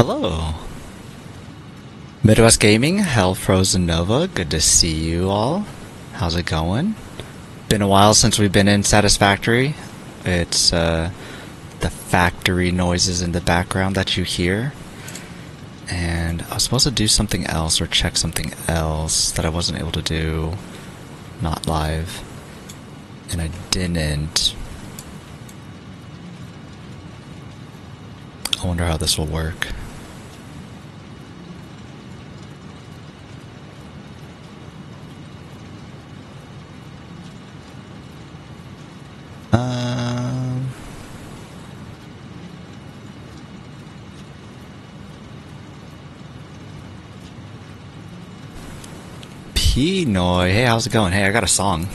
Hello. Midwest Gaming, Hell Frozen Nova, good to see you all. How's it going? Been a while since we've been in Satisfactory. It's the factory noises in the background that you hear. And I was supposed to do something else or check something else that I wasn't able to do not live. And I didn't. I wonder how this will work. P-Noy, hey, how's it going? Hey, I got a song.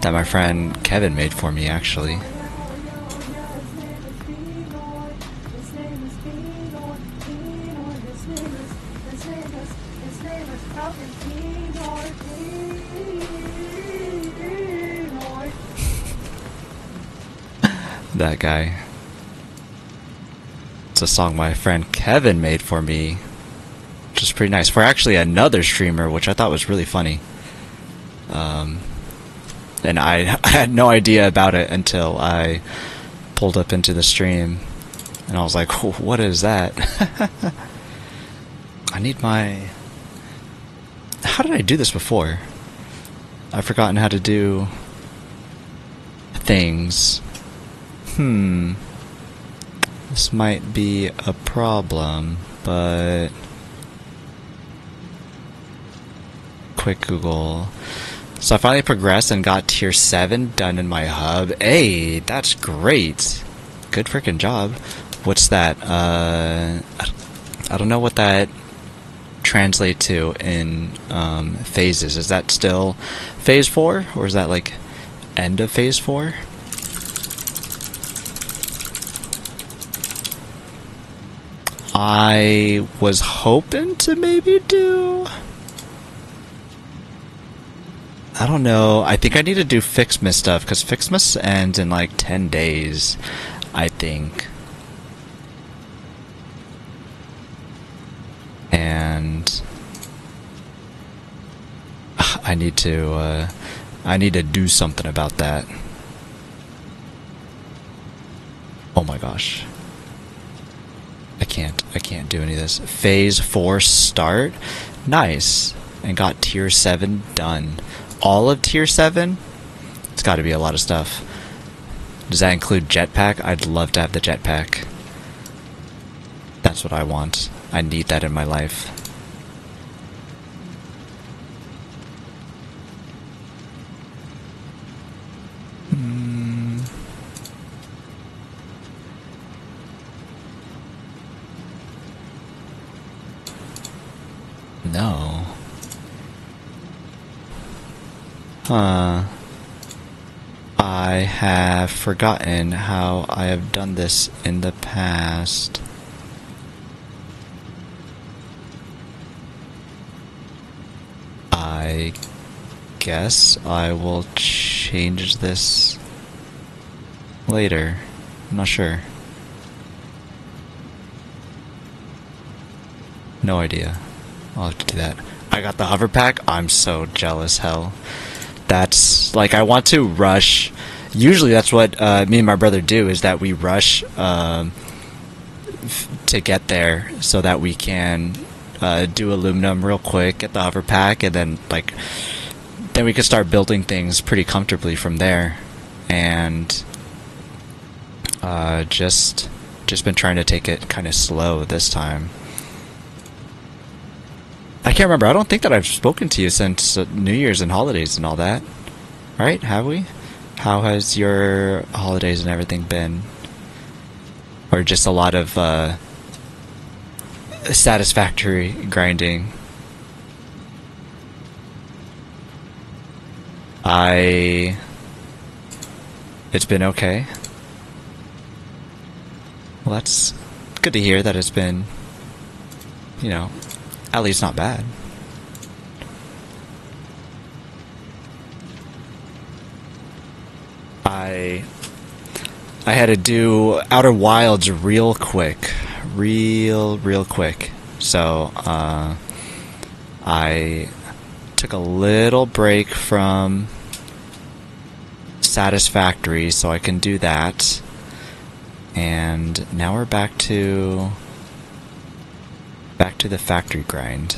That my friend Kevin made for me, actually. That guy. It's a song my friend Kevin made for me, which is pretty nice. For actually another streamer, which I thought was really funny. And I had no idea about it until I pulled up into the stream. And I was like, what is that? I need my... How did I do this before? I've forgotten how to do things. This might be a problem, but... Quick Google. So I finally progressed and got tier 7 done in my hub. Hey, that's great. Good freaking job. What's that? I don't know what that translates to in phases. Is that still phase 4? Or is that like end of phase 4? I was hoping to maybe do... I don't know. I think I need to do Fixmas stuff, because Fixmas ends in like 10 days, I think. And... I need to do something about that. Oh my gosh. I can't do any of this. Phase 4 start? Nice. And got tier 7 done. All of tier 7? It's got to be a lot of stuff. Does that include jetpack? I'd love to have the jetpack. That's what I want. I need that in my life. No. I have forgotten how I have done this in the past. I guess I will change this later. I'm not sure. No idea. I'll have to do that. I got the hover pack. I'm so jealous, hell. That's, like, I want to rush. Usually that's what me and my brother do, is that we rush to get there so that we can do aluminum real quick, get the hover pack, and then, like, then we can start building things pretty comfortably from there. And just been trying to take it kind of slow this time. I can't remember. I don't think that I've spoken to you since New Year's and holidays and all that. Right? Have we? How has your holidays and everything been? Or just a lot of satisfactory grinding? It's been okay. Well, that's good to hear that it's been, you know, at least not bad. I had to do Outer Wilds real quick. Real quick. So, I took a little break from Satisfactory so I can do that. And now we're back to the factory grind.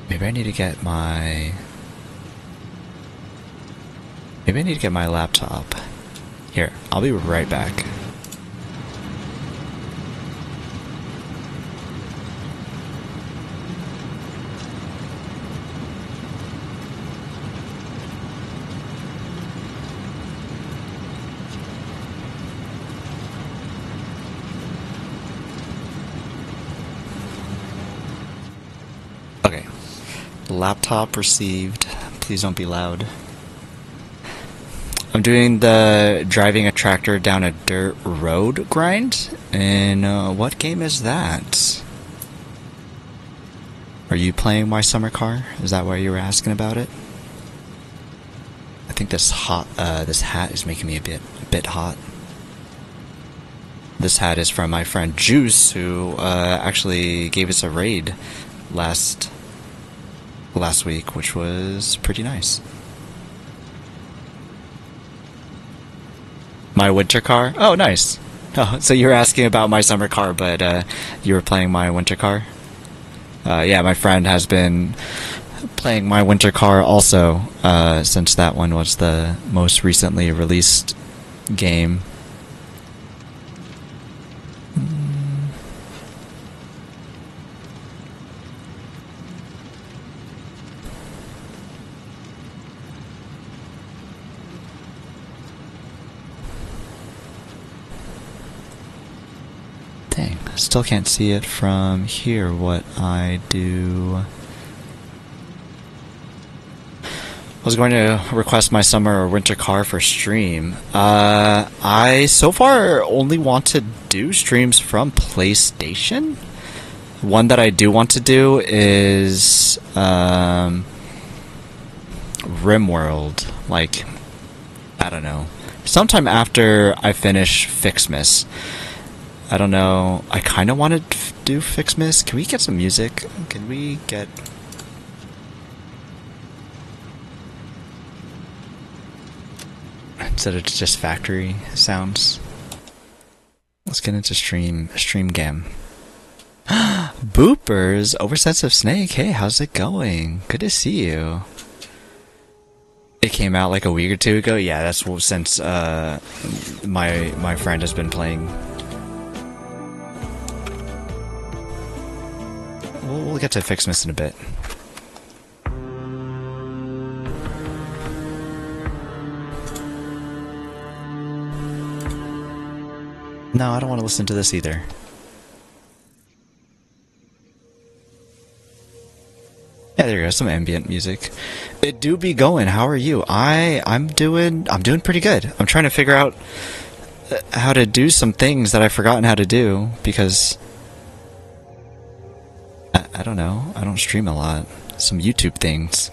Maybe I need to get my laptop. Here, I'll be right back. Okay. Laptop received. Please don't be loud. I'm doing the driving a tractor down a dirt road grind. And what game is that? Are you playing My Summer Car? Is that why you were asking about it? I think this hat is making me a bit hot. This hat is from my friend Juice, who actually gave us a raid last week, which was pretty nice. My winter car? Oh, nice. Oh, so you were asking about My Summer Car, but you were playing My Winter Car? Yeah, my friend has been playing My Winter Car also, since that one was the most recently released game. Dang, still can't see it from here what I do. I was going to request My Summer or Winter Car for stream. I so far only want to do streams from PlayStation. One that I do want to do is RimWorld. Like, I don't know. Sometime after I finish Fixmas. I don't know. I kind of want to do Fixmas. Can we get some music? Can we get... instead of just factory sounds. Let's get into stream gam. Boopers, Oversensitive Snake. Hey, how's it going? Good to see you. It came out like a week or two ago. Yeah, that's since my friend has been playing. We'll get to Fixmas in a bit. No, I don't want to listen to this either. Yeah, there you go, some ambient music. It do be going. How are you? I'm doing pretty good. I'm trying to figure out how to do some things that I've forgotten how to do because I don't know. I don't stream a lot. Some YouTube things.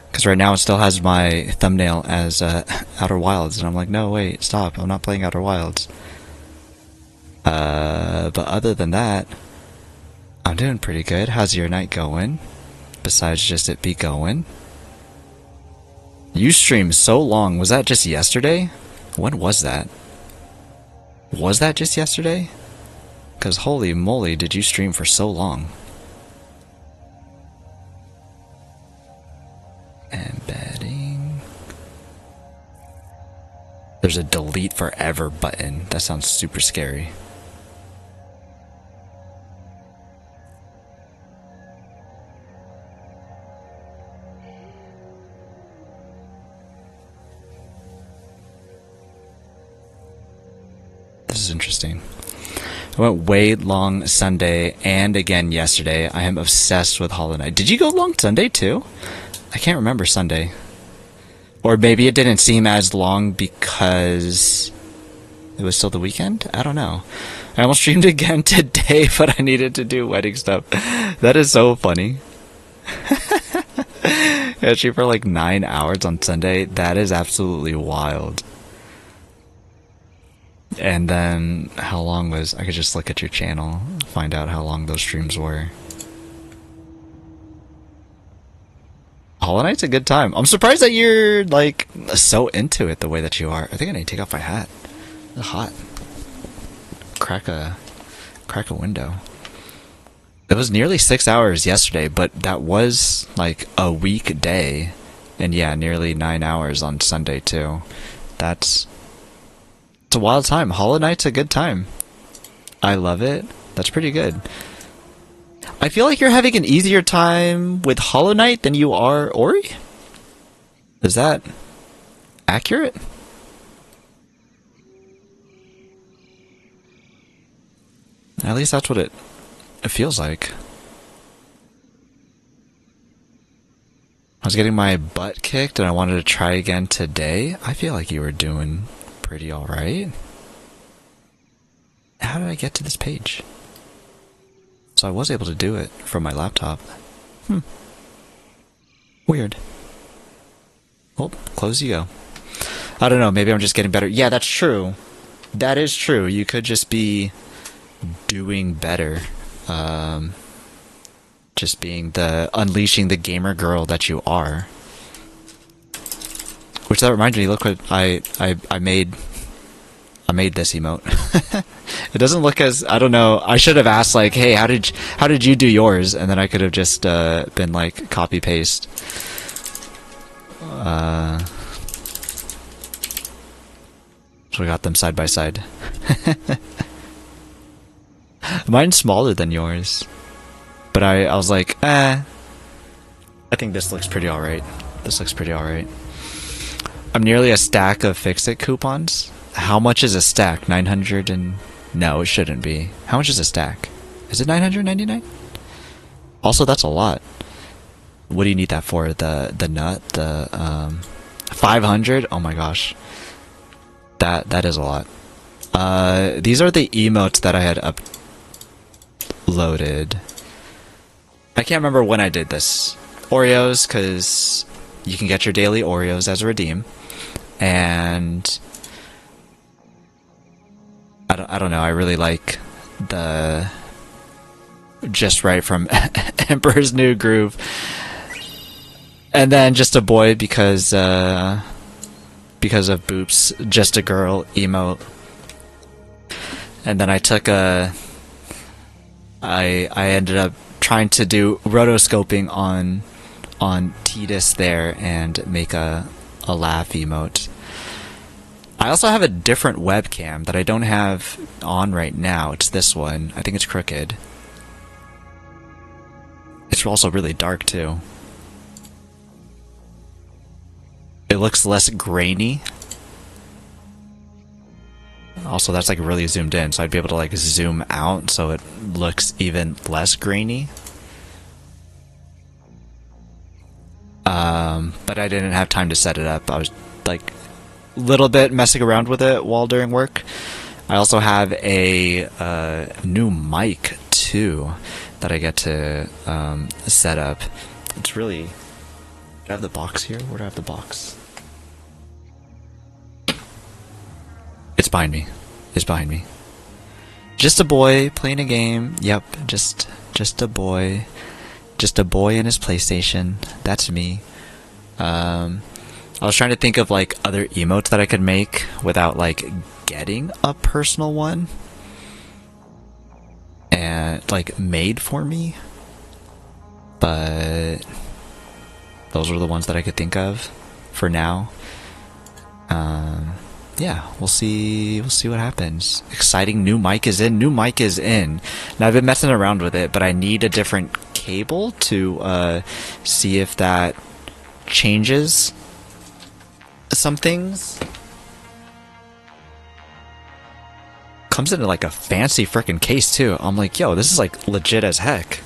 Because right now it still has my thumbnail as Outer Wilds, and I'm like, no, wait, stop. I'm not playing Outer Wilds. But other than that, I'm doing pretty good. How's your night going? Besides just it be going. You streamed so long. Was that just yesterday? When was that? Was that just yesterday? Because holy moly, did you stream for so long? Embedding. There's a delete forever button. That sounds super scary. This is interesting. I went way long Sunday and again yesterday. I am obsessed with Hollow Knight. Did you go long Sunday too? I can't remember Sunday. Or maybe it didn't seem as long because it was still the weekend? I don't know. I almost streamed again today, but I needed to do wedding stuff. That is so funny. I streamed for like 9 hours on Sunday. That is absolutely wild. And then how long was... I could just look at your channel, find out how long those streams were. Hollow Knight's a good time. I'm surprised that you're, like, so into it the way that you are. I think I need to take off my hat. It's hot. Crack a window. It was nearly 6 hours yesterday, but that was, like, a weekday. And yeah, nearly 9 hours on Sunday, too. It's a wild time. Hollow Knight's a good time. I love it. That's pretty good. I feel like you're having an easier time with Hollow Knight than you are Ori? Is that accurate? At least that's what it feels like. I was getting my butt kicked and I wanted to try again today. I feel like you were doing pretty alright. How did I get to this page? So I was able to do it from my laptop. Weird. Well, close you go. I don't know, maybe I'm just getting better. Yeah, that's true. That is true. You could just be doing better. Just being unleashing the gamer girl that you are. Which that reminds me, look what I made this emote. It doesn't look as, I don't know, I should have asked like, hey, how did you do yours? And then I could have just been like copy paste. So we got them side by side. Mine's smaller than yours. But I was like, I think this looks pretty alright. This looks pretty alright. I'm nearly a stack of Fix-It coupons. How much is a stack? 900 and... No, it shouldn't be. How much is a stack? Is it 999? Also, that's a lot. What do you need that for? The nut? The 500? Oh my gosh. That is a lot. These are the emotes that I had uploaded. I can't remember when I did this. Oreos, because you can get your daily Oreos as a redeem. And... I don't know, I really like the Just Right from Emperor's New Groove. And then Just a Boy because of Boop's Just a Girl emote. And then I took I ended up trying to do rotoscoping on Tidus there and make a laugh emote. I also have a different webcam that I don't have on right now. It's this one. I think it's crooked. It's also really dark too. It looks less grainy. Also, that's like really zoomed in, so I'd be able to like zoom out so it looks even less grainy. But I didn't have time to set it up. I was like little bit messing around with it while during work. I also have a new mic too that I get to set up. It's really... Do I have the box here? Where do I have the box? It's behind me. It's behind me. Just a boy playing a game. Yep, just a boy. Just a boy in his PlayStation. That's me. I was trying to think of like other emotes that I could make without like getting a personal one and like made for me, but those were the ones that I could think of for now. Yeah, we'll see what happens. Exciting, new mic is in. New mic is in. Now I've been messing around with it, but I need a different cable to see if that changes some things. Comes in like a fancy frickin' case too. I'm like, yo, this is like legit as heck.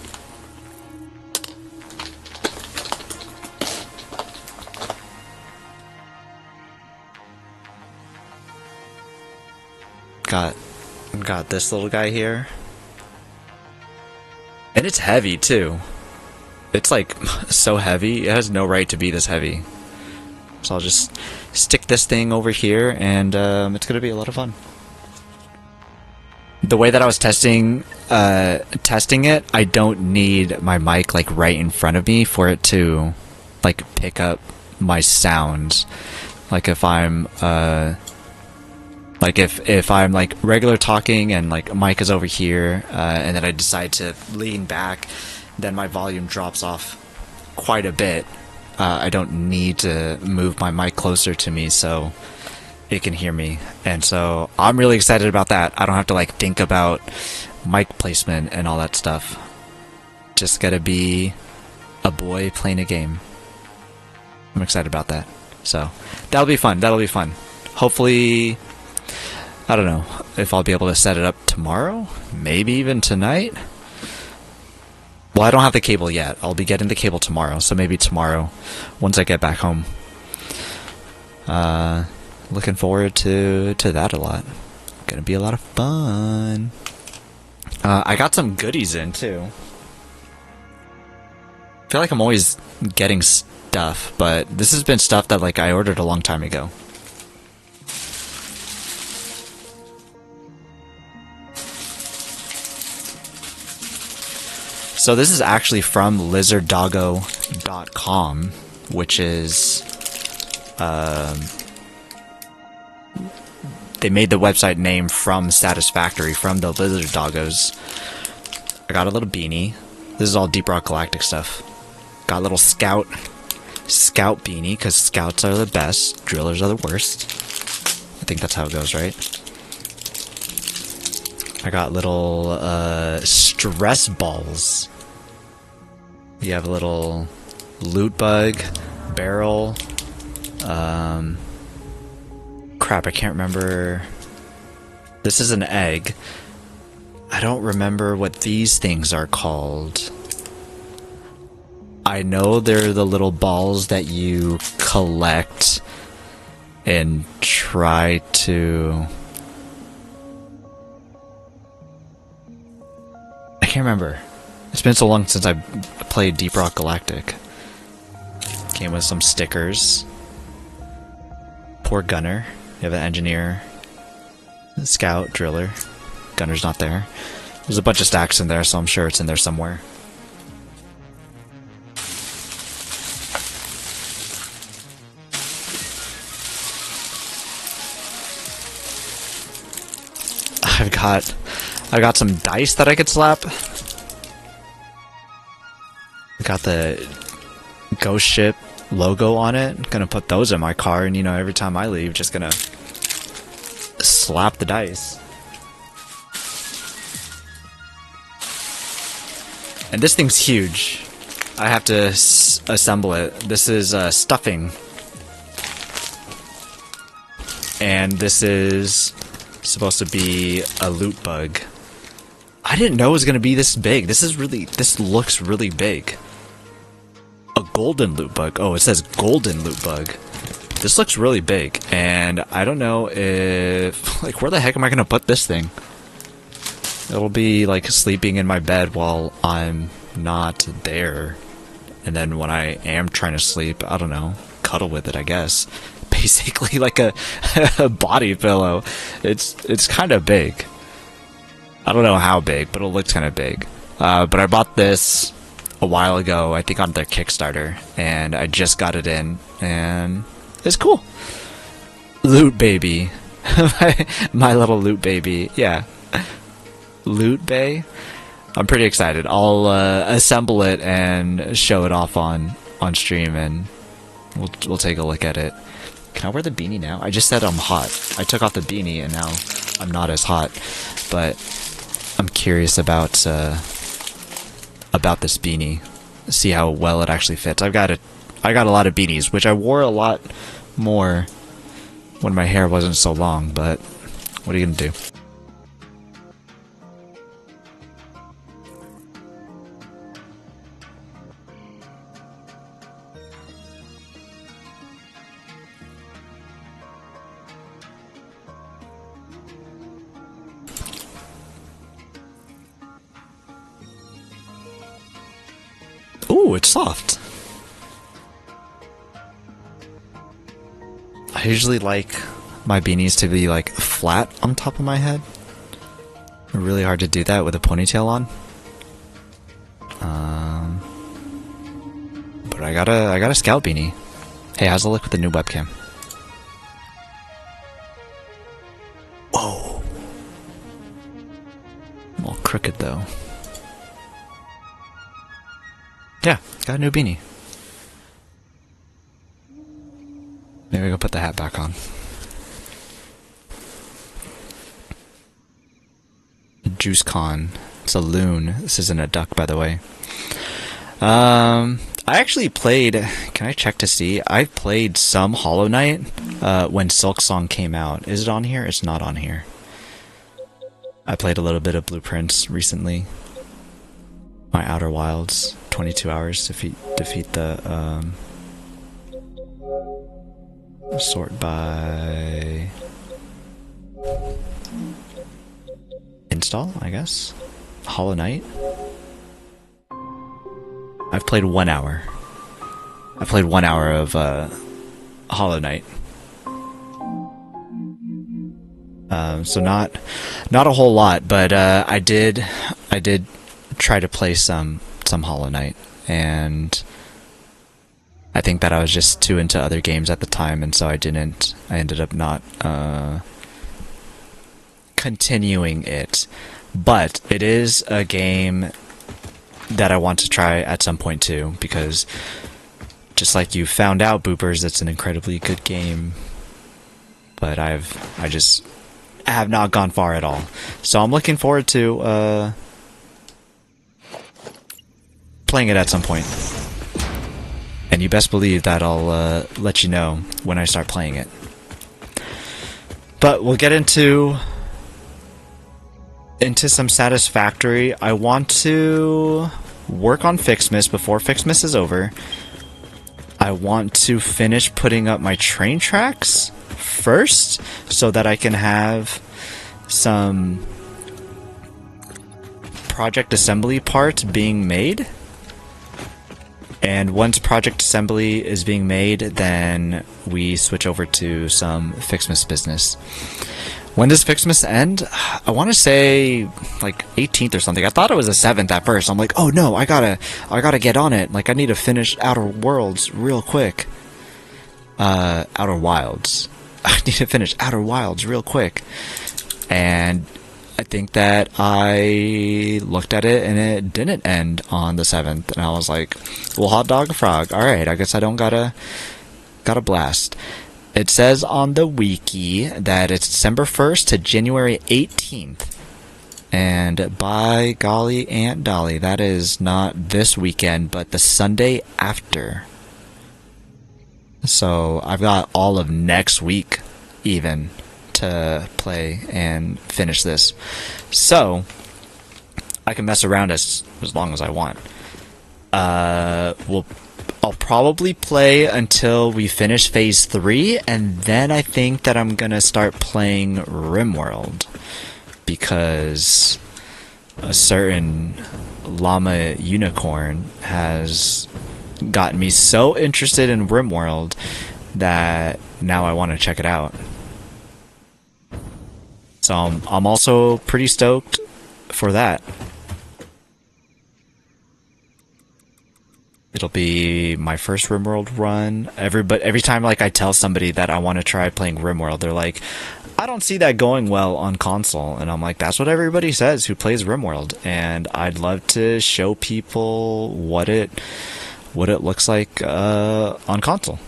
Got this little guy here. And it's heavy too. It's like so heavy. It has no right to be this heavy. So I'll just stick this thing over here, and it's gonna be a lot of fun. The way that I was testing it, I don't need my mic like right in front of me for it to like pick up my sounds. Like if I'm if I'm like regular talking and like mic is over here, and then I decide to lean back, then my volume drops off quite a bit. I don't need to move my mic closer to me so it can hear me, and so I'm really excited about that. I don't have to like think about mic placement and all that stuff. Just gotta be a boy playing a game. I'm excited about that. So that'll be fun. That'll be fun. Hopefully, I don't know if I'll be able to set it up tomorrow, maybe even tonight. Well, I don't have the cable yet. I'll be getting the cable tomorrow, so maybe tomorrow once I get back home. Looking forward to that a lot. Gonna be a lot of fun. I got some goodies in too. I feel like I'm always getting stuff, but this has been stuff that like I ordered a long time ago. So this is actually from lizarddoggo.com, which is they made the website name from Satisfactory, from the Lizard Doggos. I got a little beanie. This is all Deep Rock Galactic stuff. Got a little scout beanie, because scouts are the best, drillers are the worst. I think that's how it goes, right? I got little stress balls. You have a little loot bug, barrel, crap, I can't remember. This is an egg. I don't remember what these things are called. I know they're the little balls that you collect and try to... I can't remember. It's been so long since I played Deep Rock Galactic. Came with some stickers. Poor Gunner. You have an engineer, scout, driller. Gunner's not there. There's a bunch of stacks in there, so I'm sure it's in there somewhere. I've got some dice that I could slap. Got the ghost ship logo on it. Gonna put those in my car, and you know, every time I leave, just gonna slap the dice. And this thing's huge. I have to assemble it. This is stuffing. And this is supposed to be a loot bug. I didn't know it was gonna be this big. This looks really big. A golden loot bug. Oh, it says golden loot bug. This looks really big, and I don't know if... like, where the heck am I gonna put this thing? It'll be, like, sleeping in my bed while I'm not there. And then when I am trying to sleep, I don't know, cuddle with it, I guess. Basically like a body pillow. It's kind of big. I don't know how big, but it looks kind of big. But I bought this a while ago, I think on their Kickstarter, and I just got it in, and it's cool. Loot baby. my little loot baby. Yeah. Loot bay. I'm pretty excited. I'll assemble it and show it off on stream, and we'll take a look at it. Can I wear the beanie now? I just said I'm hot. I took off the beanie and now I'm not as hot, but I'm curious about this beanie. See how well it actually fits. I got a lot of beanies, which I wore a lot more when my hair wasn't so long, but what are you gonna do? Ooh, it's soft. I usually like my beanies to be like flat on top of my head. Really hard to do that with a ponytail on. But I got a scout beanie. Hey, how's it look with the new webcam? Whoa. I'm all crooked though. Yeah, got a new beanie. Maybe I'll put the hat back on. JuiceCon. It's a loon. This isn't a duck, by the way. I actually played... Can I check to see? I played some Hollow Knight when Silksong came out. Is it on here? It's not on here. I played a little bit of Blueprints recently. My Outer Wilds. 22 hours to defeat the... sort by... install, I guess? Hollow Knight? I've played 1 hour. I played 1 hour of Hollow Knight. So not a whole lot, but I did try to play some Hollow Knight, and I think that I was just too into other games at the time, and so I ended up not continuing it. But it is a game that I want to try at some point too, because just like you found out, Boopers, it's an incredibly good game, but I just have not gone far at all. So I'm looking forward to playing it at some point. And you best believe that I'll let you know when I start playing it. But we'll get into some Satisfactory. I want to work on Fixmas before Fixmas is over. I want to finish putting up my train tracks first so that I can have some project assembly parts being made. And once project assembly is being made, then we switch over to some Fixmas business. When does Fixmas end? I want to say like 18th or something. I thought it was the 7th at first. I'm like, oh no, I gotta get on it. Like I need to finish Outer Worlds real quick. Outer Wilds. I need to finish Outer Wilds real quick. And I think that I looked at it and it didn't end on the 7th. And I was like, well, hot dog frog. Alright, I guess I don't gotta blast. It says on the wiki that it's December 1st to January 18th. And by golly, Aunt Dolly, that is not this weekend, but the Sunday after. So I've got all of next week, even, to play and finish this. So I can mess around as long as I want. I'll probably play until we finish Phase 3, and then I think that I'm gonna start playing RimWorld, because a certain llama unicorn has gotten me so interested in RimWorld that now I want to check it out. So I'm also pretty stoked for that. It'll be my first RimWorld run. Every time like I tell somebody that I want to try playing RimWorld, they're like, I don't see that going well on console. And I'm like, that's what everybody says who plays RimWorld. And I'd love to show people what it looks like on console.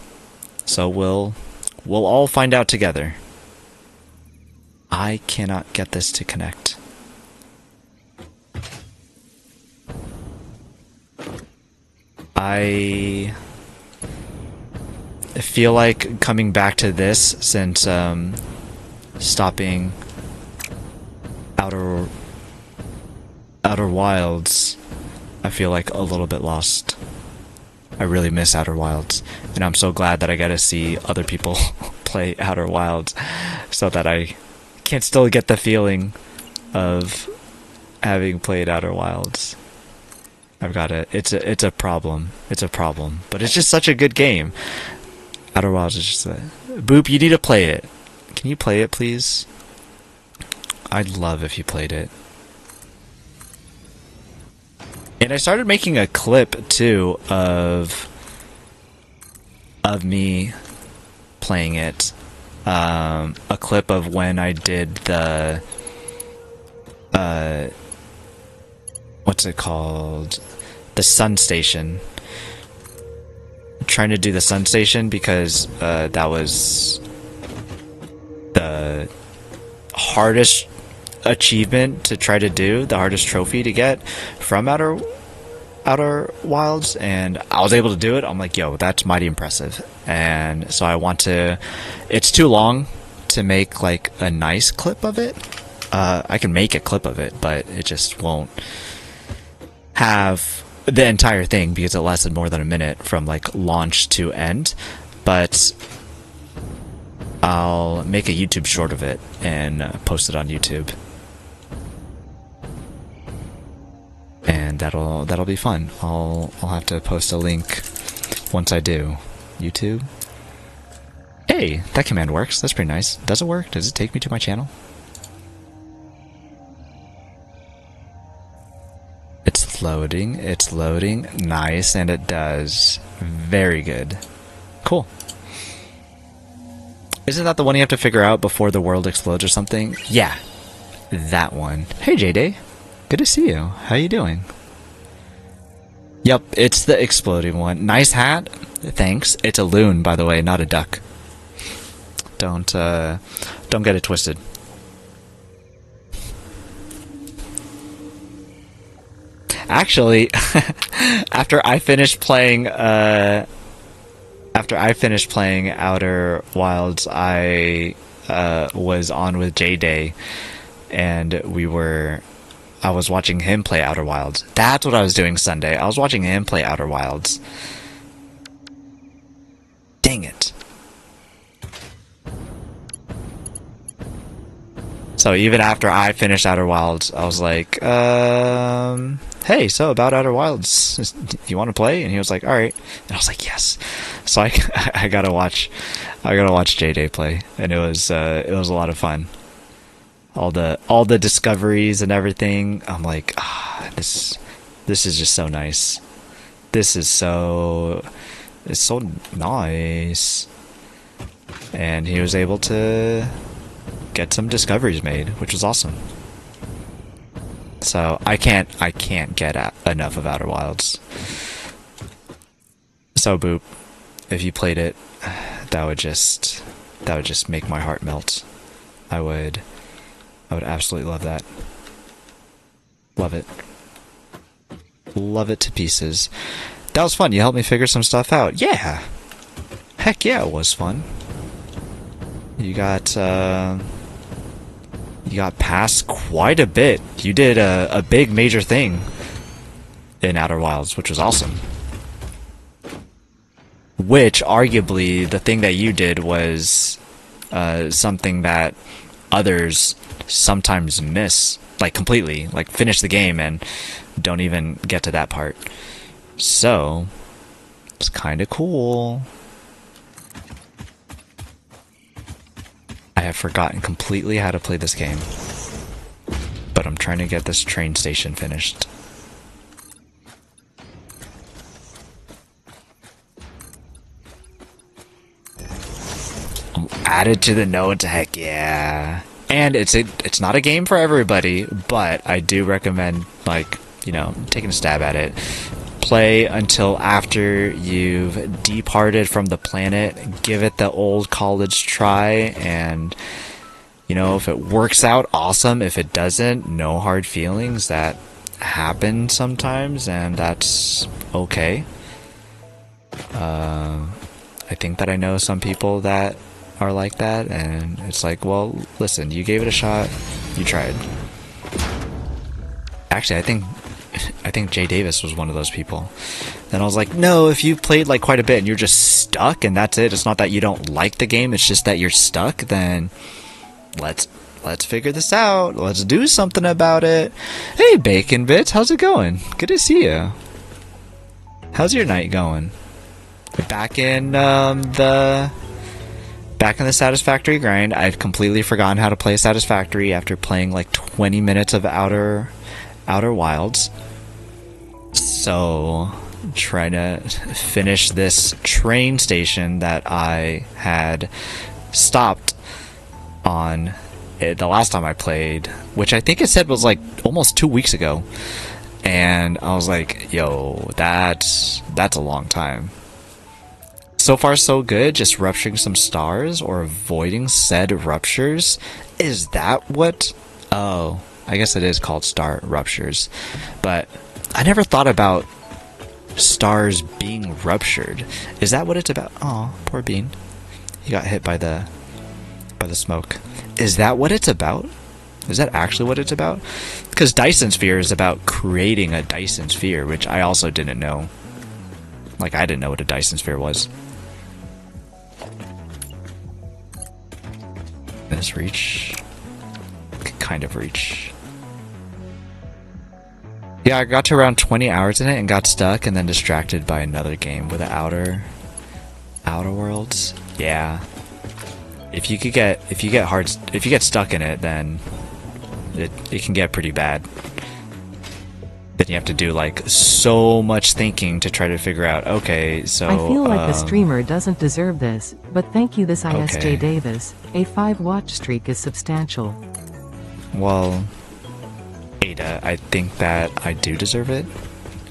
So we'll all find out together. I cannot get this to connect. I feel like coming back to this since stopping Outer Wilds. I feel like a little bit lost. I really miss Outer Wilds, and I'm so glad that I get to see other people play Outer Wilds, so that I can still get the feeling of having played Outer Wilds. I've got it. It's a problem. It's a problem. But it's just such a good game. Outer Wilds is just a... Boop, you need to play it. Can you play it, please? I'd love if you played it. And I started making a clip, too, of me playing it. A clip of when I did the... what's it called? The Sun Station. Trying to do the Sun Station because that was the hardest achievement to try to do, the hardest trophy to get from Outer Wilds, and I was able to do it. I'm like, yo, that's mighty impressive. And so I want to... It's too long to make like a nice clip of it. I can make a clip of it, but it just won't have the entire thing because it lasted more than a minute from like launch to end. But I'll make a YouTube short of it and post it on YouTube, and that'll be fun. I'll have to post a link once I do. YouTube. Hey, that command works. That's pretty nice. Does it work? Does it take me to my channel? It's loading. It's loading. Nice, and it does. Very good. Cool. Isn't that the one you have to figure out before the world explodes or something? Yeah, that one. Hey, J-Day. Good to see you. How you doing? Yep, it's the exploding one. Nice hat. Thanks. It's a loon, by the way, not a duck. Don't get it twisted. Actually, after I finished playing Outer Wilds, I was on with J-Day, and I was watching him play Outer Wilds. That's what I was doing Sunday. I was watching him play Outer Wilds. Dang it. So even after I finished Outer Wilds, I was like, hey, so about Outer Wilds, you want to play? And he was like, all right. And I was like, yes. So I gotta watch J-Day play, and it was a lot of fun. All the discoveries and everything. I'm like, this is just so nice. It's so nice. And he was able to get some discoveries made, which was awesome. So I can't get enough of Outer Wilds. So Boop, if you played it, that would just make my heart melt. I would absolutely love that. Love it. Love it to pieces. That was fun. You helped me figure some stuff out. Yeah. Heck yeah, it was fun. You got past quite a bit. You did a big major thing in Outer Wilds, which was awesome. Which, arguably, the thing that you did was something that others sometimes miss, like completely, like finish the game and don't even get to that part. So, it's kind of cool. I have forgotten completely how to play this game, but I'm trying to get this train station finished. I'm added to the notes, heck yeah. And it's not a game for everybody, but I do recommend, like, you know, taking a stab at it. Play until after you've departed from the planet. Give it the old college try, and you know, if it works out, awesome. If it doesn't, no hard feelings. That happens sometimes, and that's okay. I think that I know some people that are like that, and it's like, well, listen, you gave it a shot, you tried. Actually, I think Jay Davis was one of those people. Then I was like, no, if you played like quite a bit and you're just stuck and that's it, it's not that you don't like the game, it's just that you're stuck, then let's figure this out. Let's do something about it. Hey, Bacon Bits, how's it going? Good to see you. How's your night going? Back in the Satisfactory grind. I've completely forgotten how to play Satisfactory after playing like 20 minutes of Outer Wilds. So, trying to finish this train station that I had stopped on the last time I played, which I think it said was like almost 2 weeks ago. And I was like, yo, that's a long time. So far so good, just rupturing some stars or avoiding said ruptures. Is that what? Oh, I guess it is called star ruptures. But I never thought about stars being ruptured. Is that what it's about? Oh, poor Bean. He got hit by the smoke. Is that what it's about? Is that actually what it's about? Because Dyson Sphere is about creating a Dyson Sphere, which I also didn't know. Like, I didn't know what a Dyson Sphere was. This reach? Kind of reach. Yeah, I got to around 20 hours in it and got stuck and then distracted by another game with the Outer Worlds. if you get stuck in it, then it can get pretty bad. Then you have to do like so much thinking to try to figure out, okay, so I feel like the streamer doesn't deserve this, but thank you this ISJ okay. Davis. A 5-watch streak is substantial. Well, Ada, I think that I do deserve it,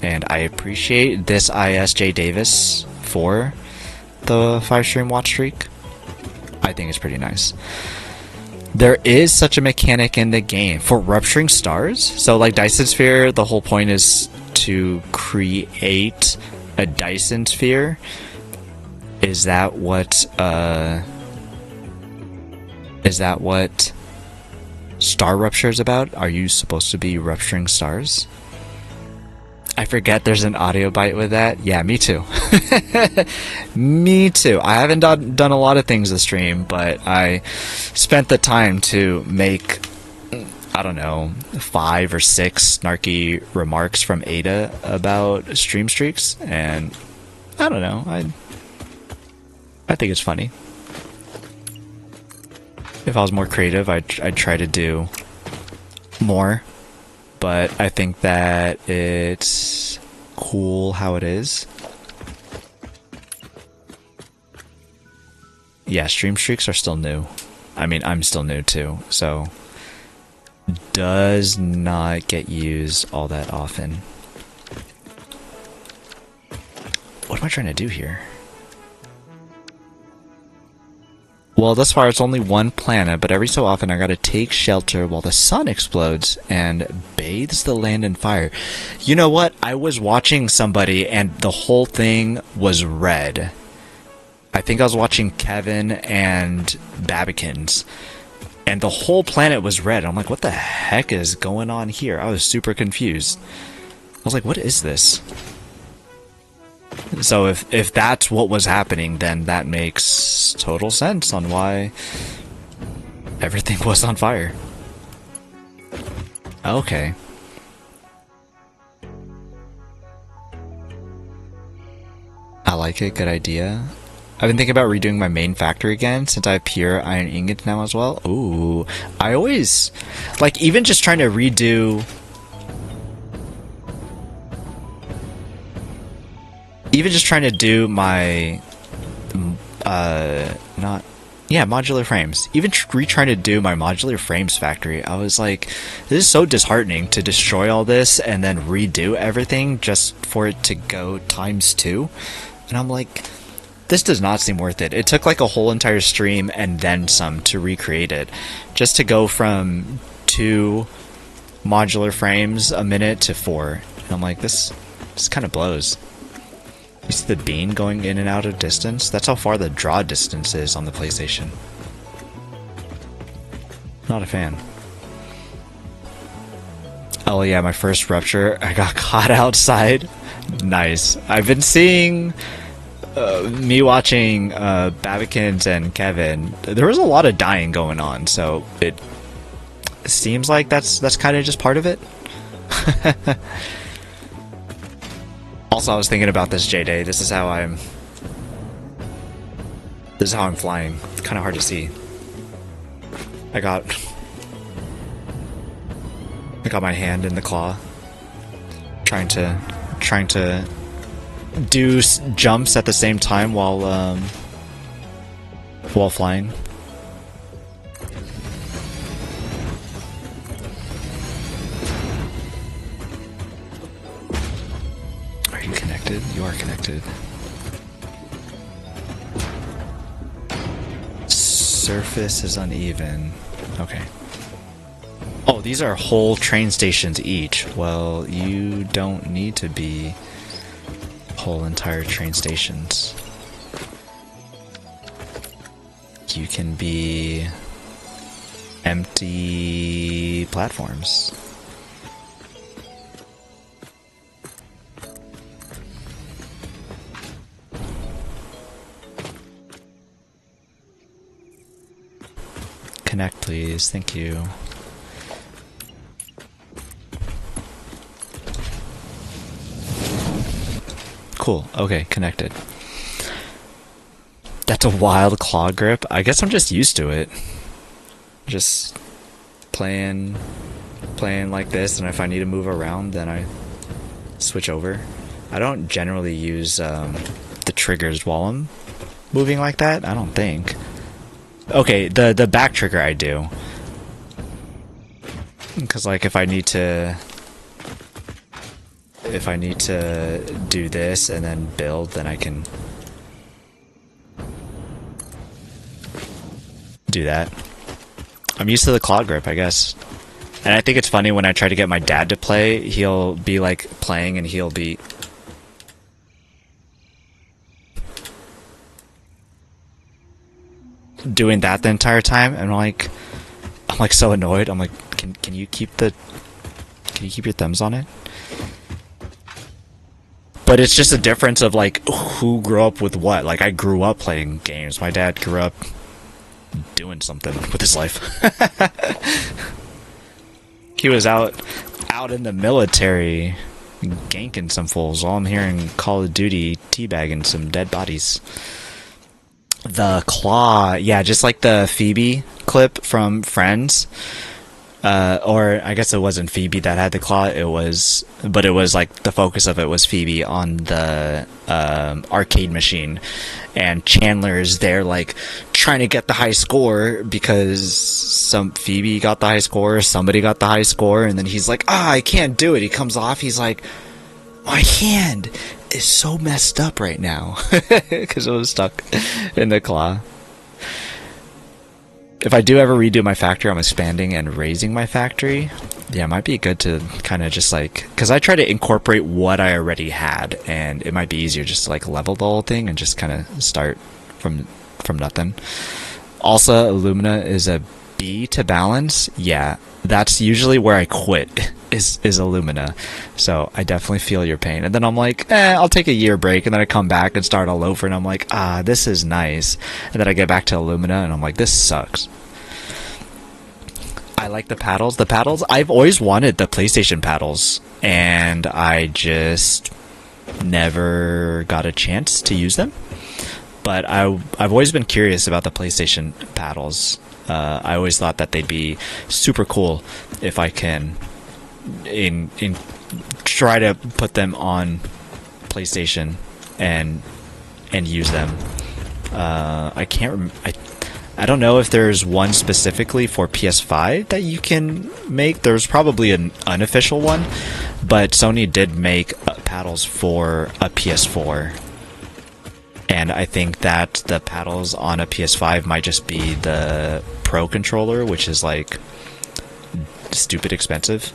and I appreciate this ISJ Davis for the 5-stream watch streak. I think it's pretty nice. There is such a mechanic in the game for rupturing stars. So like Dyson Sphere, the whole point is to create a Dyson Sphere. Is that what star rupture is about? Are you supposed to be rupturing stars? I forget there's an audio bite with that. Yeah, me too. Me too. I haven't done a lot of things this stream, but I spent the time to make, I don't know, 5 or 6 snarky remarks from Ada about stream streaks, and I don't know, I think it's funny. If I was more creative, I'd try to do more. But I think that it's cool how it is. Yeah, stream streaks are still new. I mean, I'm still new too, so does not get used all that often. What am I trying to do here? Well, thus far it's only one planet, but every so often I gotta take shelter while the sun explodes and bathes the land in fire. You know what? I was watching somebody and the whole thing was red. I think I was watching Kevin and Babikins, and the whole planet was red. I'm like, what the heck is going on here? I was super confused. I was like, what is this? So if that's what was happening, then that makes total sense on why everything was on fire. Okay. I like it, good idea. I've been thinking about redoing my main factory again since I have pure iron ingots now as well. Ooh, I always, like, even just trying to redo... Even just trying to do my, modular frames. Even trying to do my modular frames factory, I was like, this is so disheartening to destroy all this and then redo everything just for it to go ×2. And I'm like, this does not seem worth it. It took like a whole entire stream and then some to recreate it. Just to go from 2 modular frames a minute to 4. And I'm like, this kind of blows. You see the bean going in and out of distance? That's how far the draw distance is on the PlayStation. Not a fan. Oh yeah, my first rupture, I got caught outside. Nice. I've been seeing... me watching Babikins and Kevin, there was a lot of dying going on, so it seems like that's kind of just part of it. Also, I was thinking about this J-Day. This is how I'm flying. It's kind of hard to see. I got my hand in the claw, trying to do jumps at the same time while flying. Are you connected? You are connected. Surface is uneven. Okay. Oh, these are whole train stations each. Well, you don't need to be whole entire train stations. You can be empty platforms. Connect, please. Thank you. Cool. Okay, connected. That's a wild claw grip. I guess I'm just used to it. Just playing like this, and if I need to move around, then I switch over. I don't generally use the triggers while I'm moving like that. I don't think. Okay, the back trigger I do. Because like if I need to do this and then build, then I can do that. I'm used to the claw grip, I guess. And I think it's funny when I try to get my dad to play, he'll be like playing and he'll be doing that the entire time, and I'm like so annoyed. I'm like, can you keep your thumbs on it? But it's just a difference of like who grew up with what. Like I grew up playing games. My dad grew up doing something with his life. He was out in the military ganking some fools while I'm here in Call of Duty teabagging some dead bodies. The claw, yeah, just like the Phoebe clip from Friends. Or I guess it wasn't Phoebe that had the claw, but it was like the focus of it was Phoebe on the arcade machine, and Chandler is there like trying to get the high score because Phoebe got the high score, somebody got the high score, and then he's like, I can't do it. He comes off, he's like, my hand is so messed up right now because it was stuck in the claw. If I do ever redo my factory, I'm expanding and raising my factory. Yeah, it might be good to kind of just like, because I try to incorporate what I already had, and it might be easier just to like level the whole thing and just kind of start from nothing. Also, Illumina is a B to balance. Yeah, that's usually where I quit, is Illumina. So I definitely feel your pain. And then I'm like, I'll take a year break, and then I come back and start all over, and I'm like, this is nice. And then I get back to Illumina, and I'm like, this sucks. I like the paddles. The paddles, I've always wanted the PlayStation paddles, and I just never got a chance to use them. But I've always been curious about the PlayStation paddles. I always thought that they'd be super cool if I can try to put them on PlayStation and use them. I don't know if there's one specifically for PS5 that you can make. There's probably an unofficial one, but Sony did make paddles for a PS4. And I think that the paddles on a PS5 might just be the Pro controller, which is like stupid expensive.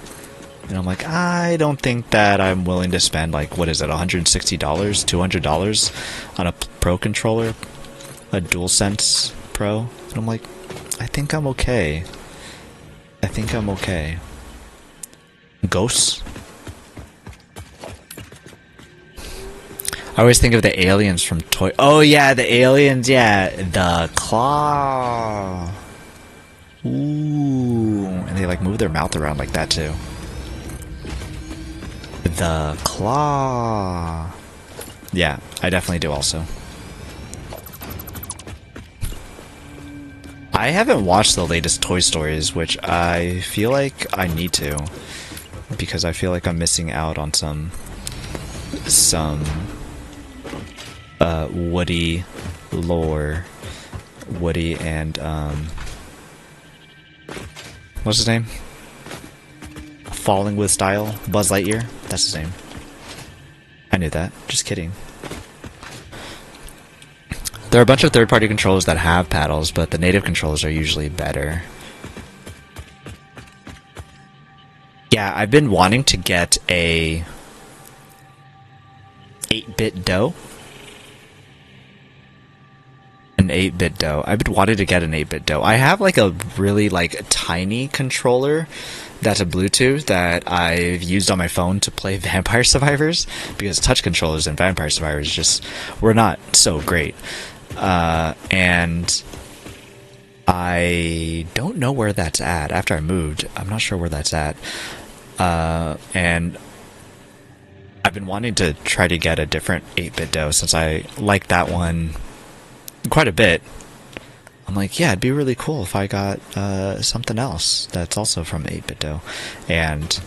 And I'm like, I don't think that I'm willing to spend like, what is it, $160, $200 on a Pro controller, a DualSense Pro. And I'm like, I think I'm okay. Ghosts? I always think of the aliens from Toy... Oh yeah, the aliens, yeah. The claw. Ooh. And they like move their mouth around like that too. The claw. Yeah, I definitely do also. I haven't watched the latest Toy Stories, which I feel like I need to, because I feel like I'm missing out on some Woody lore. Woody and what's his name? Falling with Style? Buzz Lightyear? That's his name. I knew that. Just kidding. There are a bunch of third-party controllers that have paddles, but the native controllers are usually better. Yeah, I've been wanting to get a 8-bit dough. An 8-bit dough. I've been wanting to get an 8-bit dough. I have like a really like tiny controller that's a Bluetooth that I've used on my phone to play Vampire Survivors, because touch controllers in Vampire Survivors just were not so great. And I don't know where that's at. After I moved, I'm not sure where that's at. And I've been wanting to try to get a different 8-bit dough since I like that one quite a bit. I'm like, yeah, it'd be really cool if I got something else that's also from 8-bit dough. And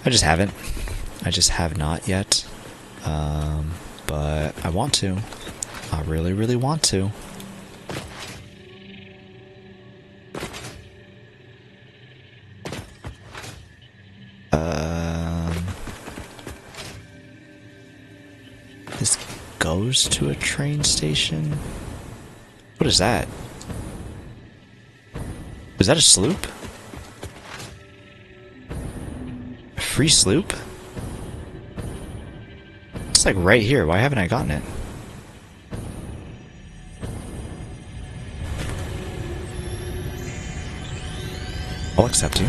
I just haven't. I just have not yet. But I want to. I really, really want to. This goes to a train station? What is that? Is that a sloop? A free sloop? It's like right here. Why haven't I gotten it? I'll accept you.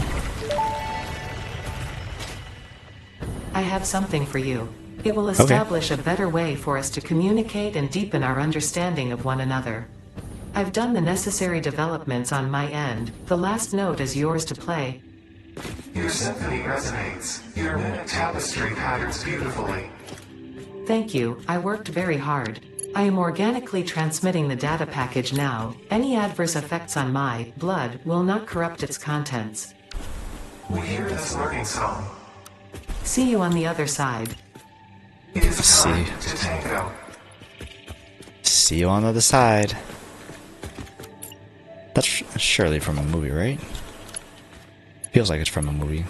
I have something for you. It will establish a better way for us to communicate and deepen our understanding of one another. I've done the necessary developments on my end. The last note is yours to play. Your symphony resonates. Your mimic tapestry patterns beautifully. Thank you, I worked very hard. I am organically transmitting the data package now. Any adverse effects on my blood will not corrupt its contents. We hear this learning song. See you on the other side. It is time to tango. See you on the other side. That's surely from a movie, right? Feels like it's from a movie.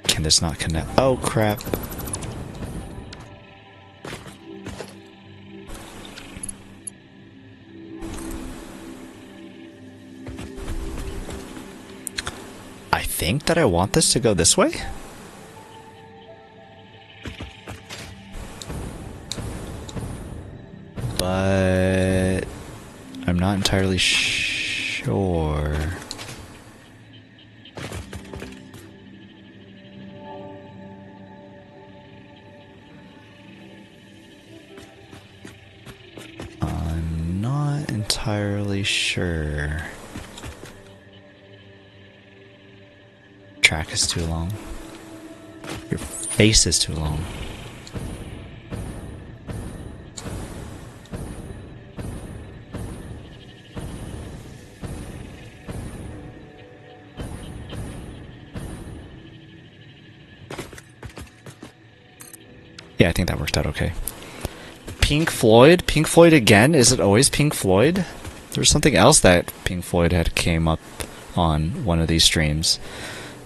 Can this not connect? Oh crap. I think that I want this to go this way? But I'm not entirely sure. I'm not entirely sure. Track is too long. Your face is too long. Yeah, I think that worked out okay. Pink Floyd? Pink Floyd again? Is it always Pink Floyd? There was something else that Pink Floyd had came up on one of these streams.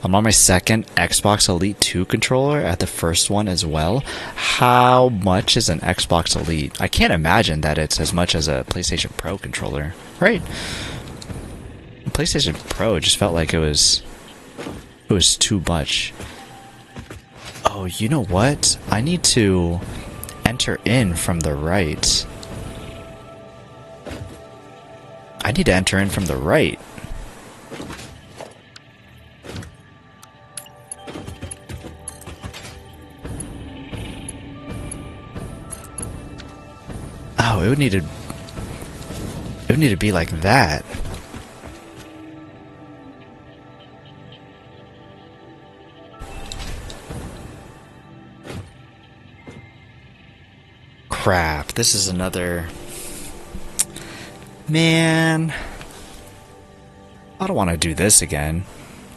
I'm on my second Xbox Elite 2 controller, at the first one as well. How much is an Xbox Elite? I can't imagine that it's as much as a PlayStation Pro controller, right? PlayStation Pro just felt like it was too much. Oh, you know what? I need to enter in from the right. I need to enter in from the right. Oh, it would need to be like that. crap. This is another... Man... I don't want to do this again.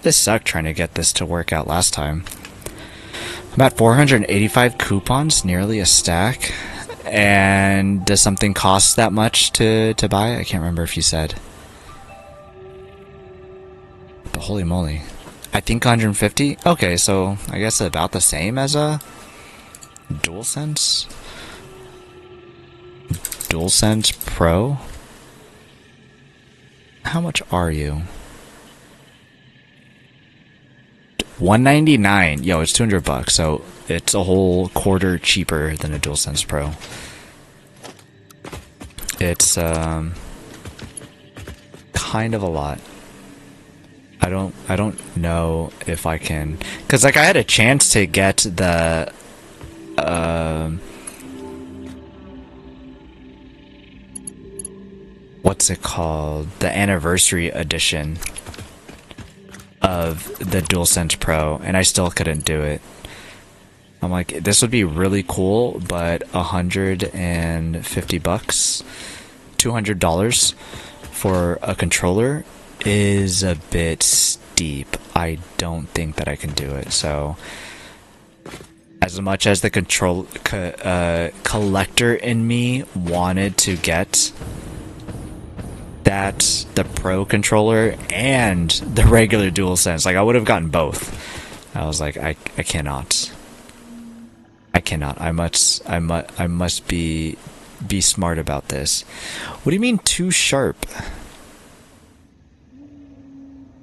This sucked trying to get this to work out last time. I'm at 485 coupons, nearly a stack. And does something cost that much to buy? I can't remember if you said. But holy moly. I think 150? Okay, so I guess about the same as a DualSense? DualSense Pro? How much are you? 199. Yo, it's 200 bucks, so it's a whole quarter cheaper than a DualSense Pro. It's kind of a lot. I don't know if I can, cuz like I had a chance to get the what's it called? The anniversary edition of the DualSense Pro, and I still couldn't do it. I'm like, this would be really cool, but 150 bucks, $200 for a controller is a bit steep. I don't think that I can do it. So, as much as the collector in me wanted to get that, the Pro controller and the regular DualSense, like I would have gotten both. I was like, I cannot. I cannot. I must be smart about this. What do you mean too sharp?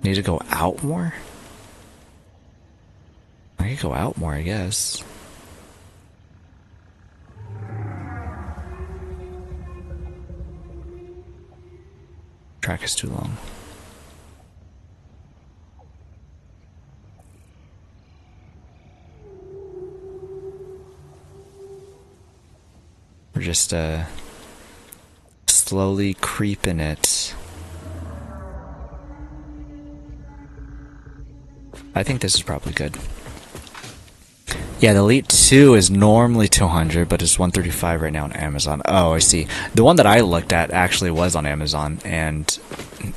Need to go out more? I could go out more, I guess. Track is too long. We're just slowly creeping it. I think this is probably good. Yeah, the Elite 2 is normally 200, but it's 135 right now on Amazon. Oh, I see. The one that I looked at actually was on Amazon, and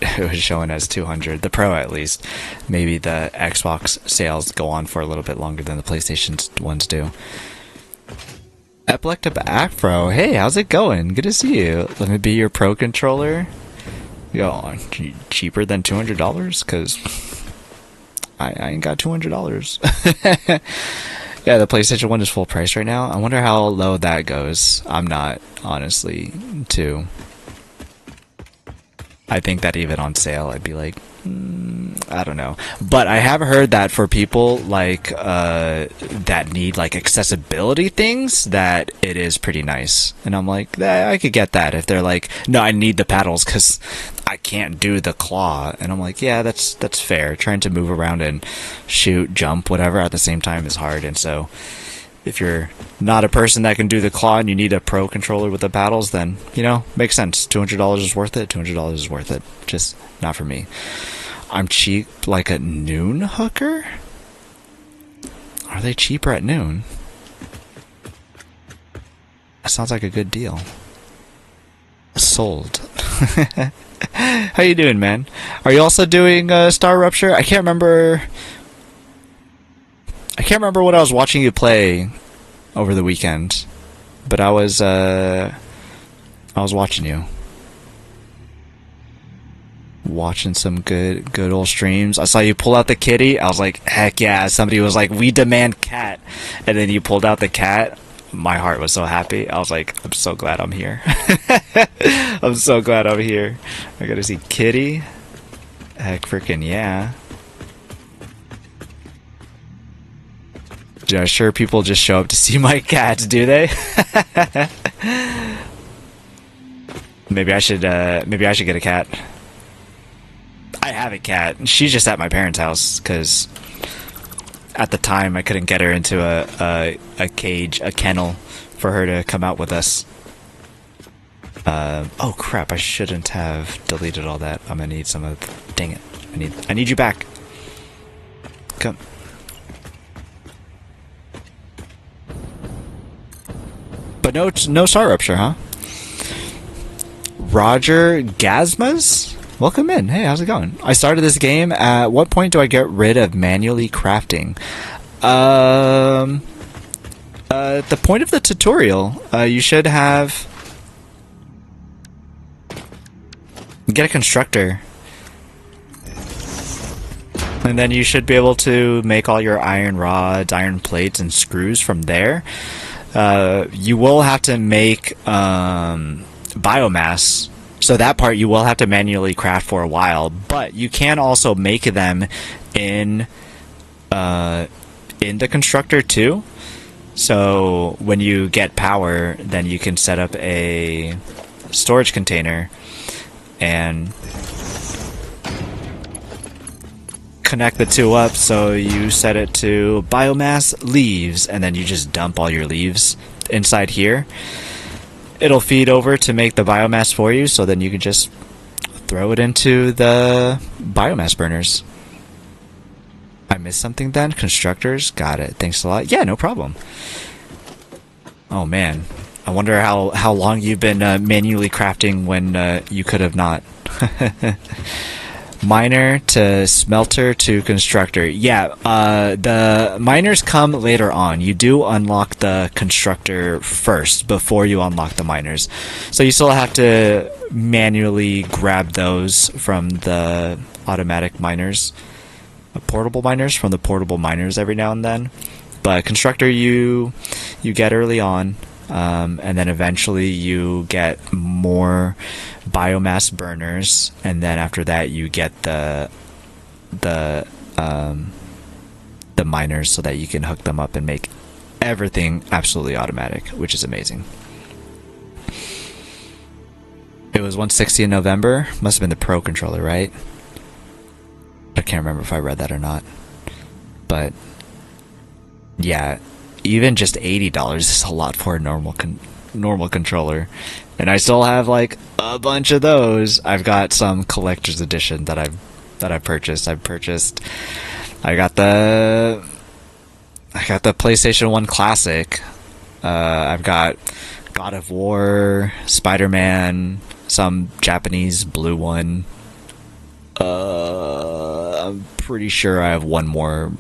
it was showing as 200. The Pro, at least. Maybe the Xbox sales go on for a little bit longer than the PlayStation ones do. Epileptic Afro, hey, how's it going? Good to see you. Let me be your Pro controller. Yo, cheaper than $200? Because I ain't got $200. Yeah, the PlayStation 1 is full price right now. I wonder how low that goes. I'm not, honestly, too. I think that even on sale, I'd be like, I don't know. But I have heard that for people like that need like accessibility things, that it is pretty nice. And I'm like, I could get that if they're like, no, I need the paddles because I can't do the claw. And I'm like, yeah, that's fair. Trying to move around and shoot, jump, whatever at the same time is hard. And so if you're not a person that can do the claw and you need a Pro controller with the paddles, then, you know, makes sense. $200 is worth it. $200 is worth it. Just not for me. I'm cheap like a noon hooker? Are they cheaper at noon? That sounds like a good deal. Sold. How you doing, man? Are you also doing Star Rupture? I can't remember what I was watching you play over the weekend, but I was watching you. Watching some good old streams. I saw you pull out the kitty. I was like, heck yeah. Somebody was like, we demand cat. And then you pulled out the cat. My heart was so happy. I was like, I'm so glad I'm here. I'm so glad I'm here. I gotta see kitty. Heck freaking yeah. Yeah, sure people just show up to see my cats, do they? Maybe I should get a cat. I have a cat. She's just at my parents' house because at the time I couldn't get her into a cage, a kennel for her to come out with us. Oh crap, I shouldn't have deleted all that. I'm gonna need some of... Dang it. I need you back. Come. But no star rupture, huh? Roger Gazmas? Welcome in. Hey, how's it going? I started this game. At what point do I get rid of manually crafting? At the point of the tutorial, you should have... Get a constructor. And then you should be able to make all your iron rods, iron plates, and screws from there. You will have to make biomass, so that part you will have to manually craft for a while, but you can also make them in the constructor too. So when you get power, then you can set up a storage container and connect the two up. So you set it to biomass leaves, and then you just dump all your leaves inside here. It'll feed over to make the biomass for you, so then you can just throw it into the biomass burners. I missed something then? Constructors? Got it. Thanks a lot. Yeah, no problem. Oh man. I wonder how long you've been manually crafting when you could have not. Miner to smelter to constructor. Yeah, the miners come later on. You do unlock the constructor first before you unlock the miners. So you still have to manually grab those from the automatic miners. Portable miners from the portable miners every now and then. But constructor you get early on. And then eventually you get more biomass burners, and then after that you get the miners so that you can hook them up and make everything absolutely automatic, which is amazing. It was 160 in November. Must have been the Pro controller, right? I can't remember if I read that or not. But yeah, even just $80 is a lot for a normal controller, and I still have like a bunch of those. I've got some collector's edition that I've purchased. I got the PlayStation 1 Classic. I've got God of War, Spider-Man, some Japanese blue one. I'm pretty sure I have one more,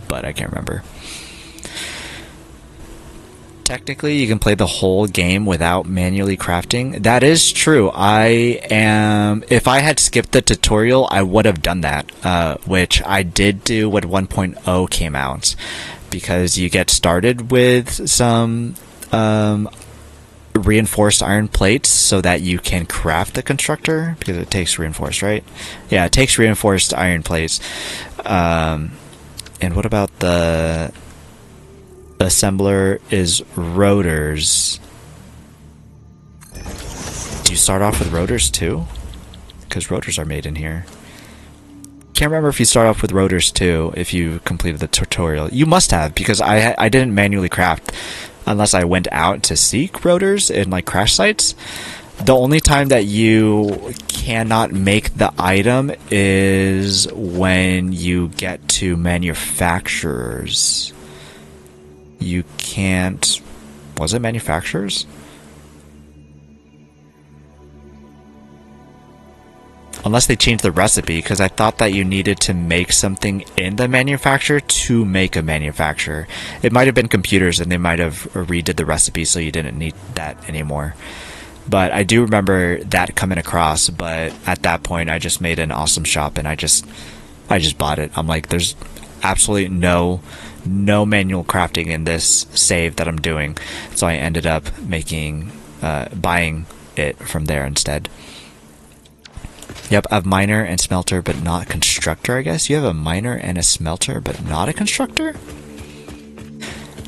but I can't remember. Technically, you can play the whole game without manually crafting. That is true. If I had skipped the tutorial, I would have done that, which I did do when 1.0 came out, because you get started with some reinforced iron plates so that you can craft the constructor, because it takes reinforced, right? Yeah, it takes reinforced iron plates. And what about the assembler is rotors? Do you start off with rotors too? Because rotors are made in here. Can't remember if you start off with rotors too if you completed the tutorial. You must have, because I didn't manually craft unless I went out to seek rotors in like crash sites. The only time that you cannot make the item is when you get to manufacturers. You can't... Was it manufacturers? Unless they changed the recipe, because I thought that you needed to make something in the manufacturer to make a manufacturer. It might have been computers, and they might have redid the recipe so you didn't need that anymore. But I do remember that coming across, but at that point I just made an awesome shop and I just bought it. I'm like, there's absolutely no manual crafting in this save that I'm doing, so I ended up buying it from there instead. Yep, I have miner and smelter but not constructor, I guess. You have a miner and a smelter but not a constructor?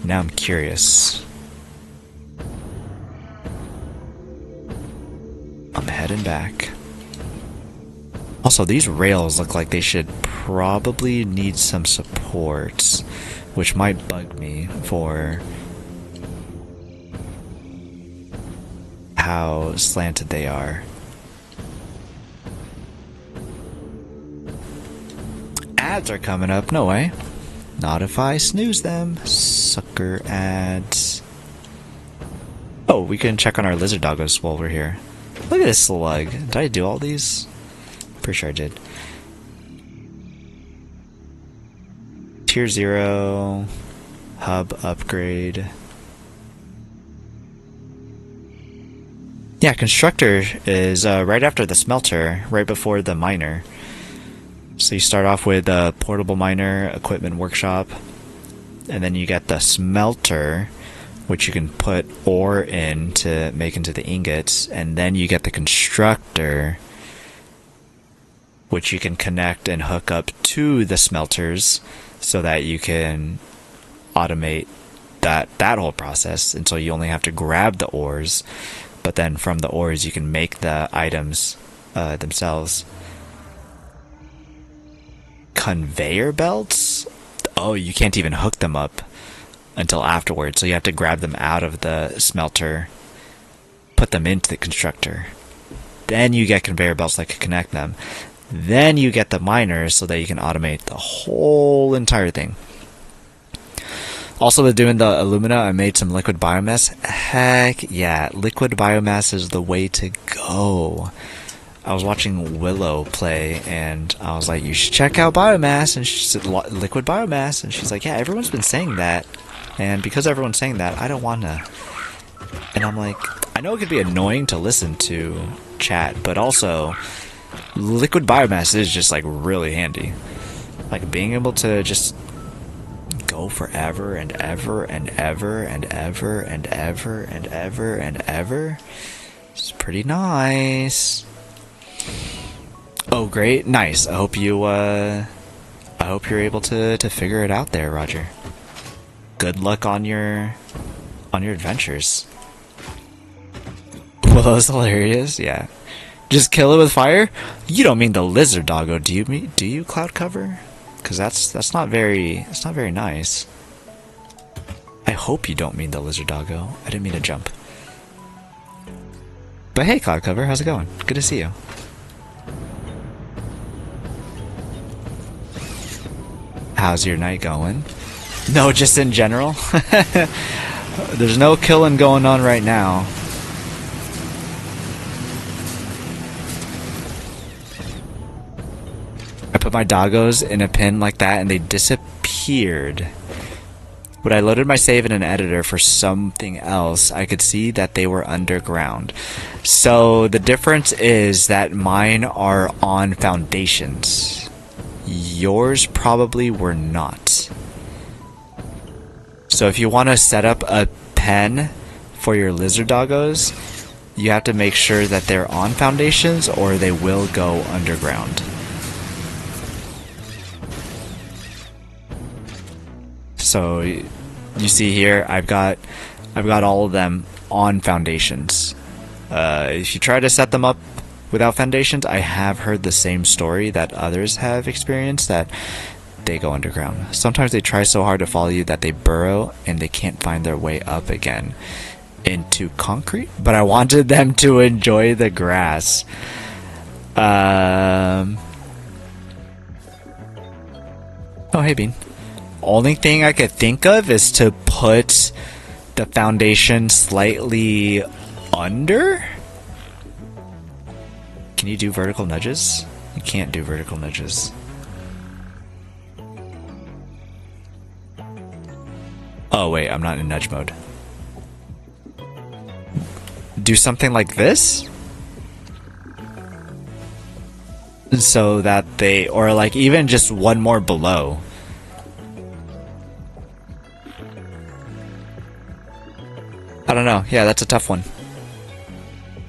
Now I'm curious. I'm heading back. Also, these rails look like they should probably need some supports, which might bug me for how slanted they are. Ads are coming up. No way. Not if I snooze them. Sucker ads. Oh, we can check on our lizard doggos while we're here. Look at this slug. Did I do all these? Pretty sure I did. Tier 0. Hub upgrade. Yeah, constructor is right after the smelter, right before the miner. So you start off with a portable miner, equipment workshop, and then you get the smelter, which you can put ore in to make into the ingots, and then you get the constructor, which you can connect and hook up to the smelters so that you can automate that whole process until you only have to grab the ores, but then from the ores you can make the items themselves. Conveyor belts? Oh, you can't even hook them up until afterwards, so you have to grab them out of the smelter, put them into the constructor. Then you get conveyor belts that can connect them. Then you get the miners so that you can automate the whole entire thing. Also, with doing the alumina, I made some liquid biomass. Heck yeah, liquid biomass is the way to go. I was watching Willow play, and I was like, you should check out biomass, and she said, liquid biomass, and she's like, yeah, everyone's been saying that, and because everyone's saying that, I don't want to. And I'm like, I know it could be annoying to listen to chat, but also, liquid biomass is just, like, really handy. Like, being able to just go forever and ever and ever and ever and ever and ever and ever. It's pretty nice. Oh, great, nice. I hope you're able to figure it out there, Roger. Good luck on your adventures. Well, that was hilarious. Yeah, just kill it with fire. You don't mean the lizard doggo, do you, Cloud Cover? Because that's not very nice. I hope you don't mean the lizard doggo. I didn't mean to jump. But hey, Cloud Cover, how's it going? Good to see you. How's your night going? No, just in general. There's no killing going on right now. I put my doggos in a pin like that and they disappeared. When I loaded my save in an editor for something else, I could see that they were underground. So the difference is that mine are on foundations. Yours probably were not. So if you want to set up a pen for your lizard doggos, you have to make sure that they're on foundations or they will go underground. So you see here, I've got all of them on foundations. If you try to set them up without foundations, I have heard the same story that others have experienced, that they go underground. Sometimes they try so hard to follow you that they burrow and they can't find their way up again into concrete. But I wanted them to enjoy the grass. Oh, hey, Bean. Only thing I could think of is to put the foundation slightly under. Can you do vertical nudges? You can't do vertical nudges. Oh wait, I'm not in nudge mode. Do something like this? So that they, or like even just one more below. I don't know. Yeah, that's a tough one.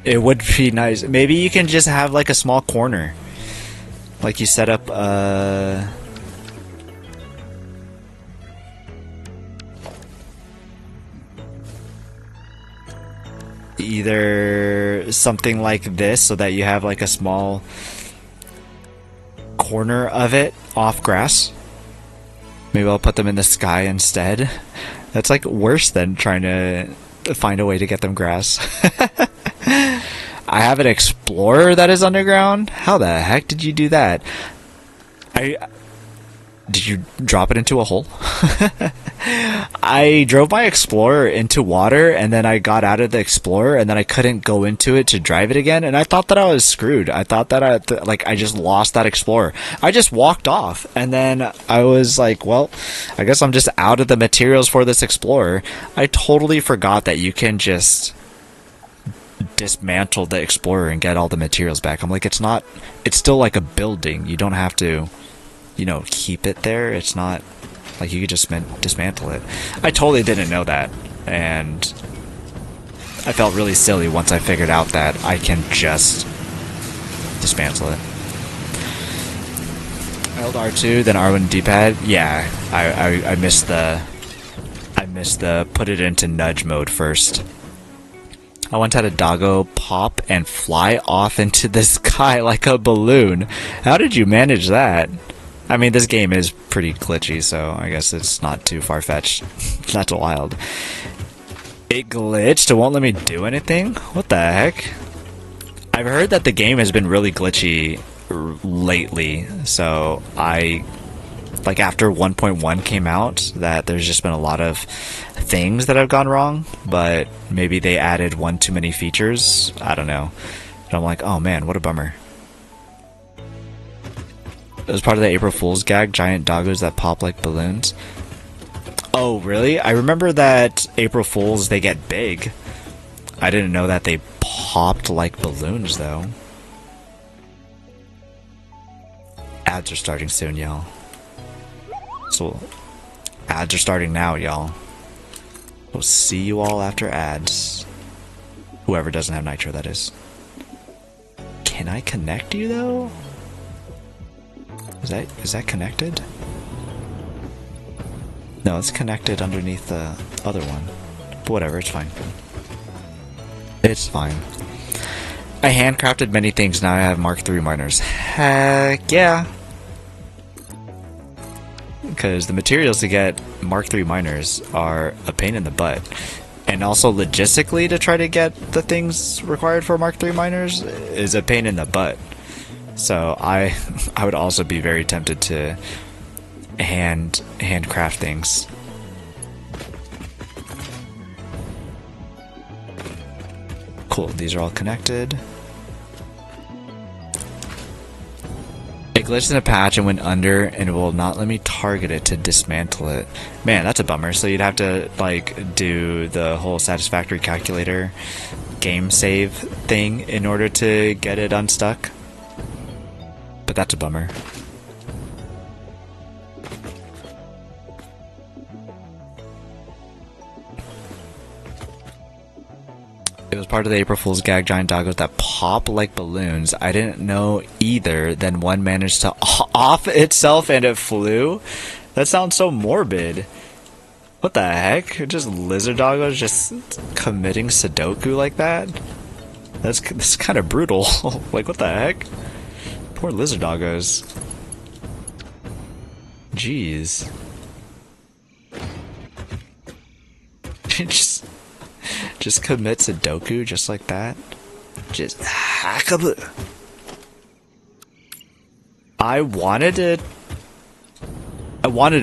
It would be nice. Maybe you can just have like a small corner. Like you set up either something like this so that you have like a small corner of it off grass. Maybe I'll put them in the sky instead. That's like worse than trying to find a way to get them grass. I have an explorer that is underground. How the heck did you do that? Did you drop it into a hole? I drove my Explorer into water, and then I got out of the Explorer, and then I couldn't go into it to drive it again, and I thought that I was screwed. I thought that I just lost that Explorer. I just walked off, and then I was like, well, I guess I'm just out of the materials for this Explorer. I totally forgot that you can just dismantle the Explorer and get all the materials back. I'm like, it's still like a building. You don't have to, keep it there. It's not like you could just dismantle it. I totally didn't know that, and I felt really silly once I figured out that I can just dismantle it. I held R2, then R1 D-pad. Yeah, I missed the put it into nudge mode first. I once had a doggo pop and fly off into the sky like a balloon. How did you manage that? I mean, this game is pretty glitchy, so I guess it's not too far-fetched. That's wild. It glitched? It won't let me do anything? What the heck? I've heard that the game has been really glitchy lately, so after 1.1 came out, that there's just been a lot of things that have gone wrong, but maybe they added one too many features. I don't know. But I'm like, oh man, what a bummer. It was part of the April Fool's gag, giant doggos that pop like balloons. Oh, really? I remember that April Fools, they get big. I didn't know that they popped like balloons, though. Ads are starting soon, y'all. So, ads are starting now, y'all. We'll see you all after ads. Whoever doesn't have Nitro, that is. Can I connect you, though? Is that connected? No, it's connected underneath the other one. But whatever, it's fine. It's fine. I handcrafted many things, now I have Mark III miners. Heck yeah! Because the materials to get Mark III miners are a pain in the butt. And also logistically to try to get the things required for Mark III miners is a pain in the butt. So I would also be very tempted to handcraft things. Cool, these are all connected. It glitched in a patch and went under, and it will not let me target it to dismantle it. Man, that's a bummer. So you'd have to do the whole Satisfactory calculator game save thing in order to get it unstuck. But that's a bummer. It was part of the April Fool's gag, giant doggos that pop like balloons. I didn't know either. Then one managed to off itself and it flew. That sounds so morbid. What the heck? Just lizard doggos just committing Sudoku like that? That's kind of brutal. Like, what the heck? Poor lizard doggos. Jeez. just commit Sudoku just like that. Just hackaboo. I wanted to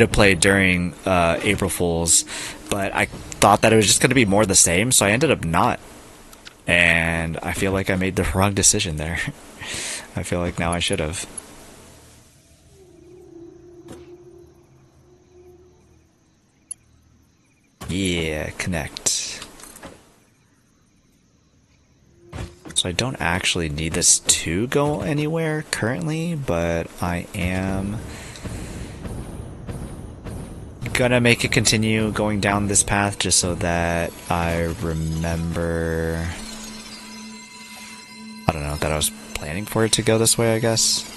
play during April Fools, but I thought that it was just going to be more the same, so I ended up not. And I feel like I made the wrong decision there. I feel like now I should have. Yeah, connect. So I don't actually need this to go anywhere currently, but I am gonna make it continue going down this path just so that I remember, I don't know, that I was planning for it to go this way, I guess.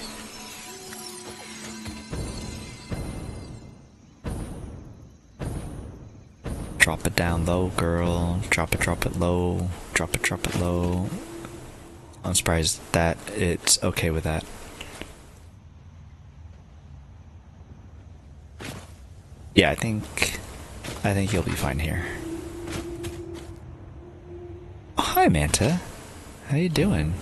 Drop it down low, girl. Drop it low. Drop it low. I'm surprised that it's okay with that. Yeah, I think you'll be fine here. Oh, hi, Manta. How you doing?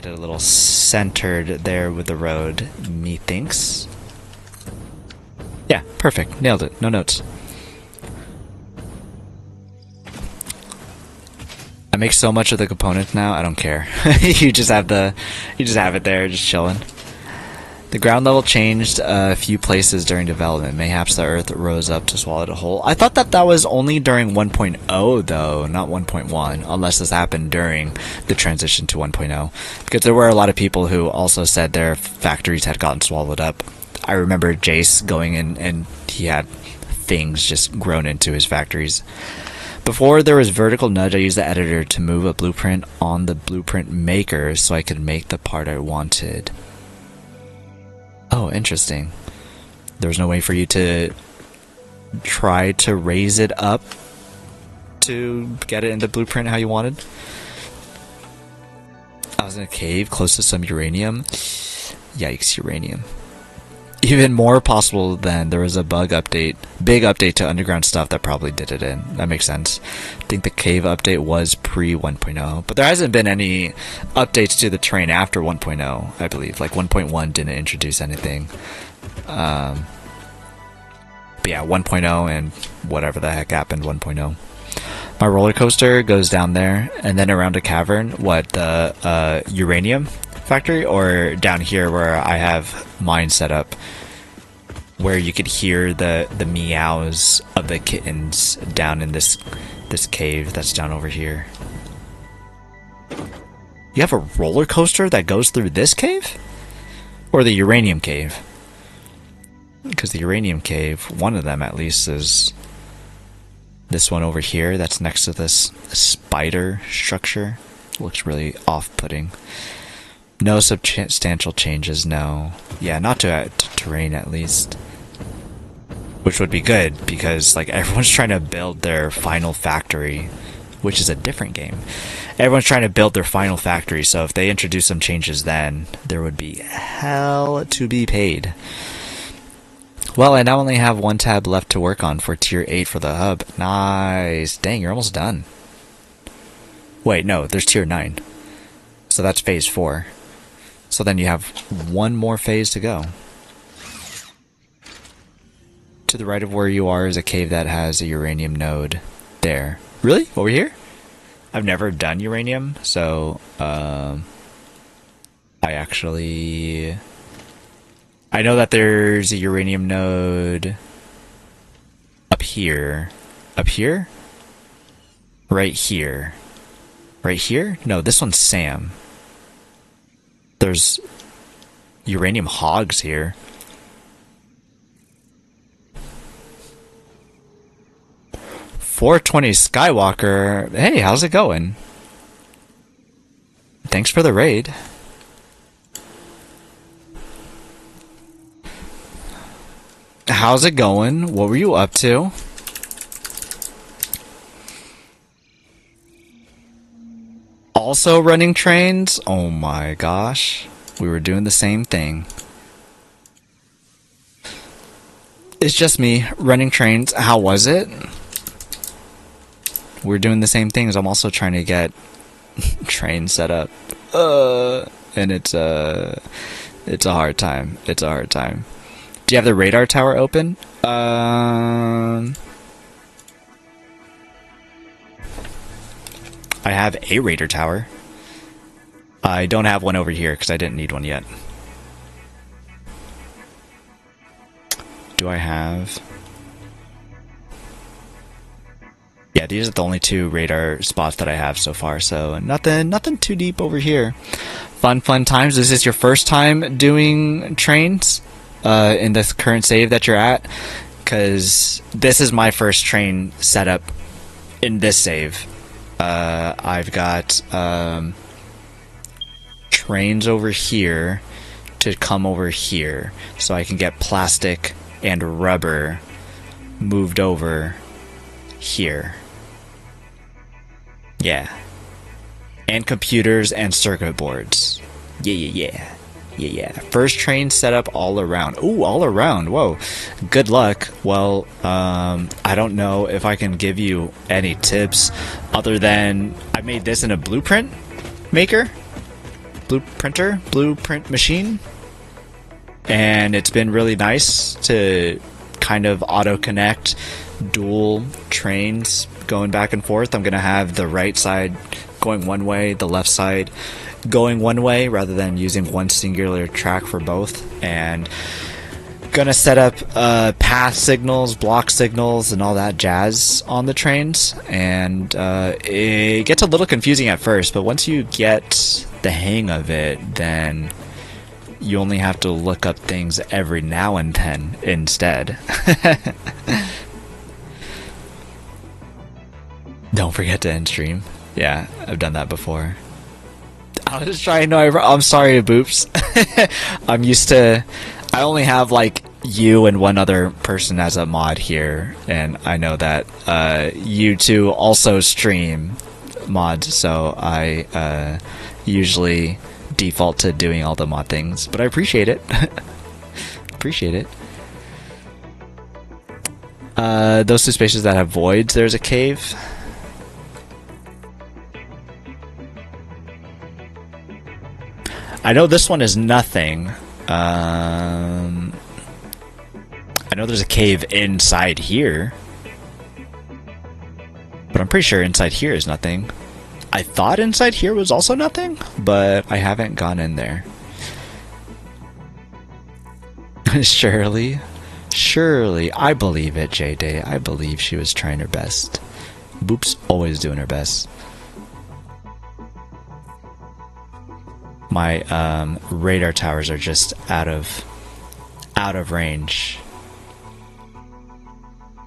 get it a little centered there with the road, methinks. Yeah, perfect. Nailed it. No notes. I make so much of the components now, I don't care. You just have it there, just chilling. The ground level changed a few places during development. Mayhaps the earth rose up to swallow it whole. I thought that was only during 1.0 though, not 1.1, unless this happened during the transition to 1.0. Because there were a lot of people who also said their factories had gotten swallowed up. I remember Jace going in and he had things just grown into his factories. Before there was vertical nudge, I used the editor to move a blueprint on the blueprint maker so I could make the part I wanted. Oh, interesting. There was no way for you to try to raise it up to get it in the blueprint how you wanted. I was in a cave close to some uranium. Yikes, uranium. Even more possible than there was a big update to underground stuff that probably did it in. That makes sense. I think the cave update was pre 1.0, but there hasn't been any updates to the terrain after 1.0, I believe. Like 1.1 didn't introduce anything. But yeah, 1.0 and whatever the heck happened 1.0. My roller coaster goes down there and then around a cavern. What, the uranium factory, or down here where I have mine set up, where you could hear the meows of the kittens down in this cave that's down over here. You have a roller coaster that goes through this cave? Or the uranium cave? Because the uranium cave, one of them at least, is this one over here that's next to this spider structure. Looks really off-putting. No substantial changes, no. Yeah, not to terrain at least. Which would be good, because like everyone's trying to build their final factory, which is a different game. Everyone's trying to build their final factory, so if they introduce some changes then, there would be hell to be paid. Well, I now only have one tab left to work on for tier 8 for the hub. Nice. Dang, you're almost done. Wait, no, there's tier 9. So that's phase 4. So then you have one more phase to go. To the right of where you are is a cave that has a uranium node there. Really? Over here? I've never done uranium, so I know that there's a uranium node up here. Up here? Right here. Right here? No, this one's Sam. There's uranium hogs here. .420 Skywalker. Hey, how's it going? Thanks for the raid. How's it going? What were you up to? Also running trains? Oh my gosh. We were doing the same thing. It's just me running trains. How was it? We're doing the same things. I'm also trying to get trains set up. And it's a hard time. It's a hard time. Do you have the radar tower open? I have a radar tower. I don't have one over here because I didn't need one yet. Do I have... Yeah, these are the only 2 radar spots that I have so far, so nothing too deep over here. Fun times. Is this your first time doing trains in this current save that you're at? Because this is my first train setup in this save. I've got trains over here to come over here, so I can get plastic and rubber moved over here. Yeah. And computers and circuit boards. Yeah. First train setup all around. Ooh, all around. Whoa. Good luck. Well, I don't know if I can give you any tips other than I made this in a blueprint maker. blueprint machine, and it's been really nice to kind of auto connect dual trains going back and forth. I'm gonna have the right side going one way, the left side going one way, rather than using one singular track for both. And gonna set up path signals, block signals, and all that jazz on the trains. And it gets a little confusing at first, but once you get the hang of it, then you only have to look up things every now and then instead. Don't forget to end stream. Yeah, I've done that before. I was trying to. I'm sorry, Boops. I'm used to. I only have like you and one other person as a mod here, and I know that you two also stream mods, so I usually default to doing all the mod things. But I appreciate it. Appreciate it. Those two spaces that have voids, there's a cave. I know this one is nothing. I know there's a cave inside here, but I'm pretty sure inside here is nothing. I thought inside here was also nothing, but I haven't gone in there. Shirley, I believe it, J-Day. I believe she was trying her best. Boop's always doing her best. My radar towers are just out of range.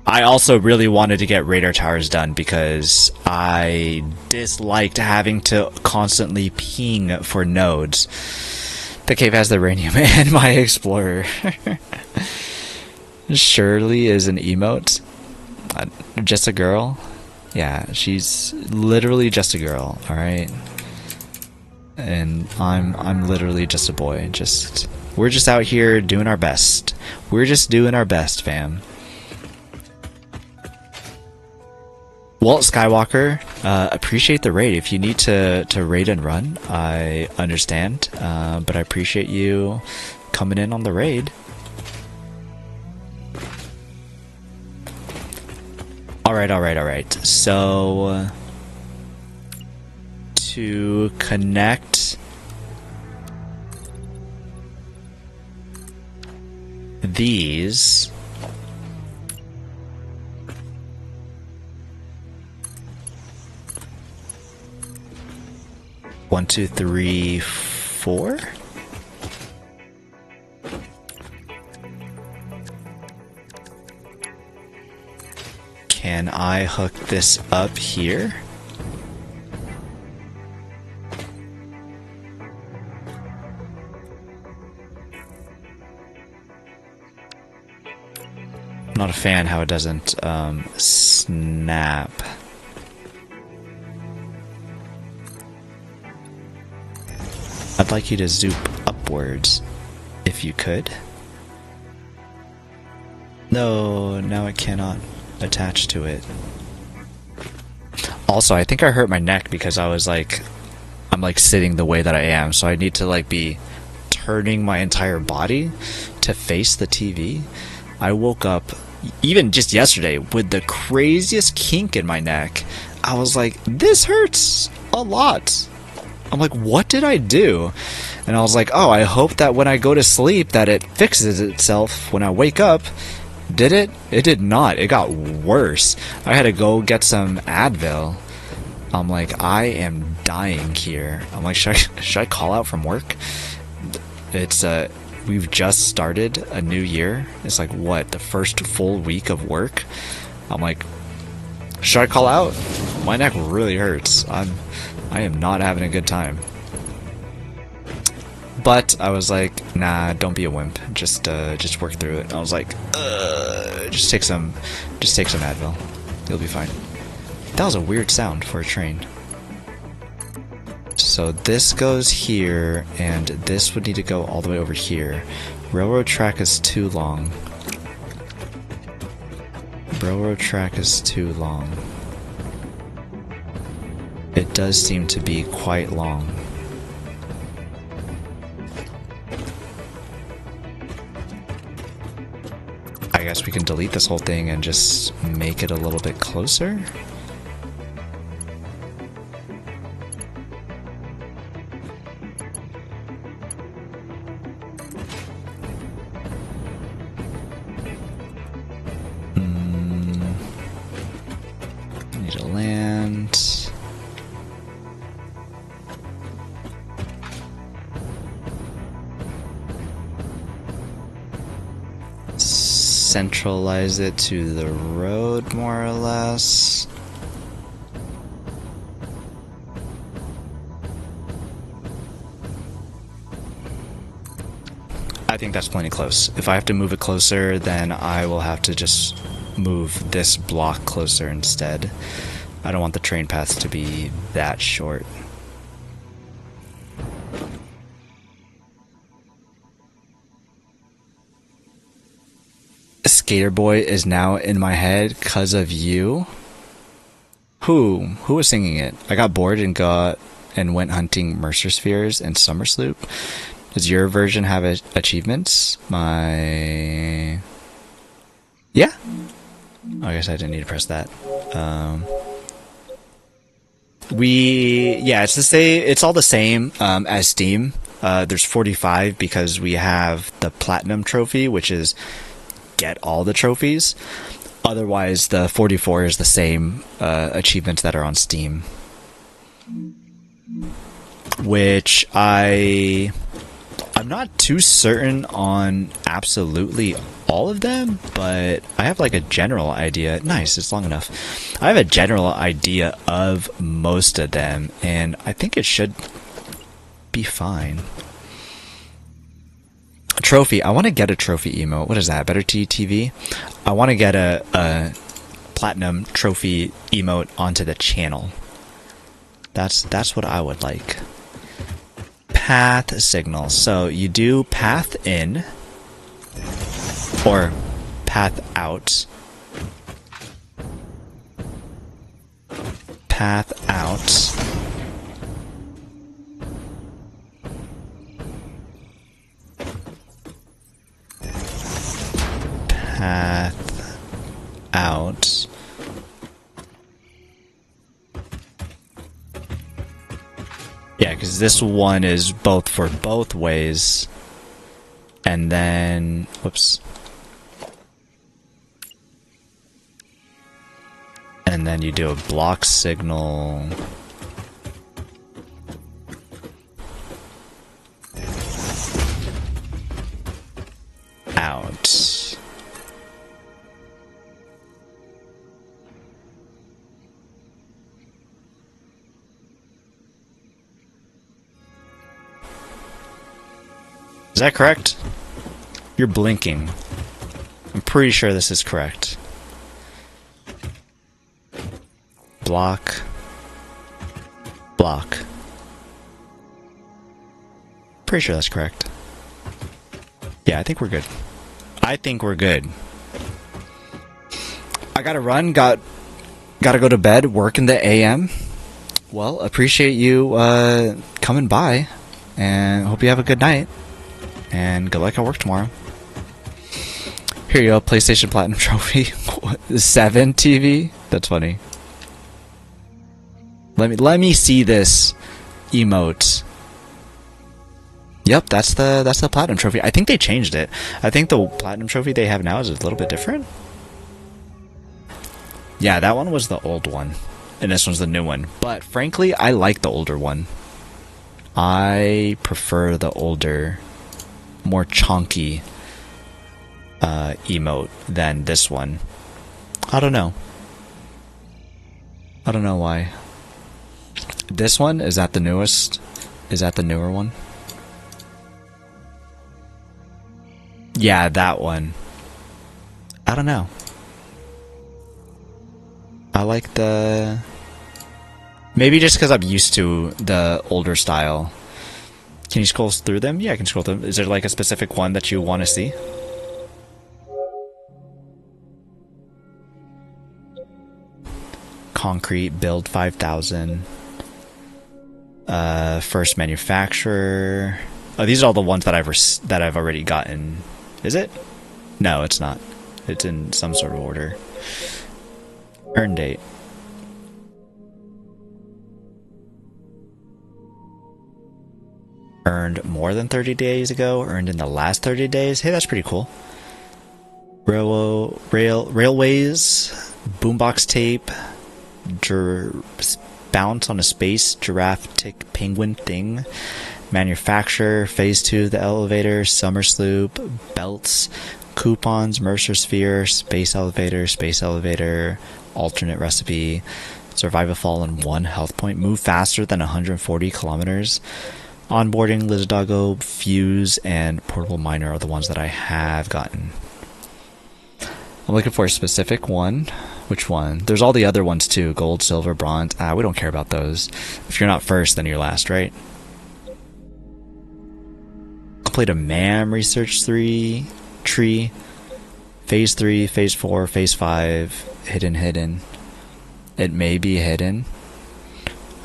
I also really wanted to get radar towers done because I disliked having to constantly ping for nodes. The cave has the uranium and my explorer. Shirley is an emote. Just a girl? Yeah, she's literally just a girl, alright? And I'm literally just a boy. We're just out here doing our best. We're just doing our best, fam. Well, Skywalker, appreciate the raid. If you need to raid and run, I understand. But I appreciate you coming in on the raid. Alright. So to connect these, one, two, three, four. Can I hook this up here? I'm not a fan how it doesn't snap. I'd like you to zoom upwards, if you could. No, now it cannot attach to it. Also, I think I hurt my neck because I'm like sitting the way that I am, so I need to like be turning my entire body to face the TV. I woke up even just yesterday with the craziest kink in my neck. I was like, this hurts a lot. I'm like, what did I do? And I was like, oh, I hope that when I go to sleep that it fixes itself when I wake up. Did it? It did not. It got worse. I had to go get some Advil. I'm like, I am dying here. I'm like, should I call out from work? It's we've just started a new year. It's like, what, the first full week of work? I'm like, should I call out? My neck really hurts. I am not having a good time. But I was like, nah, don't be a wimp. Just work through it. I was like, just take some Advil. You'll be fine. That was a weird sound for a train. So this goes here, and this would need to go all the way over here. Railroad track is too long. Railroad track is too long. It does seem to be quite long. guess we can delete this whole thing and just make it a little bit closer. Need to land. Centralize it to the road, more or less. I think that's plenty close. If I have to move it closer, then I will have to just move this block closer instead. I don't want the train path to be that short. Skater Boy is now in my head because of you. Who was singing it? I got bored and went hunting Mercer Spheres and Summer Sloop. Does your version have achievements? Yeah. I guess I didn't need to press that. Yeah, it's all the same as Steam. There's 45 because we have the Platinum trophy, which is get all the trophies. Otherwise, the 44 is the same achievements that are on Steam. Which I'm not too certain on absolutely all of them, but I have like a general idea. Nice, it's long enough. I have a general idea of most of them, and I think it should be fine. A trophy. I want to get a trophy emote. What is that? Better TV? I want to get a platinum trophy emote onto the channel. That's what I would like. Path signal. So you do path in or path out. Path out. Path out. Yeah, because this one is both for both ways. And then, whoops. And then you do a block signal. Out. Is that correct? You're blinking. I'm pretty sure this is correct. Block. Block. Pretty sure that's correct. Yeah, I think we're good. I think we're good. I gotta run, gotta go to bed, work in the AM. Well, appreciate you coming by, and hope you have a good night. And good luck at work tomorrow. Here you go, PlayStation Platinum Trophy. 7 TV? That's funny. Let me see this emote. Yep, that's the Platinum Trophy. I think they changed it. I think the Platinum Trophy they have now is a little bit different. Yeah, that one was the old one. And this one's the new one. But frankly, I like the older one. I prefer the older, more chunky emote than this one. I don't know. I don't know why. This one, is that the newest? Is that the newer one? Yeah, that one. I don't know. I like the... Maybe just because I'm used to the older style. Can you scroll through them? Yeah, I can scroll through them. Is there like a specific one that you want to see? Concrete build 5000. First manufacturer. Oh, these are all the ones that I've already gotten. Is it? No, it's not. It's in some sort of order. Earn date. Earned more than 30 days ago. Earned in the last 30 days. Hey, that's pretty cool. Railways. Boombox tape. Bounce on a space giraffe tick penguin thing. Manufacturer. Phase 2 of the elevator. Summer sloop. Belts. Coupons. Mercer sphere. Space elevator. Alternate recipe. Survive a fall in 1 health point. Move faster than 140 kilometers. Onboarding, Lizardago, Fuse, and Portable Miner are the ones that I have gotten. I'm looking for a specific one. Which one? There's all the other ones too. Gold, silver, bronze. We don't care about those. If you're not first, then you're last, right? Complete a MAM research tree. Phase 3, Phase 4, Phase 5. Hidden. It may be hidden.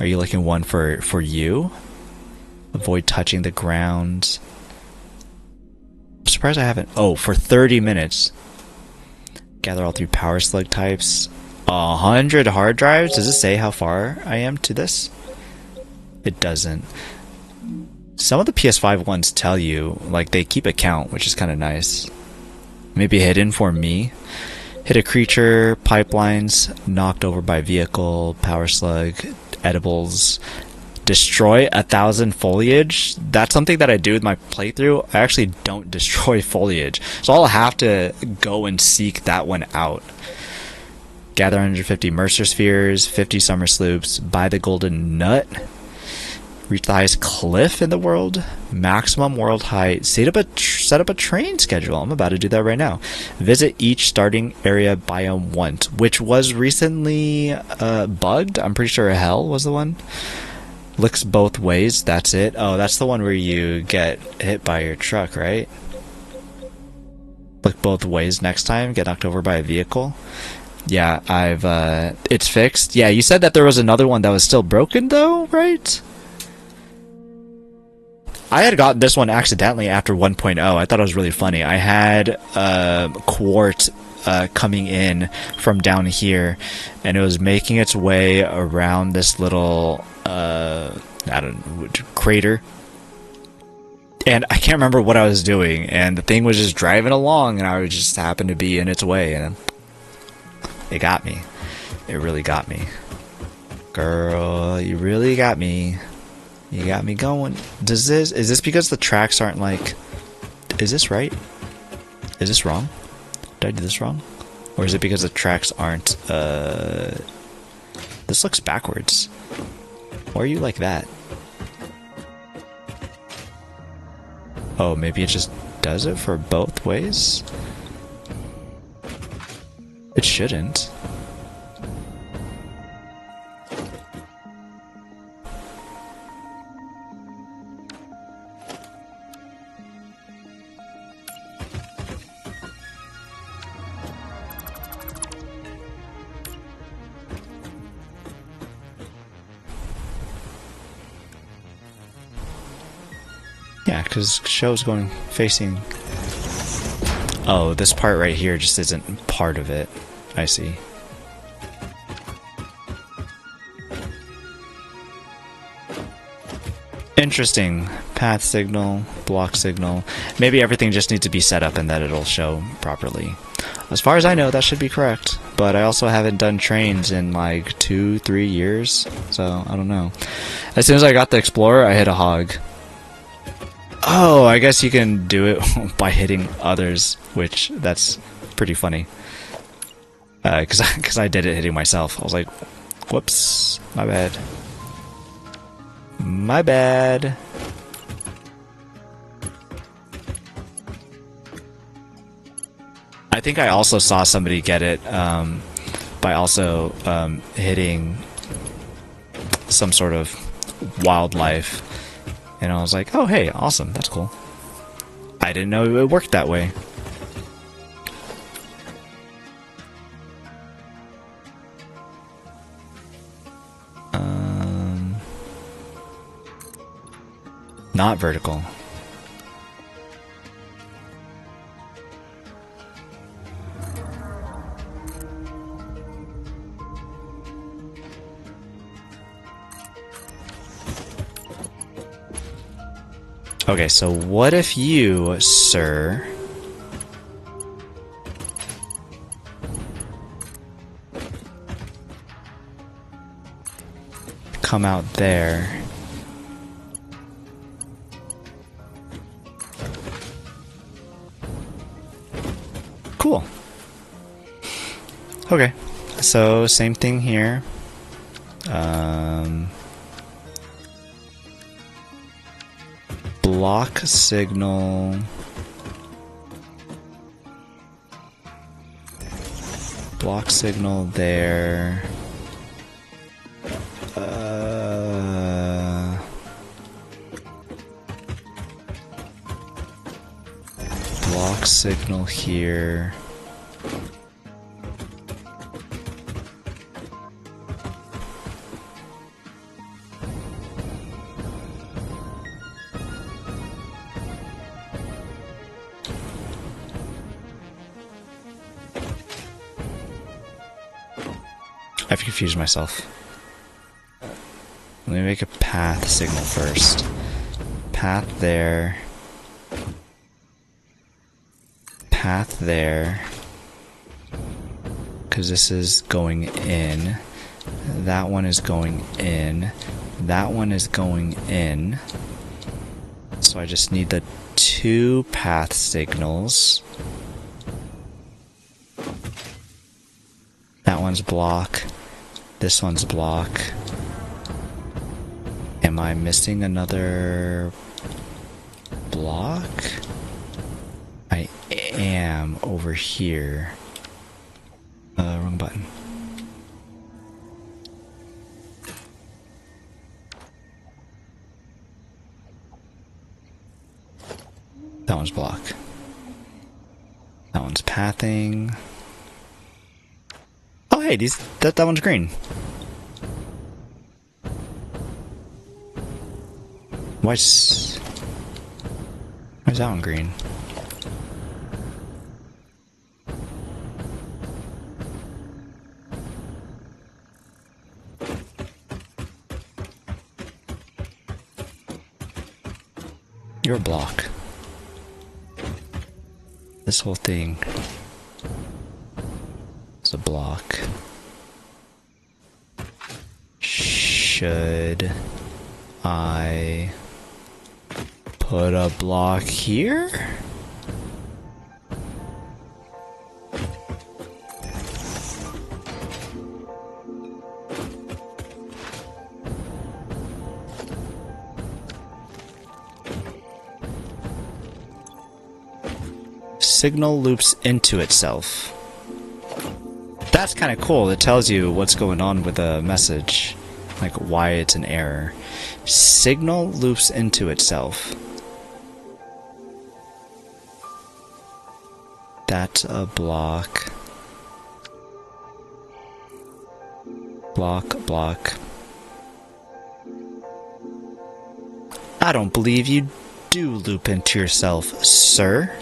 Are you looking one for you? Avoid touching the ground. I'm surprised I haven't. Oh, for 30 minutes. Gather all 3 power slug types. 100 hard drives? Does it say how far I am to this? It doesn't. Some of the PS5 ones tell you, like, they keep a count, which is kind of nice. Maybe hidden for me. Hit a creature, pipelines, knocked over by vehicle, power slug, edibles. Destroy 1,000 foliage. That's something that I do with my playthrough. I actually don't destroy foliage, so I'll have to go and seek that one out. Gather 150 Mercer spheres, 50 summer sloops, buy the golden nut, reach the highest cliff in the world, maximum world height, set up a train schedule. I'm about to do that right now. Visit each starting area biome once, which was recently bugged. I'm pretty sure hell was the one. Looks both ways, that's it. Oh, that's the one where you get hit by your truck, right? Look both ways next time, get knocked over by a vehicle. Yeah, it's fixed. Yeah, you said that there was another one that was still broken though, right? I had gotten this one accidentally after 1.0. I thought it was really funny. I had Quart coming in from down here, and it was making its way around this little I don't know, crater, and I can't remember what I was doing, and the thing was just driving along, and I just happened to be in its way, and it got me. It really got me. Girl, you really got me. You got me going. Is this because the tracks aren't like... Is this right? Is this wrong? Did I do this wrong? Or is it because the tracks aren't, This looks backwards. Why are you like that? Oh, maybe it just does it for both ways? It shouldn't. Yeah, because show's going facing... Oh, this part right here just isn't part of it. I see. Interesting. Path signal, block signal. Maybe everything just needs to be set up and that it'll show properly. As far as I know, that should be correct. But I also haven't done trains in like 2-3 years, so I don't know. As soon as I got the Explorer, I hit a hog. Oh, I guess you can do it by hitting others, which that's pretty funny. Because I did it hitting myself. I was like, whoops, my bad. My bad. I think I also saw somebody get it by also hitting some sort of wildlife. And I was like, oh, hey, awesome, that's cool. I didn't know it worked that way. Not vertical. Okay, so what if you, sir, come out there? Cool. Okay, so same thing here. Block signal. Block signal there. Block signal here. I've confused myself. Let me make a path signal first. Path there. Path there. Because this is going in. That one is going in. That one is going in. So I just need the 2 path signals. That one's block. This one's block. Am I missing another block? I am over here. Wrong button. That one's block. That one's pathing. Oh hey, that one's green. Why's that one green? You're a block. This whole thing is a block. Should I put a block here? Signal loops into itself. That's kind of cool. It tells you what's going on with a message, like why it's an error. Signal loops into itself. That's a block. Block, block. I don't believe you do loop into yourself, sir.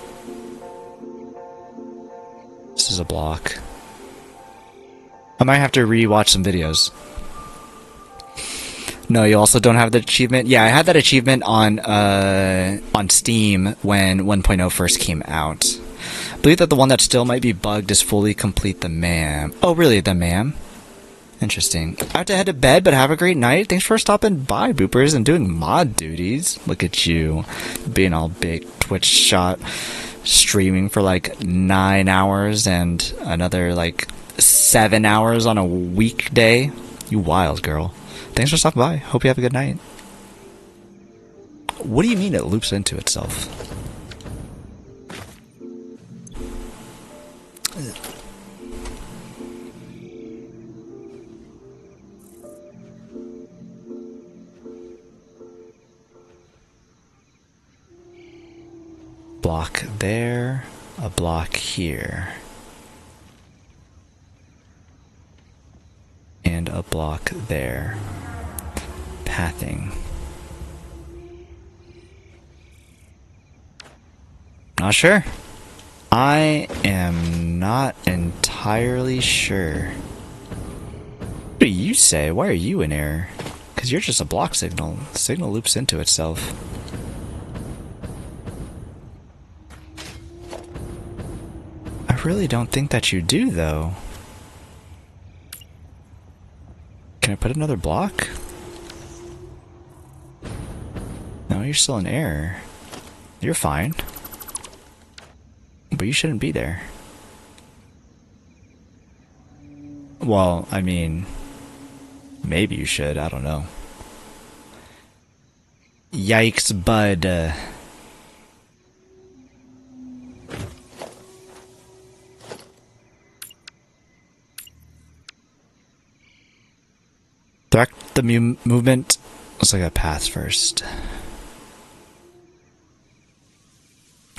This is a block. I might have to re-watch some videos. No, you also don't have the achievement? Yeah, I had that achievement on Steam when 1.0 first came out. I believe that the one that still might be bugged is fully complete the MAM. Oh, really? The MAM? Interesting. I have to head to bed, but have a great night. Thanks for stopping by, Boopers, and doing mod duties. Look at you. Being all big Twitch shot. Streaming for like 9 hours and another like 7 hours on a weekday. You wild girl. Thanks for stopping by. Hope you have a good night. What do you mean it loops into itself? Block there, a block here, and a block there. Pathing. Not sure. I am not entirely sure. What do you say? Why are you in error? Because you're just a block signal. The signal loops into itself. really don't think that you do, though. Can I put another block? No, you're still in error. You're fine. But you shouldn't be there. Well, I mean, maybe you should. I don't know. Yikes, bud. Direct the movement. Let's look at paths first.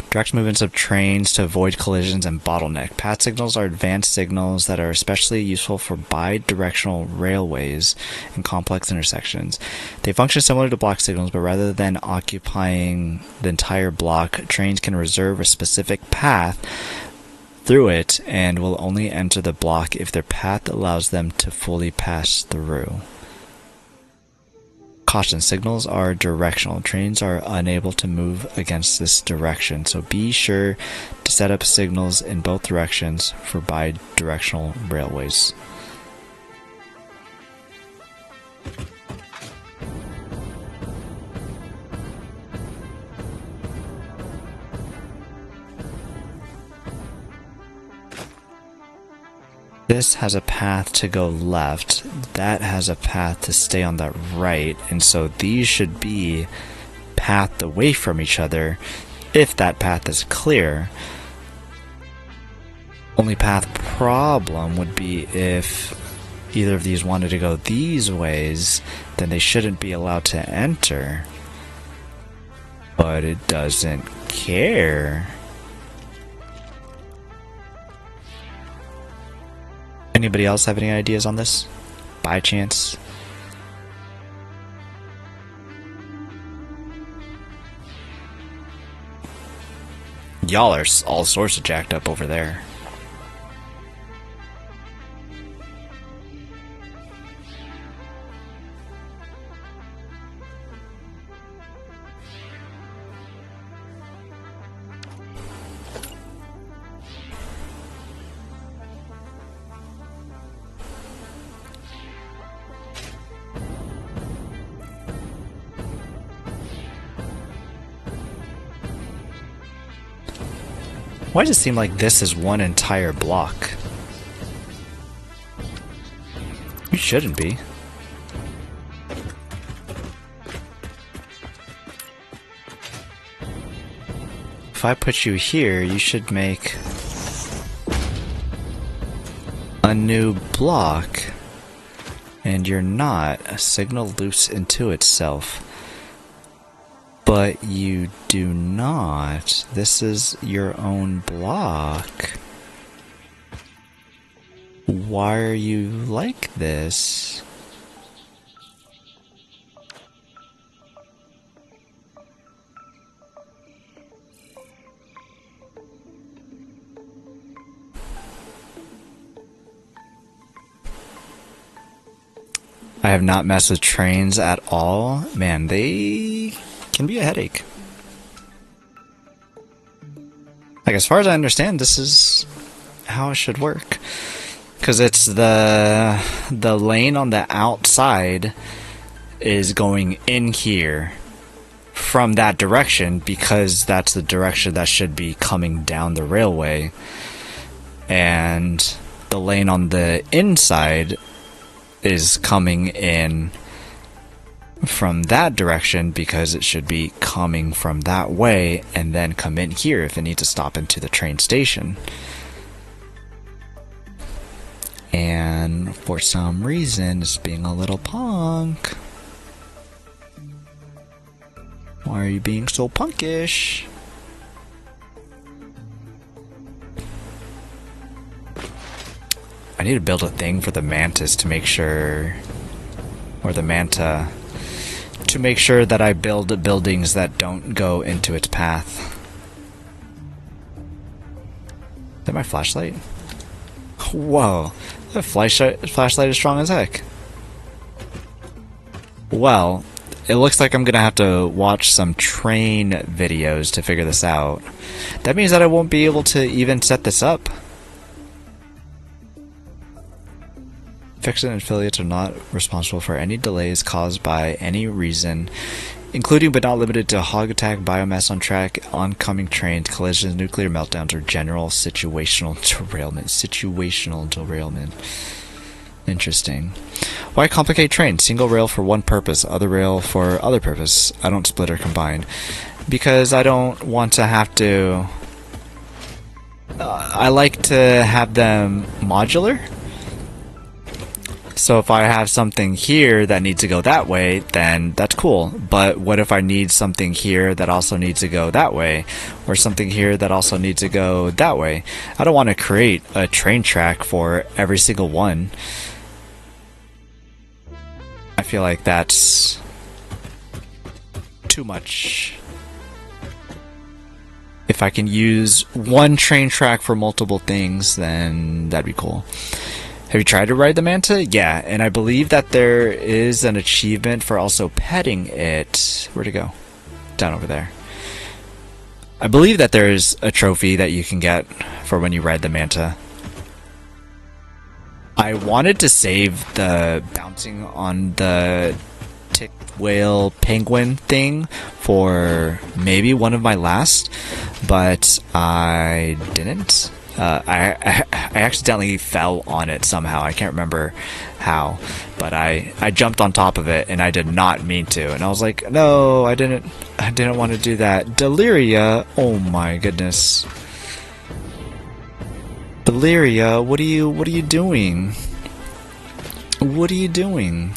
Direct movements of trains to avoid collisions and bottleneck. Path signals are advanced signals that are especially useful for bi-directional railways and complex intersections. They function similar to block signals, but rather than occupying the entire block, trains can reserve a specific path through it and will only enter the block if their path allows them to fully pass through. Caution, signals are directional. Trains are unable to move against this direction, so be sure to set up signals in both directions for bi-directional railways. This has a path to go left, that has a path to stay on the right, and so these should be pathed away from each other if that path is clear. Only path problem would be if either of these wanted to go these ways, then they shouldn't be allowed to enter. But it doesn't care. Anybody else have any ideas on this? By chance? Y'all are all sorts of jacked up over there. Why does it seem like this is one entire block? You shouldn't be. If I put you here, you should make a new block. And you're not. A signal loops into itself. But you do not. This is your own block. Why are you like this? I have not messed with trains at all. Man, they can be a headache. Like, as far as I understand, this is how it should work. Because it's the lane on the outside is going in here from that direction, because that's the direction that should be coming down the railway. And the lane on the inside is coming in from that direction because it should be coming from that way and then come in here if it needs to stop into the train station. And for some reason it's being a little punk. Why are you being so punkish? I need to build a thing for the mantis to make sure, or the manta, to make sure that I build buildings that don't go into its path. Is that my flashlight? Whoa, that flashlight is strong as heck. Well, it looks like I'm gonna have to watch some train videos to figure this out. That means that I won't be able to even set this up Fixit and affiliates are not responsible for any delays caused by any reason, including but not limited to hog attack, biomass on track, oncoming trains, collisions, nuclear meltdowns, or general situational derailment. Situational derailment. Interesting. Why complicate trains? Single rail for one purpose, other rail for other purpose. I don't split or combine. Because I don't want to have to... I like to have them modular. So if I have something here that needs to go that way, then that's cool. But what if I need something here that also needs to go that way? Or something here that also needs to go that way? I don't want to create a train track for every single one. I feel like that's too much. If I can use one train track for multiple things, then that'd be cool. Have you tried to ride the manta? Yeah, and I believe that there is an achievement for also petting it. Where'd it go? Down over there. I believe that there's a trophy that you can get for when you ride the manta. I wanted to save the bouncing on the tick whale penguin thing for maybe one of my last, but I didn't. I accidentally fell on it somehow. I can't remember how, but I jumped on top of it and I did not mean to. And I was like, no, I didn't want to do that. Deliria, oh my goodness. Deliria, what are you doing? What are you doing?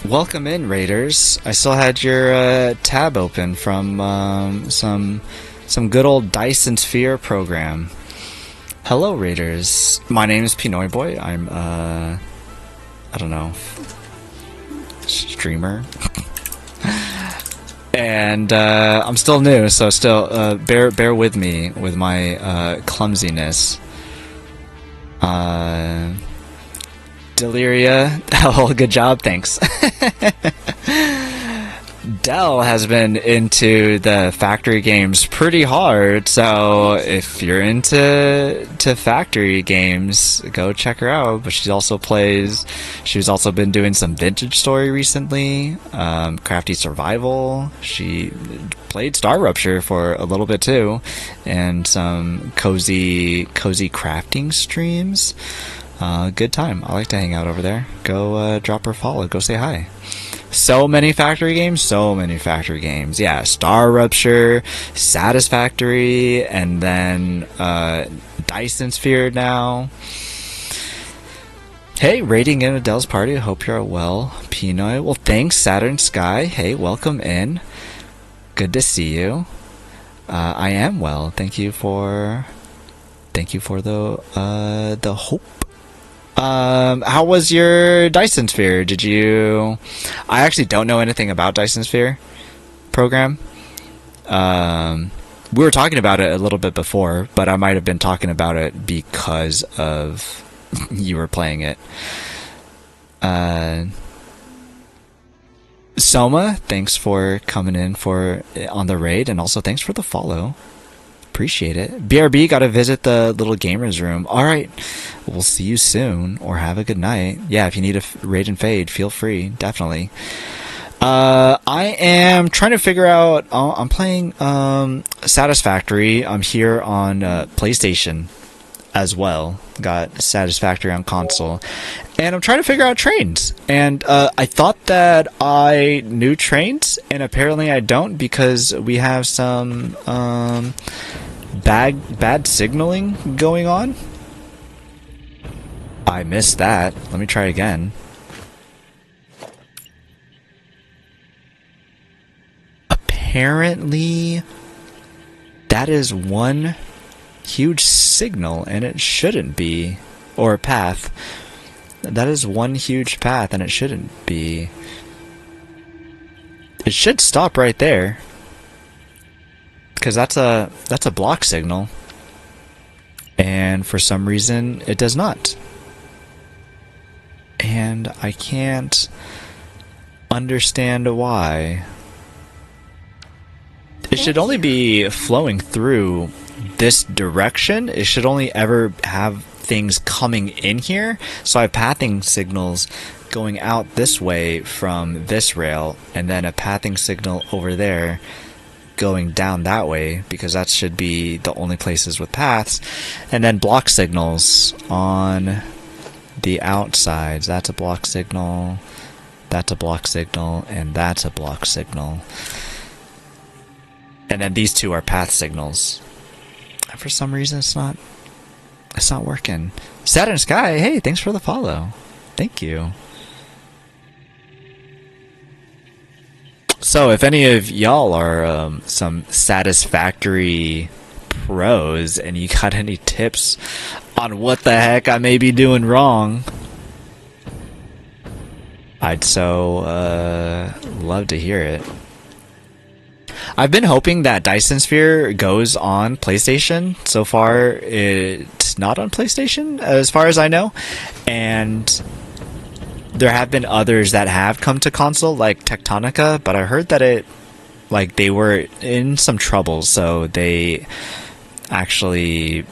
Welcome in, Raiders. I still had your tab open from some good old Dyson Sphere program. Hello, Raiders. My name is P-NoyBoy. I'm I don't know, streamer. And I'm still new, so still bear with me with my clumsiness. Deliria, oh, good job, thanks. Dell has been into the factory games pretty hard, so if you're into factory games, go check her out. But she's also been doing some Vintage Story recently, Crafty Survival. She played Star Rupture for a little bit too, and some cozy crafting streams. Good time. I like to hang out over there. Go drop her a follow. Go say hi. So many factory games. Yeah, Star Rupture, Satisfactory, and then Dyson Sphere now. Hey, raiding in Adele's party. Hope you're well, P-Noy. Well, thanks, Saturn Sky. Hey, welcome in. Good to see you. I am well. Thank you for the hope. How was your Dyson Sphere? I actually don't know anything about Dyson Sphere program. We were talking about it a little bit before, but I might have been talking about it because of you were playing it. Soma, thanks for coming in on the raid, and also thanks for the follow. Appreciate it. BRB, gotta visit the little gamers room. Alright, we'll see you soon, or have a good night. Yeah, if you need a raid and fade, feel free, definitely. I am trying to figure out, I'm playing Satisfactory. I'm here on PlayStation as well. Got Satisfactory on console. And I'm trying to figure out trains. And I thought that I knew trains, and apparently I don't, because we have some bad signaling going on. I missed that. Let me try again. Apparently that is one huge signal, and it shouldn't be. Or a path. That is one huge path, and it shouldn't be. It should stop right there, because that's a block signal, and for some reason it does not. And I can't understand why. It should only be flowing through this direction. It should only ever have things coming in here. So I have pathing signals going out this way from this rail, and then a pathing signal over there going down that way, because that should be the only places with paths, and then block signals on the outsides. That's a block signal, that's a block signal, and that's a block signal. And then these two are path signals. And for some reason it's not working. Saturn Sky, hey, thanks for the follow. Thank you. So if any of y'all are some Satisfactory pros and you got any tips on what the heck I may be doing wrong, I'd so love to hear it. I've been hoping that Dyson Sphere goes on PlayStation. So far, it's not on PlayStation, as far as I know. And there have been others that have come to console, like Tectonica, but I heard that they were in some trouble, so they actually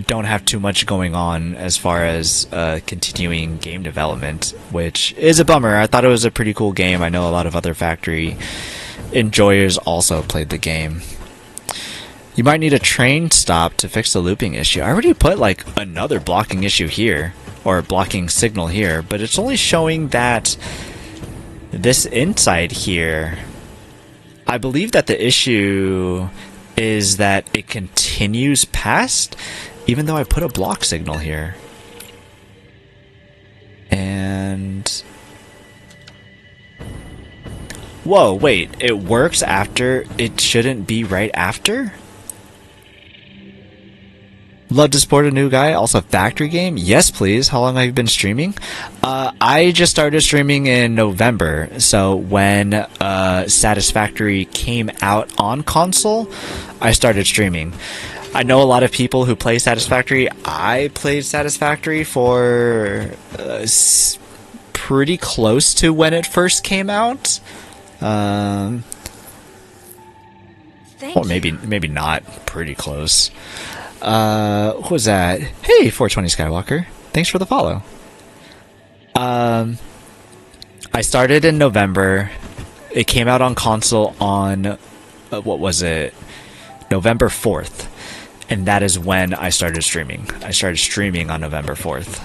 don't have too much going on as far as continuing game development, which is a bummer. I thought it was a pretty cool game. I know a lot of other factory enjoyers also played the game. You might need a train stop to fix the looping issue. I already put like another blocking issue here, or blocking signal here, but it's only showing that this inside here, I believe that the issue is that it continues past, even though I put a block signal here. And whoa, wait, it works after, it shouldn't be right after? Love to support a new guy. Also, factory game? Yes, please. How long have you been streaming? I just started streaming in November. So when Satisfactory came out on console, I started streaming. I know a lot of people who play Satisfactory. I played Satisfactory for pretty close to when it first came out. Well, maybe not pretty close. What was that? Hey, 420 Skywalker. Thanks for the follow. I started in November. It came out on console on, what was it? November 4th. And that is when I started streaming. I started streaming on November 4th.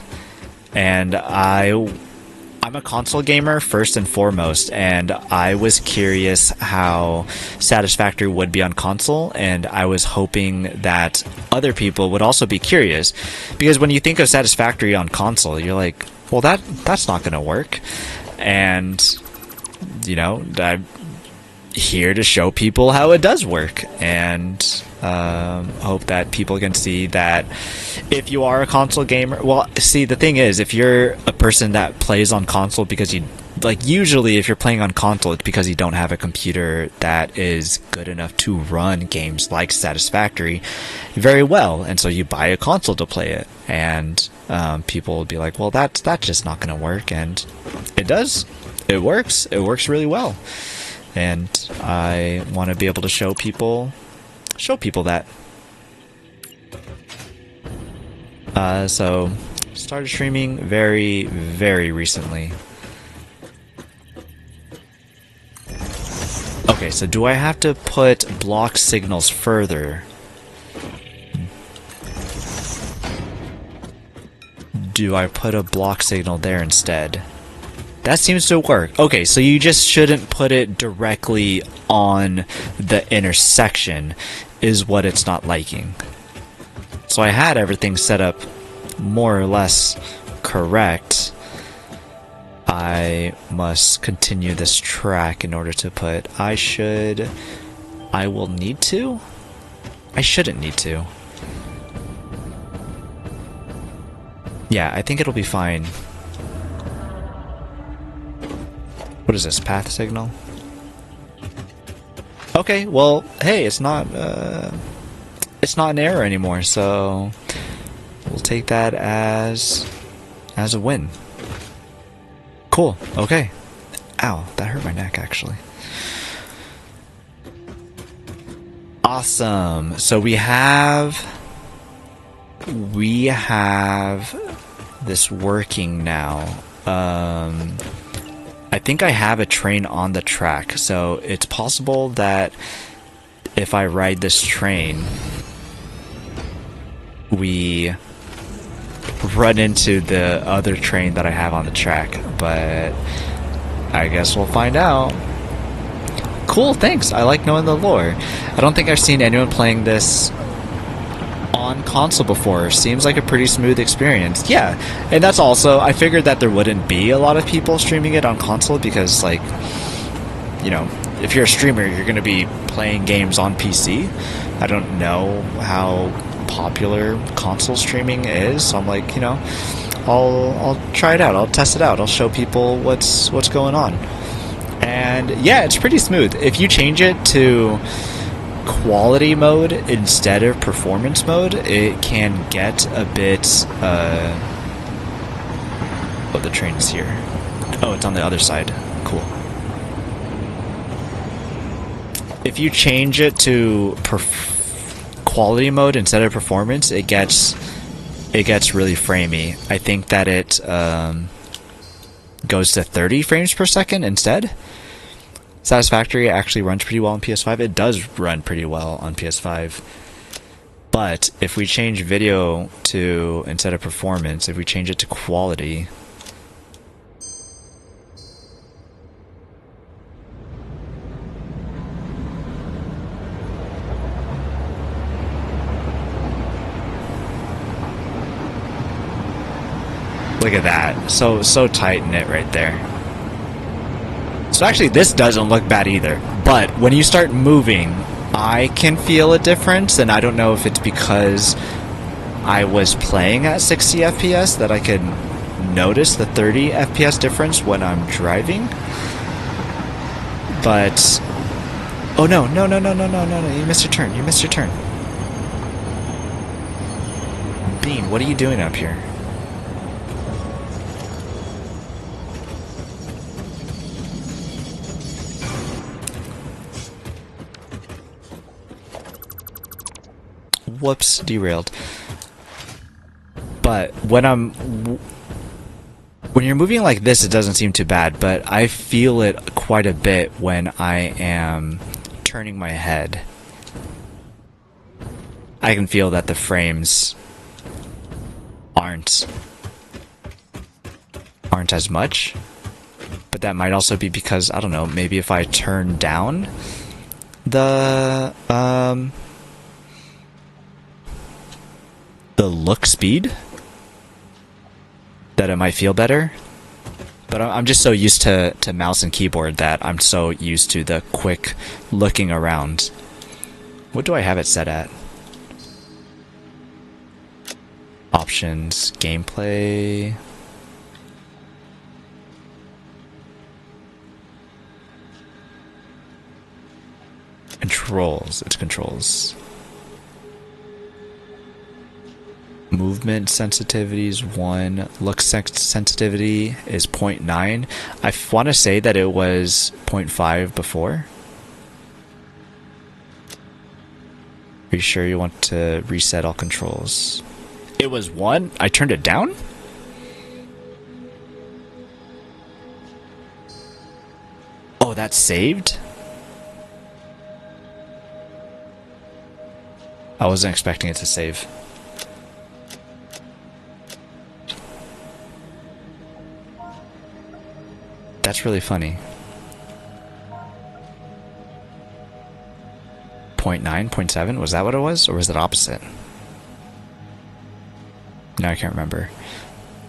And I'm a console gamer first and foremost, and I was curious how Satisfactory would be on console, and I was hoping that other people would also be curious, because when you think of Satisfactory on console, you're like, well, that's not going to work. And you know, I'm here to show people how it does work, and hope that people can see that if you are a console gamer, well, see, the thing is, if you're a person that plays on console because you, like, usually if you're playing on console, it's because you don't have a computer that is good enough to run games like Satisfactory very well, and so you buy a console to play it, and people will be like, well, that's just not going to work, and it does. It works really well, and I want to be able to show people that. So started streaming very, very recently. Okay, so do I have to put block signals further? Do I put a block signal there instead? That seems to work. Okay, so you just shouldn't put it directly on the intersection, is what it's not liking. So I had everything set up more or less correct. I must continue this track in order to put... I shouldn't need to. Yeah, I think it'll be fine. What is this, path signal? Okay, well, hey, it's not an error anymore, so we'll take that as a win. Cool, okay. Ow, that hurt my neck, actually. Awesome. So we have we have this working now. I think I have a train on the track, so it's possible that if I ride this train, we run into the other train that I have on the track, but I guess we'll find out. Cool, thanks. I like knowing the lore. I don't think I've seen anyone playing this on console before. Seems like a pretty smooth experience. Yeah, and that's also, I figured that there wouldn't be a lot of people streaming it on console because, like, you know, if you're a streamer, you're going to be playing games on PC. I don't know how popular console streaming is, so I'm like, you know, I'll try it out. I'll test it out. I'll show people what's going on. And yeah, it's pretty smooth. If you change it to quality mode instead of performance mode, it can get a bit oh, the train's here. Oh, it's on the other side. Cool. If you change it to quality mode instead of performance, it gets really framey. I think that it goes to 30 frames per second instead. Satisfactory actually runs pretty well on PS5. It does run pretty well on PS5. But if we change video to, instead of performance, if we change it to quality, look at that. So tight in it right there. So actually this doesn't look bad either. But when you start moving, I can feel a difference, and I don't know if it's because I was playing at 60 FPS that I could notice the 30 FPS difference when I'm driving. But oh no, you missed your turn. You missed your turn. Bean, what are you doing up here? Whoops, derailed. But when you're moving like this, it doesn't seem too bad, but I feel it quite a bit when I am turning my head. I can feel that the frames aren't as much, but that might also be because, I don't know, maybe if I turn down the look speed, that it might feel better. But I'm just so used to mouse and keyboard that I'm so used to the quick looking around. What do I have it set at? Options, gameplay. Controls, it's controls. Movement sensitivity is 1. Look sensitivity is 0.9. I want to say that it was 0.5 before. Are you sure you want to reset all controls? It was 1? I turned it down? Oh, that's saved? I wasn't expecting it to save. That's really funny. 0.9, 0.7? Was that what it was? Or was it opposite? No, I can't remember.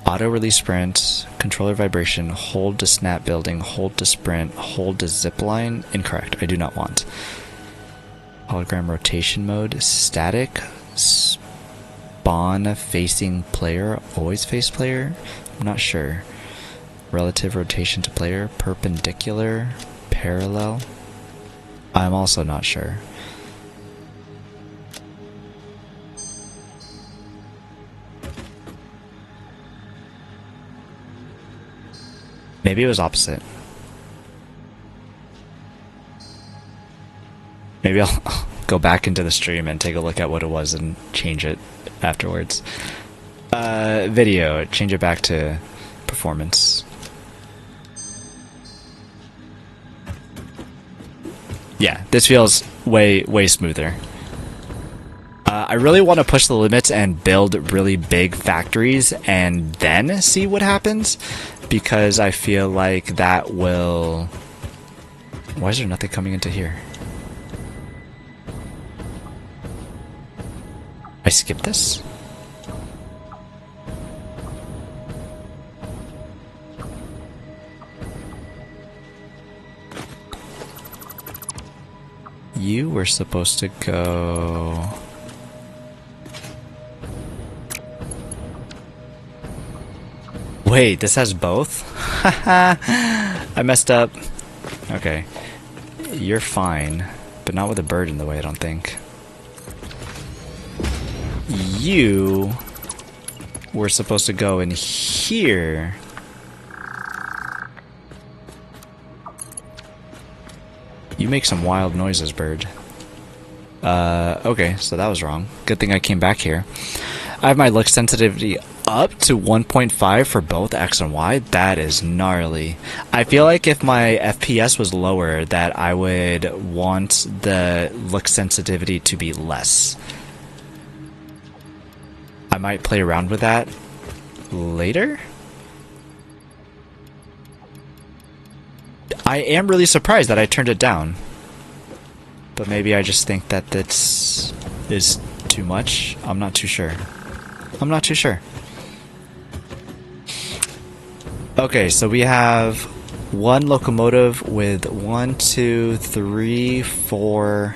Auto release sprint, controller vibration, hold to snap building, hold to sprint, hold to zipline. Incorrect. I do not want. Hologram rotation mode, static, spawn facing player, always face player? I'm not sure. Relative rotation to player, perpendicular, parallel. I'm also not sure. Maybe it was opposite. Maybe I'll go back into the stream and take a look at what it was and change it afterwards. Video, change it back to performance. Yeah, this feels way smoother. I really want to push the limits and build really big factories and then see what happens, because I feel like that will... Why is there nothing coming into here? I skipped this? You were supposed to go... Wait, this has both? I messed up. Okay. You're fine, but not with a bird in the way, I don't think. You were supposed to go in here. You make some wild noises, bird. Okay, so that was wrong. Good thing I came back here. I have my look sensitivity up to 1.5 for both X and Y. That is gnarly. I feel like if my FPS was lower, that I would want the look sensitivity to be less. I might play around with that later. I am really surprised that I turned it down. But maybe I just think that this is too much. I'm not too sure. I'm not too sure. Okay, so we have one locomotive with 1, 2, 3, 4...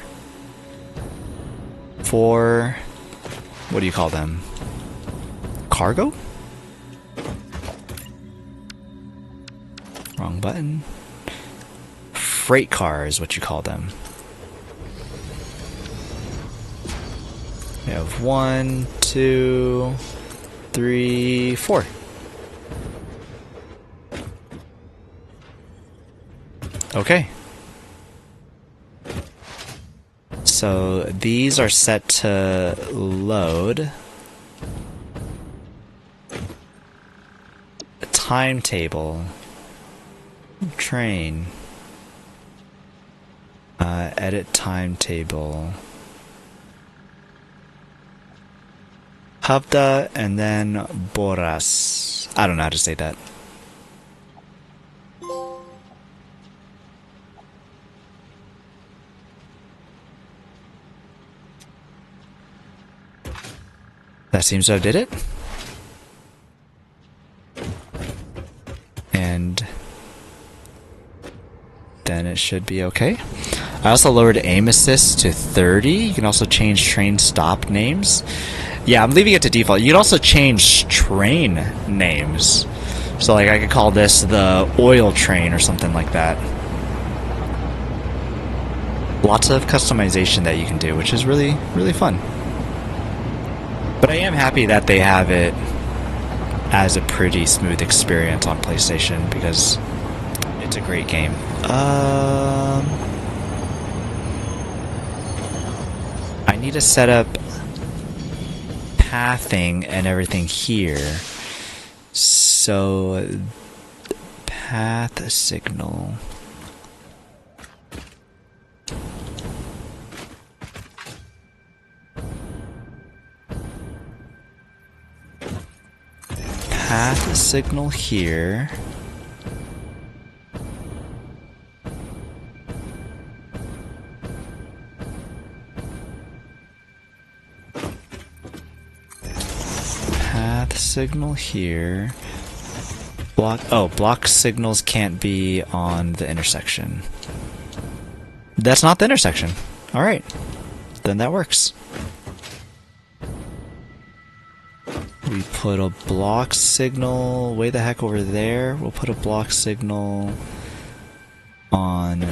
What do you call them? Cargo? Wrong button. Freight car is what you call them. We have 1, 2, 3, 4. Okay. So these are set to load. A timetable. Train. Edit timetable. Havda and then Boras. I don't know how to say that. That seems to have did it. And then it should be okay. I also lowered aim assist to 30. You can also change train stop names. Yeah, I'm leaving it to default. You can also change train names. So like I could call this the oil train or something like that. Lots of customization that you can do, which is really fun. But I am happy that they have it as a pretty smooth experience on PlayStation, because it's a great game. I need to set up pathing and everything here. So path signal. Path signal here. Path signal here. Block signals can't be on the intersection. That's not the intersection. Alright. Then that works. We put a block signal way the heck over there. We'll put a block signal on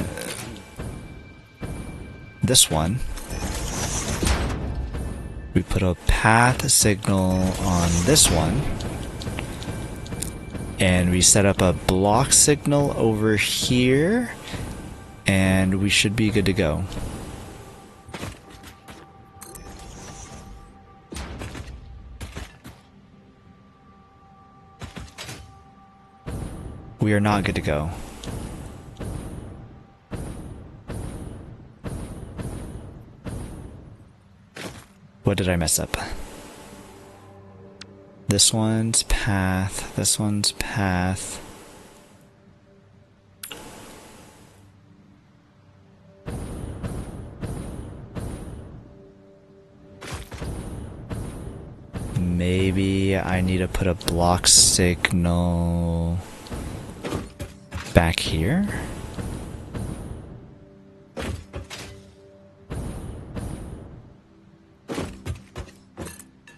this one. We put a path signal on this one. And we set up a block signal over here. And we should be good to go. We are not good to go. What did I mess up? This one's path. This one's path. Maybe I need to put a block signal back here.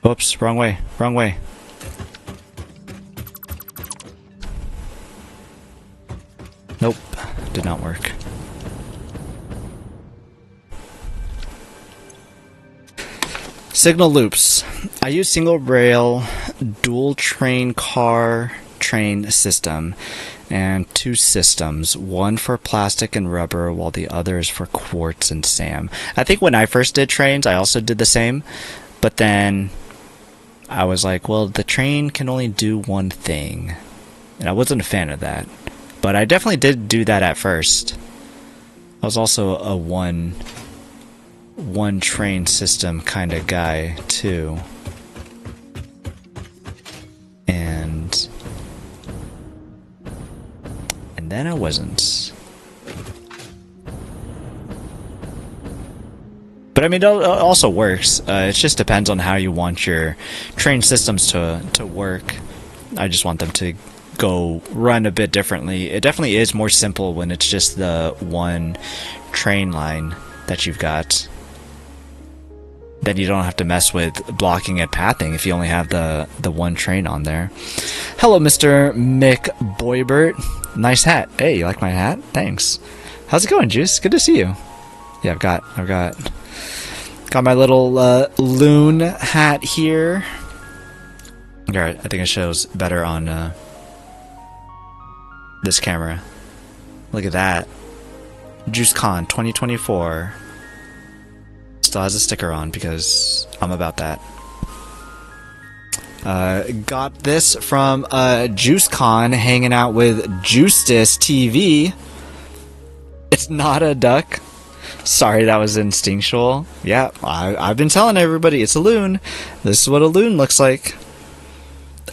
Whoops, wrong way, wrong way. Nope, did not work. Signal loops. I use single rail, dual train car train system, and two systems, one for plastic and rubber while the other is for quartz and SAM. I think when I first did trains, I also did the same, but then I was like, well, the train can only do one thing, and I wasn't a fan of that. But I definitely did do that at first. I was also a one train system kind of guy too. And then I wasn't. But I mean, it also works. It just depends on how you want your train systems to work. I just want them to go run a bit differently. It definitely is more simple when it's just the one train line that you've got. Then you don't have to mess with blocking and pathing if you only have the one train on there. Hello, Mr. Mick Boybert. Nice hat. Hey, you like my hat? Thanks. How's it going, Juice? Good to see you. Yeah, I've got my little loon hat here. Alright, I think it shows better on this camera. Look at that. JuiceCon 2024. Still has a sticker on because I'm about that. Got this from JuiceCon, hanging out with Justice TV. It's not a duck. Sorry, that was instinctual. Yeah, I've been telling everybody it's a loon. This is what a loon looks like.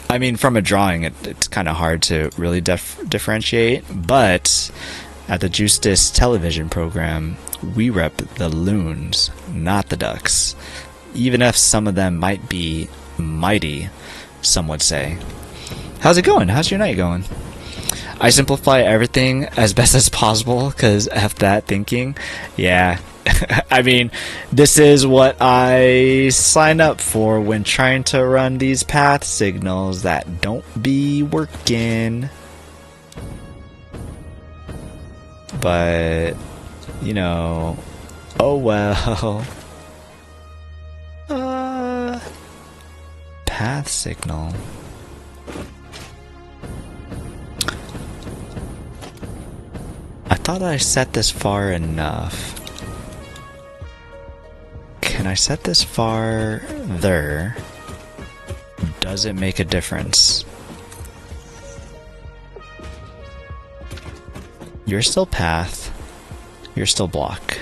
I mean, from a drawing, it's kind of hard to really differentiate, but at the Justice television program, we rep the loons, not the ducks. Even if some of them might be mighty, some would say. How's it going? How's your night going? I simplify everything as best as possible, because F that thinking. Yeah. I mean, this is what I sign up for when trying to run these path signals that don't be working. But, you know, oh well. Path signal. I thought I set this far enough. Can I set this farther? Does it make a difference? You're still path. You're still block.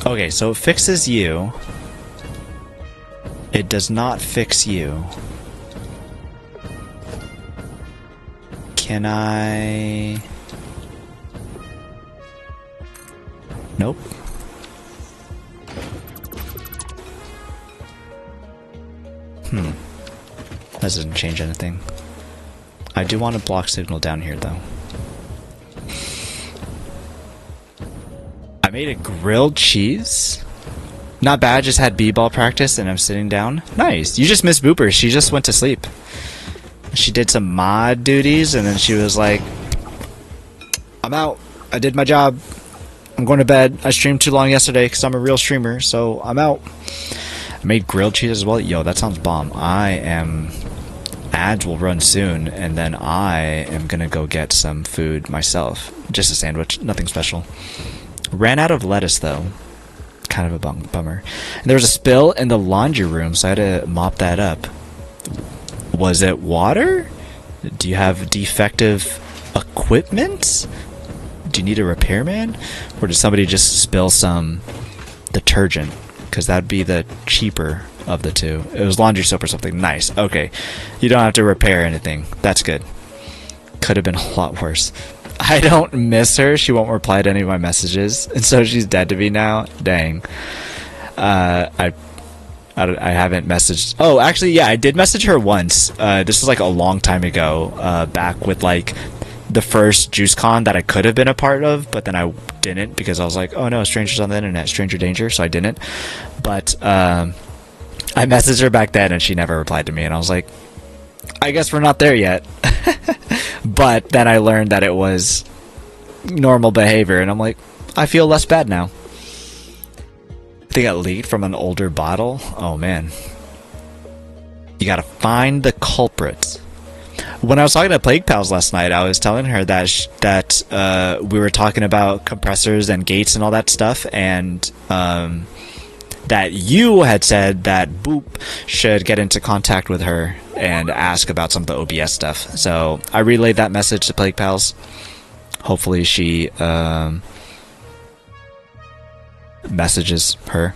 Okay, so it fixes you. It does not fix you. Can I... Nope. That doesn't change anything. I do want a block signal down here, though. I made a grilled cheese? Not bad, just had b-ball practice and I'm sitting down. Nice. You just missed Booper. She just went to sleep. She did some mod duties and then she was like, I'm out. I did my job. I'm going to bed. I streamed too long yesterday because I'm a real streamer, so I'm out. I made grilled cheese as well. Yo, that sounds bomb. Ads will run soon, and then I am gonna go get some food myself. Just a sandwich, nothing special. Ran out of lettuce though. kind of a bummer. And there was a spill in the laundry room, so I had to mop that up. Was it water? Do you have defective equipment? Do you need a repairman? Or did somebody just spill some detergent? Because that'd be the cheaper of the two. It was laundry soap or something. Nice. Okay. You don't have to repair anything. That's good. Could have been a lot worse. I don't miss her. She won't reply to any of my messages. And so she's dead to me now. Dang. I haven't messaged. Oh, actually, yeah, I did message her once. This was like a long time ago, back with like the first JuiceCon that I could have been a part of, but then I didn't because I was like, oh no, strangers on the internet, stranger danger, so I didn't. But I messaged her back then and she never replied to me, and I was like, I guess we're not there yet. But then I learned that it was normal behavior, and I'm like, I feel less bad now. They got leaked from an older bottle. Oh man, you gotta find the culprits. When I was talking to Plague Pals last night, I was telling her that we were talking about compressors and gates and all that stuff, and that you had said that Boop should get into contact with her and ask about some of the OBS stuff. So I relayed that message to Plague Pals. Hopefully she messages her.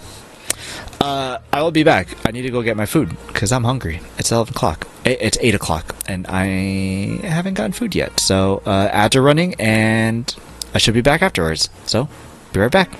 I will be back. I need to go get my food because I'm hungry. It's 11 o'clock. It's 8 o'clock and I haven't gotten food yet. So ads are running and I should be back afterwards. So be right back.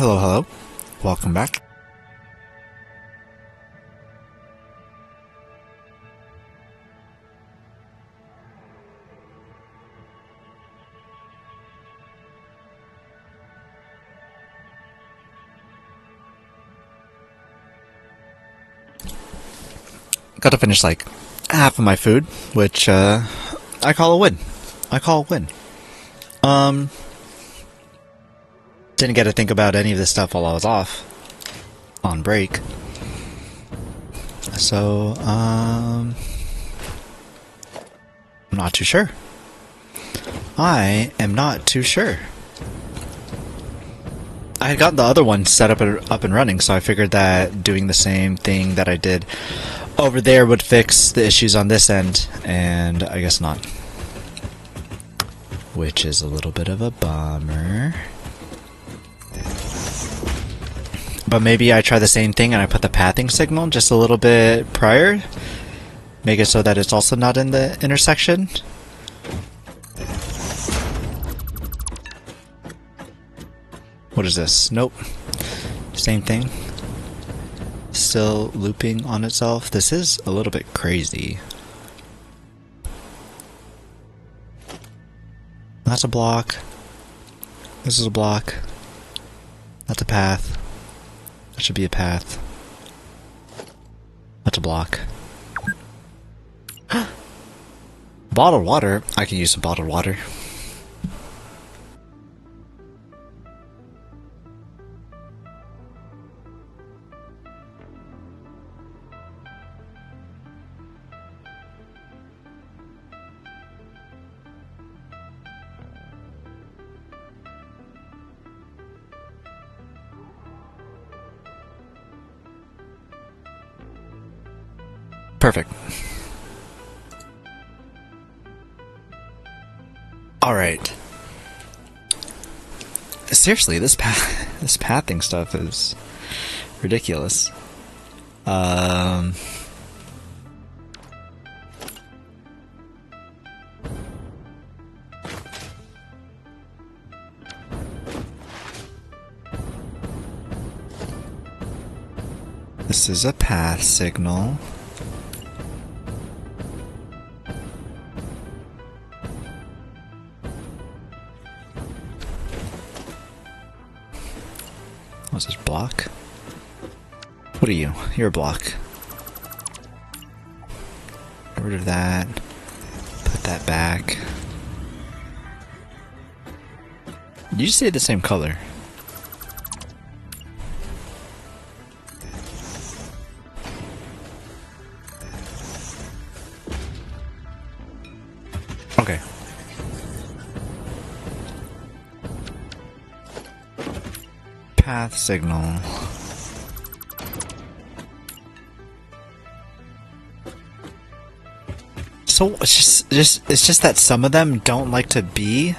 Hello, hello. Welcome back. Got to finish like half of my food, which I call a win. Didn't get to think about any of this stuff while I was off on break. So, I'm not too sure. I am not too sure. I had gotten the other one set up and running, so I figured that doing the same thing that I did over there would fix the issues on this end, and I guess not. Which is a little bit of a bummer. But maybe I try the same thing and I put the pathing signal just a little bit prior. Make it so that it's also not in the intersection. What is this? Nope. Same thing. Still looping on itself. This is a little bit crazy. That's a block. This is a block. That's a path. That should be a path. That's a block. Bottled water. I can use some bottled water. Perfect. Alright. Seriously, this pathing stuff is ridiculous. This is a path signal. What's this, block? What are you? You're a block. Get rid of that. Put that back. You stay the same color. Okay. Path signal. So it's just that some of them don't like to be.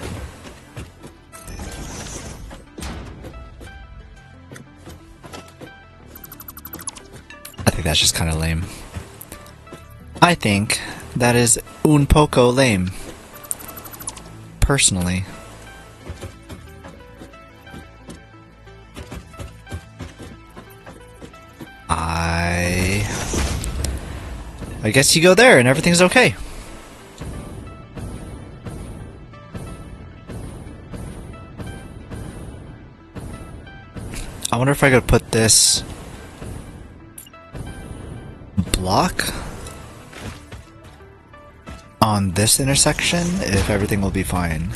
I think that's just kind of lame. I think that is un poco lame. Personally. I guess you go there and everything's okay. I wonder if I could put this block on this intersection, if everything will be fine.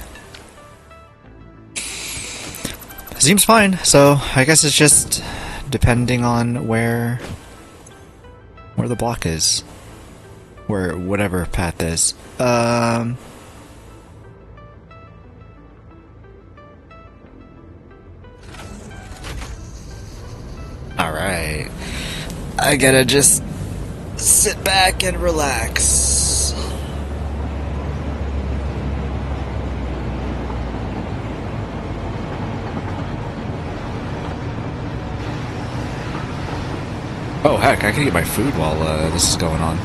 Seems fine, so I guess it's just depending on where the block is. Where whatever path is. Alright. I gotta just sit back and relax. Oh heck, I can eat my food while this is going on.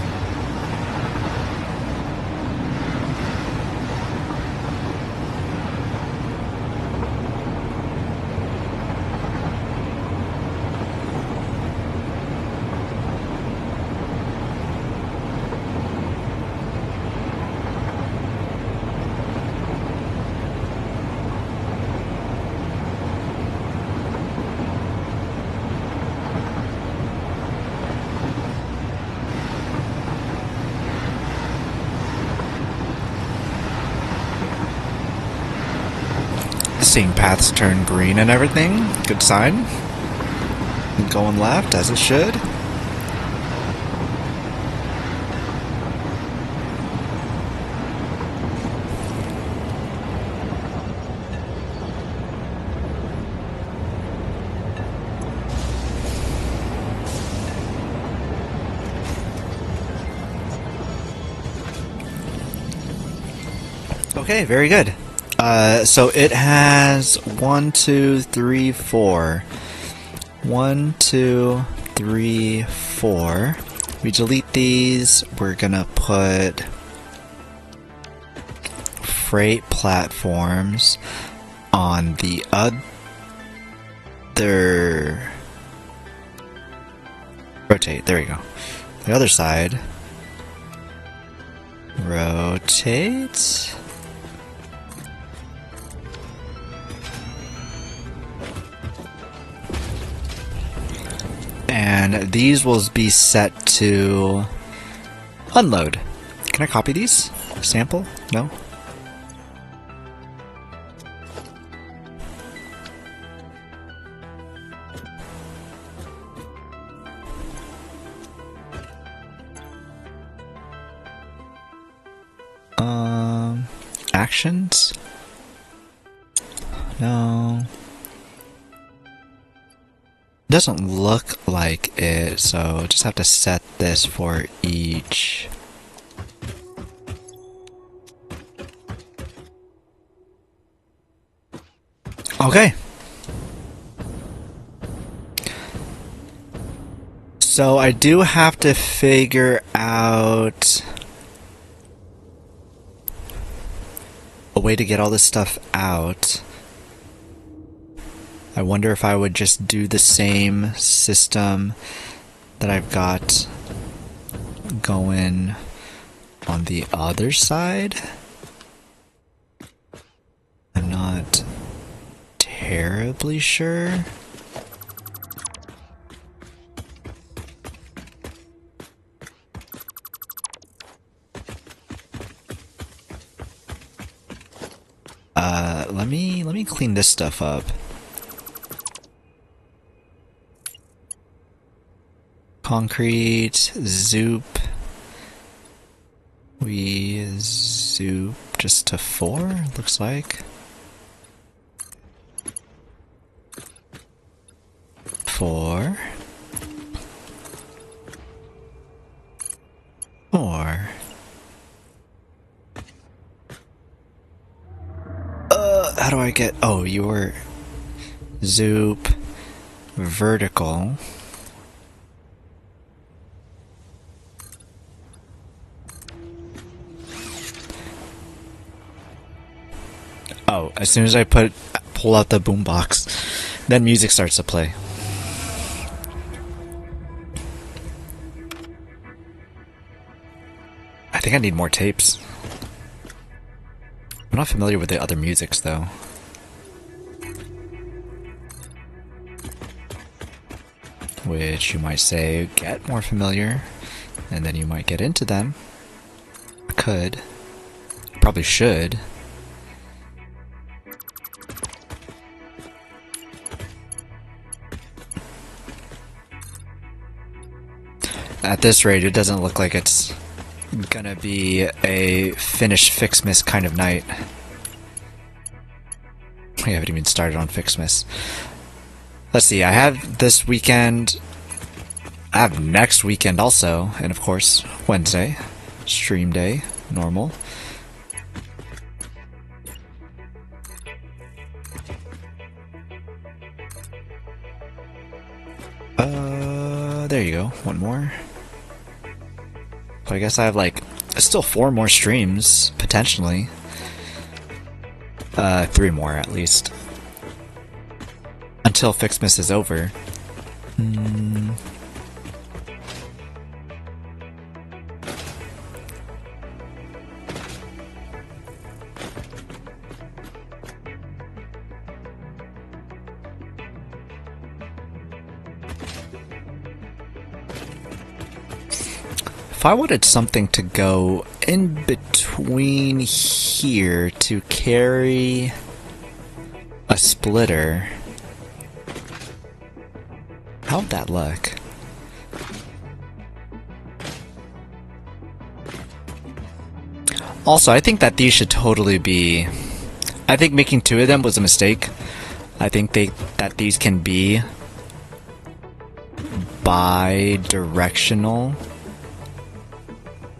Seeing paths turn green and everything. Good sign. Going left, as it should. Okay, very good. So it has 1, 2, 3, 4. 1, 2, 3, 4. We delete these. We're gonna put freight platforms on the other. Rotate. There we go. The other side. Rotate. And these will be set to unload. Can I copy these? Sample? No? Actions? No. Doesn't look like it, so just have to set this for each. Okay. So I do have to figure out a way to get all this stuff out. I wonder if I would just do the same system that I've got going on the other side. I'm not terribly sure. Let me clean this stuff up. Concrete, zoop. We zoop just to 4, looks like. 4. 4. How do I get... Oh, your zoop vertical. Oh, as soon as I pull out the boombox, then music starts to play. I think I need more tapes. I'm not familiar with the other musics, though. Which you might say, get more familiar, and then you might get into them. I could. Probably should. At this rate, it doesn't look like it's gonna be a finish Fixmas kind of night. We haven't even started on Fixmas. Let's see, I have this weekend, I have next weekend also, and of course, Wednesday, stream day, normal. There you go, one more. But I guess I have like, still 4 more streams, potentially. 3 more at least. Until Fixmas is over. If I wanted something to go in between here to carry a splitter. How would that look? Also, I think that these should totally be... I think making two of them was a mistake. I think that these can be bi-directional.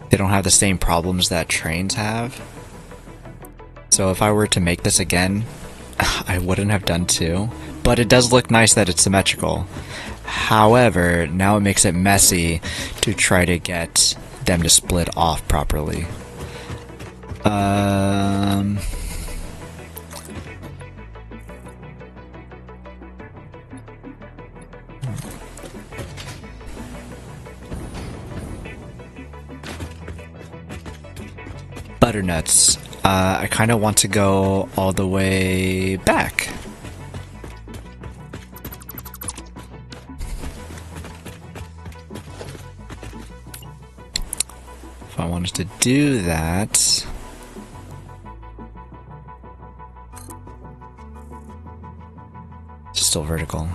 They don't have the same problems that trains have. So if I were to make this again, I wouldn't have done two. But it does look nice that it's symmetrical. However, now it makes it messy to try to get them to split off properly. Butternuts. I kind of want to go all the way back. If I wanted to do that... Still vertical.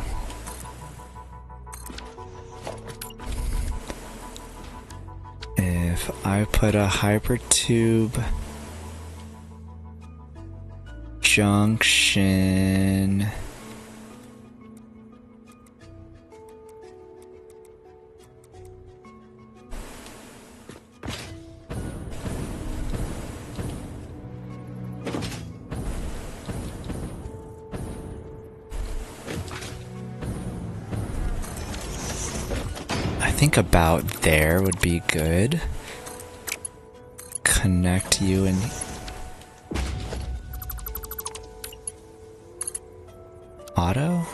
If I put a hypertube junction I think about there would be good. Connect you and auto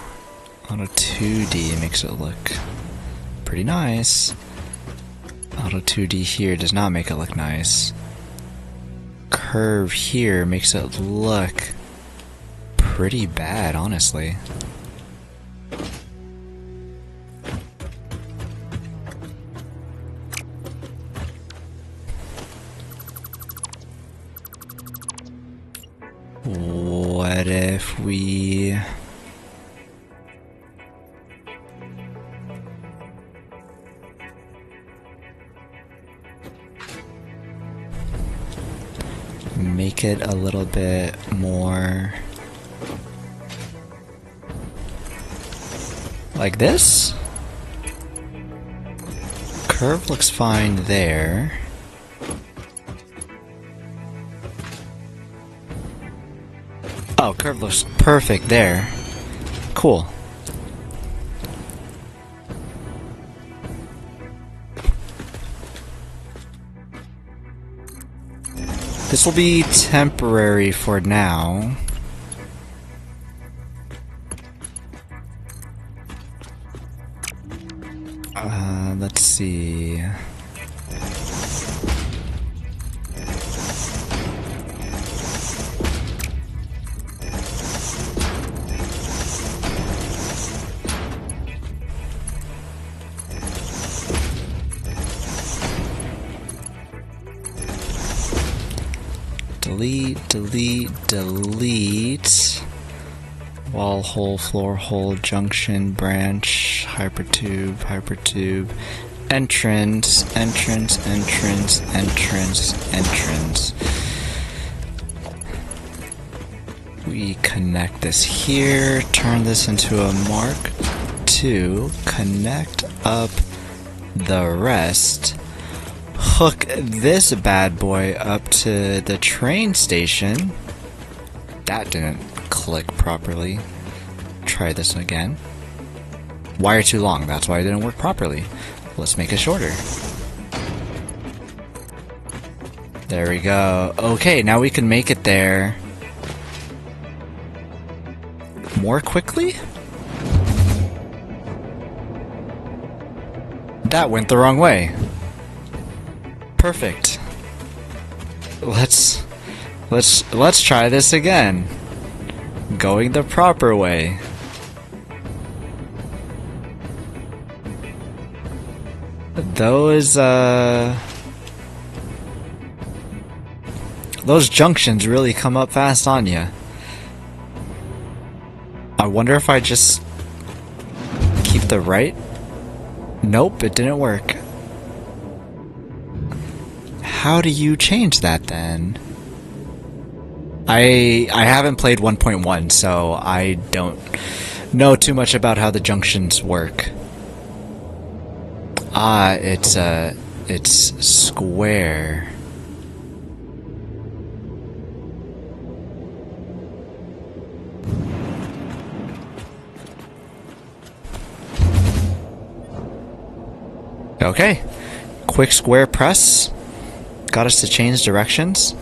2D makes it look pretty nice. Auto 2D here does not make it look nice. Curve here makes it look pretty bad, honestly. What if we... make it a little bit more... like this? Curve looks fine there. Oh, curve looks perfect there. Cool. This will be temporary for now. Let's see. Delete, delete, delete. Wall hole, floor hole, junction, branch, hypertube, hypertube, entrance, entrance, entrance, entrance, entrance. We connect this here, turn this into a Mark II, connect up the rest. Hook this bad boy up to the train station. That didn't click properly. Try this again. Wire too long, that's why it didn't work properly. Let's make it shorter. There we go. Okay, now we can make it there more quickly? That went the wrong way. Perfect. Let's try this again. Going the proper way. Those junctions really come up fast on you. I wonder if I just keep the right. Nope, it didn't work. How do you change that then? I haven't played 1.1, so I don't know too much about how the junctions work. Ah, it's square. Okay. Quick square press. Got us to change directions.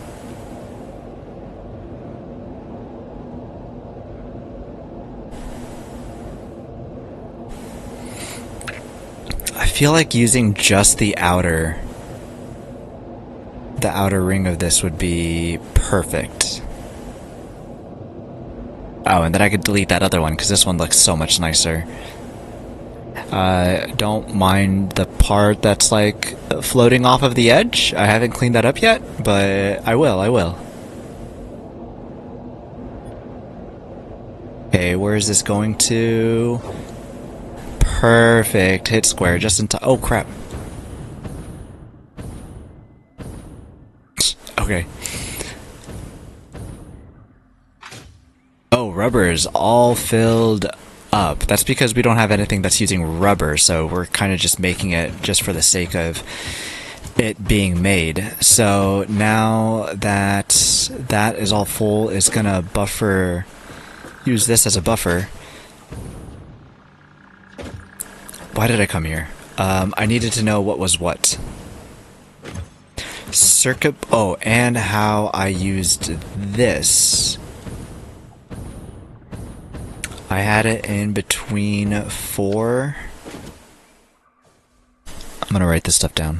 I feel like using just the outer ring of this would be perfect. Oh, and then I could delete that other one because this one looks so much nicer. Don't mind the part that's like floating off of the edge. I haven't cleaned that up yet, but I will. Okay, where is this going to? Perfect. Hit square just in time. Oh, crap. Okay. Oh, rubber is all filled up. That's because we don't have anything that's using rubber, so we're kind of just making it just for the sake of it being made. So now that that is all full, it's gonna buffer, use this as a buffer. Why did I come here? I needed to know what was what. Circuit, oh, and how I used this. I had it in between 4. I'm gonna write this stuff down.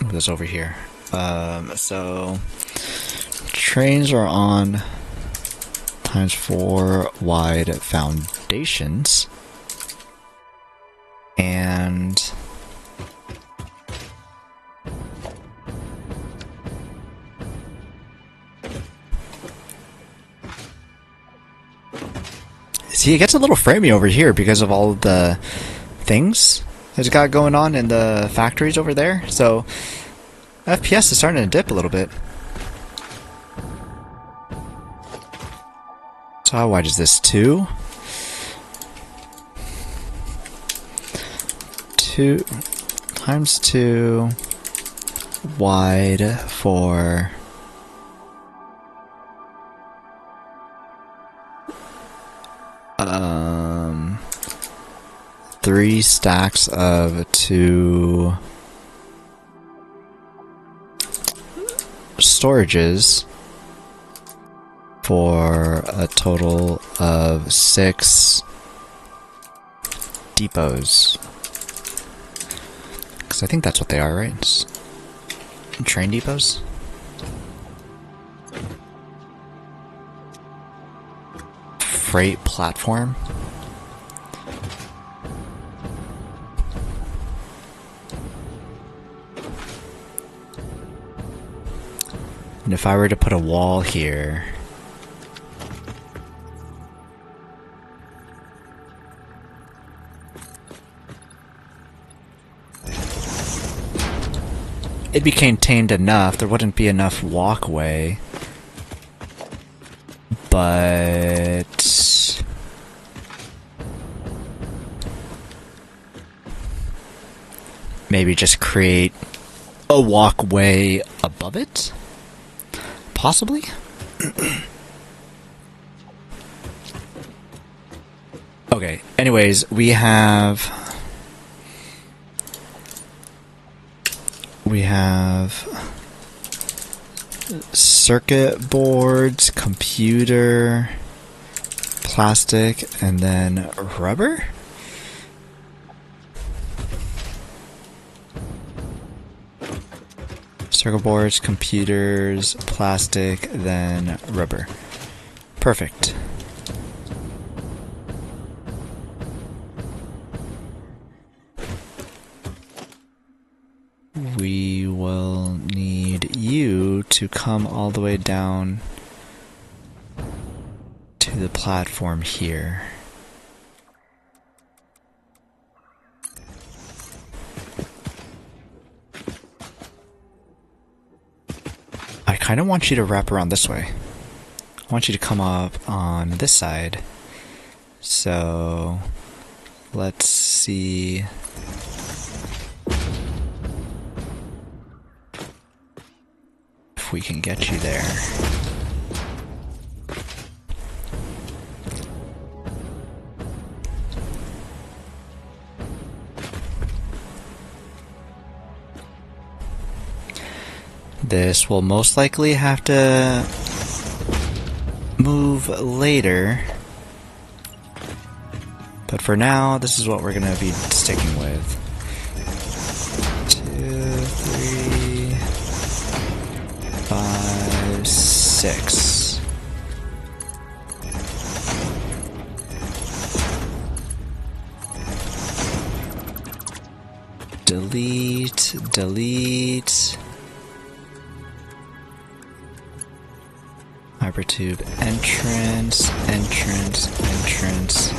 Move this over here. So trains are on ×4 wide foundations, and see, it gets a little framey over here because of all of the things it's got going on in the factories over there. So FPS is starting to dip a little bit. So how wide is this? 2? 2 times 2 wide for 3 stacks of 2 storages for a total of 6 depots. Because I think that's what they are, right? Just train depots? Freight platform? And if I were to put a wall here, it'd be contained enough. There wouldn't be enough walkway. But maybe just create a walkway above it? Possibly? Okay, anyways, we have circuit boards, computer, plastic, and then rubber? Circuit boards, computers, plastic, then rubber. Perfect. we will need you to come all the way down to the platform here. I kind of want you to wrap around this way. I want you to come up on this side. So let's see. If we can get you there. This will most likely have to move later, but for now, this is what we're gonna be sticking with. 2, 3, 5, 6. Delete, delete. Hypertube entrance, entrance, entrance.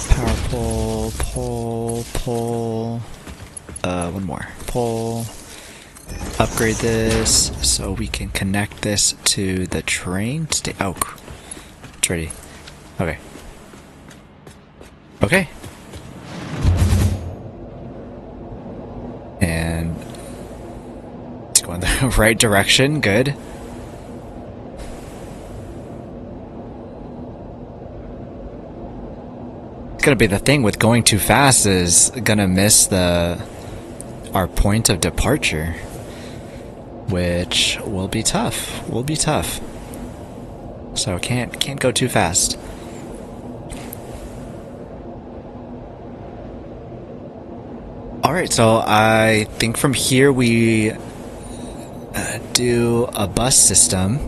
Power pole, pole, pole. One more. Pole. Upgrade this so we can connect this to the train. Oh, it's ready. Okay. Okay. And it's going the right direction. Good. It's gonna be the thing with going too fast is gonna miss our point of departure, which will be tough. Will be tough. So can't go too fast. Alright, so I think from here we do a bus system.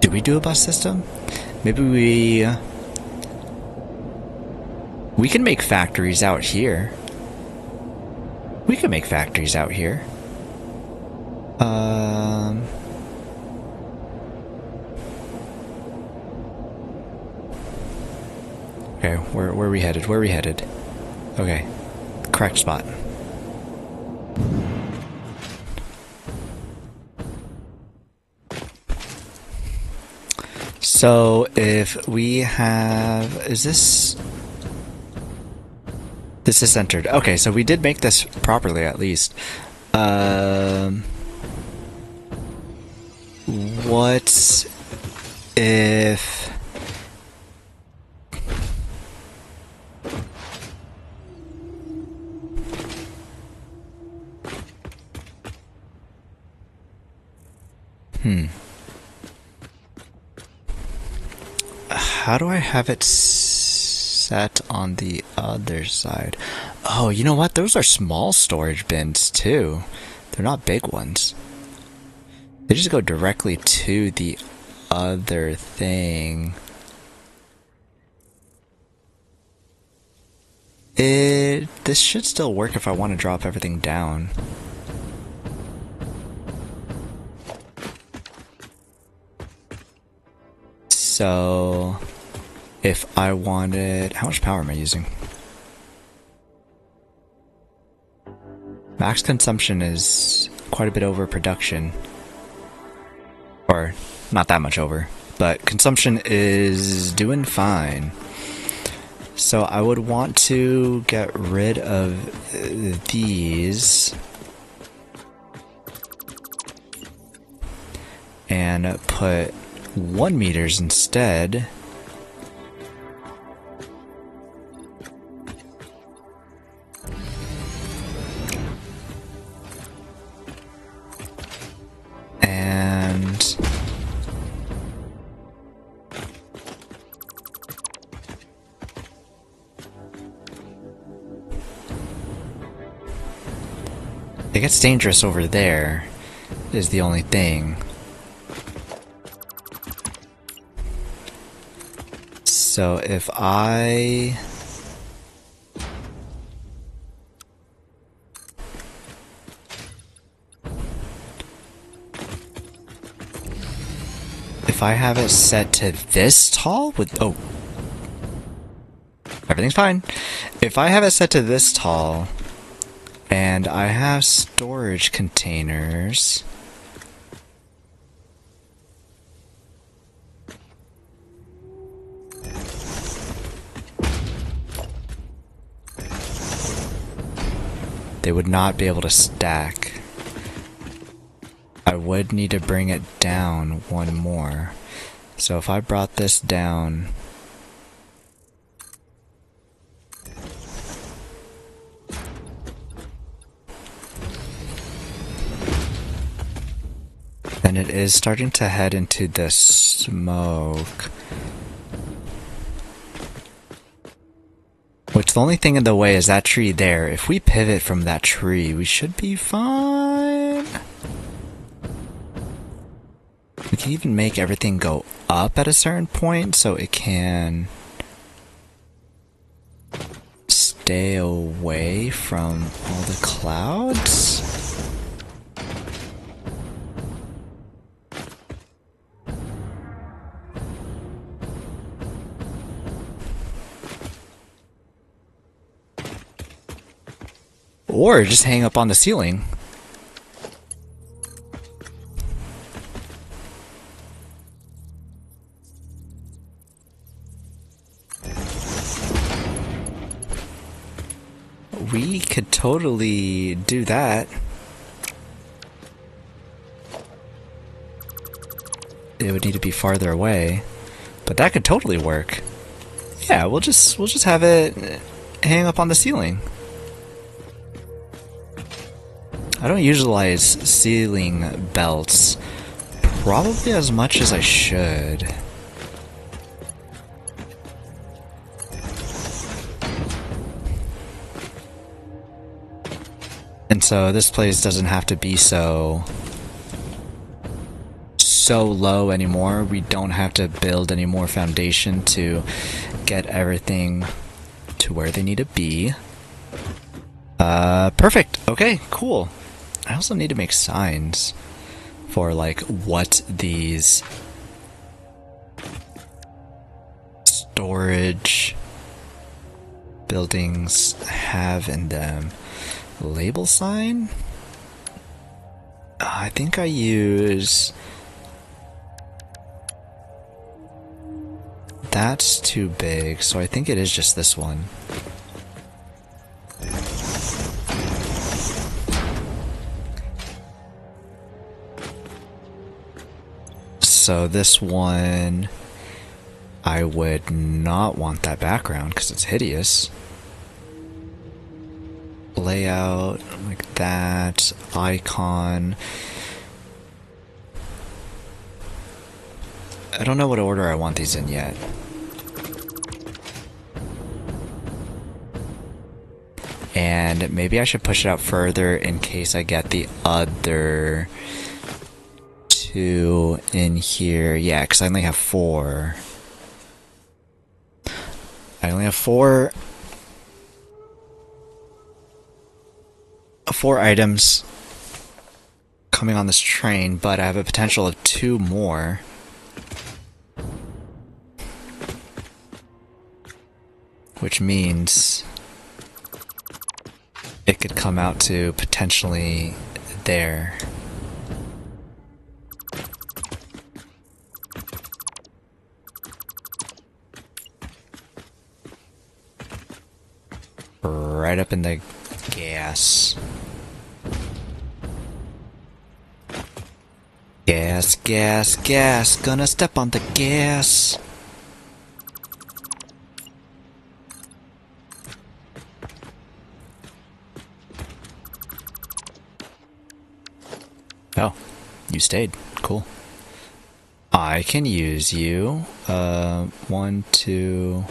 Do we do a bus system? Maybe we can make factories out here. We can make factories out here. Okay, where are we headed? Where are we headed? Okay, correct spot. So if we have, this is centered. Okay, so we did make this properly at least. What if how do I have it set on the other side? Oh, you know what? Those are small storage bins too. They're not big ones. They just go directly to the other thing. This should still work if I want to drop everything down. So if I wanted, how much power am I using? Max consumption is quite a bit over production. Or not that much over, but consumption is doing fine. So I would want to get rid of these and put 1 meters instead. And it gets dangerous over there, is the only thing. So if I have it set to this tall with, oh, everything's fine. If I have it set to this tall and I have storage containers, they would not be able to stack. I would need to bring it down one more. So if I brought this down, and it is starting to head into the smoke. Which the only thing in the way is that tree there. If we pivot from that tree, we should be fine. We can even make everything go up at a certain point so it can stay away from all the clouds. Or just hang up on the ceiling. We could totally do that. It would need to be farther away, but that could totally work. Yeah, we'll just have it hang up on the ceiling. I don't utilize ceiling belts probably as much as I should. And so this place doesn't have to be so low anymore. We don't have to build any more foundation to get everything to where they need to be. Perfect. Okay, cool. I also need to make signs for like what these storage buildings have in them. Label sign? I think I use... That's too big, so I think it is just this one. So this one, I would not want that background because it's hideous. Layout like that, icon. I don't know what order I want these in yet. And maybe I should push it out further in case I get the other two in here. Yeah, because I only have four. I only have four items coming on this train, but I have a potential of 2 more. Which means it could come out to potentially there. Right up in the gas. Gas, gas, gas. Gonna step on the gas. Oh, you stayed. Cool. I can use you. 1, 2.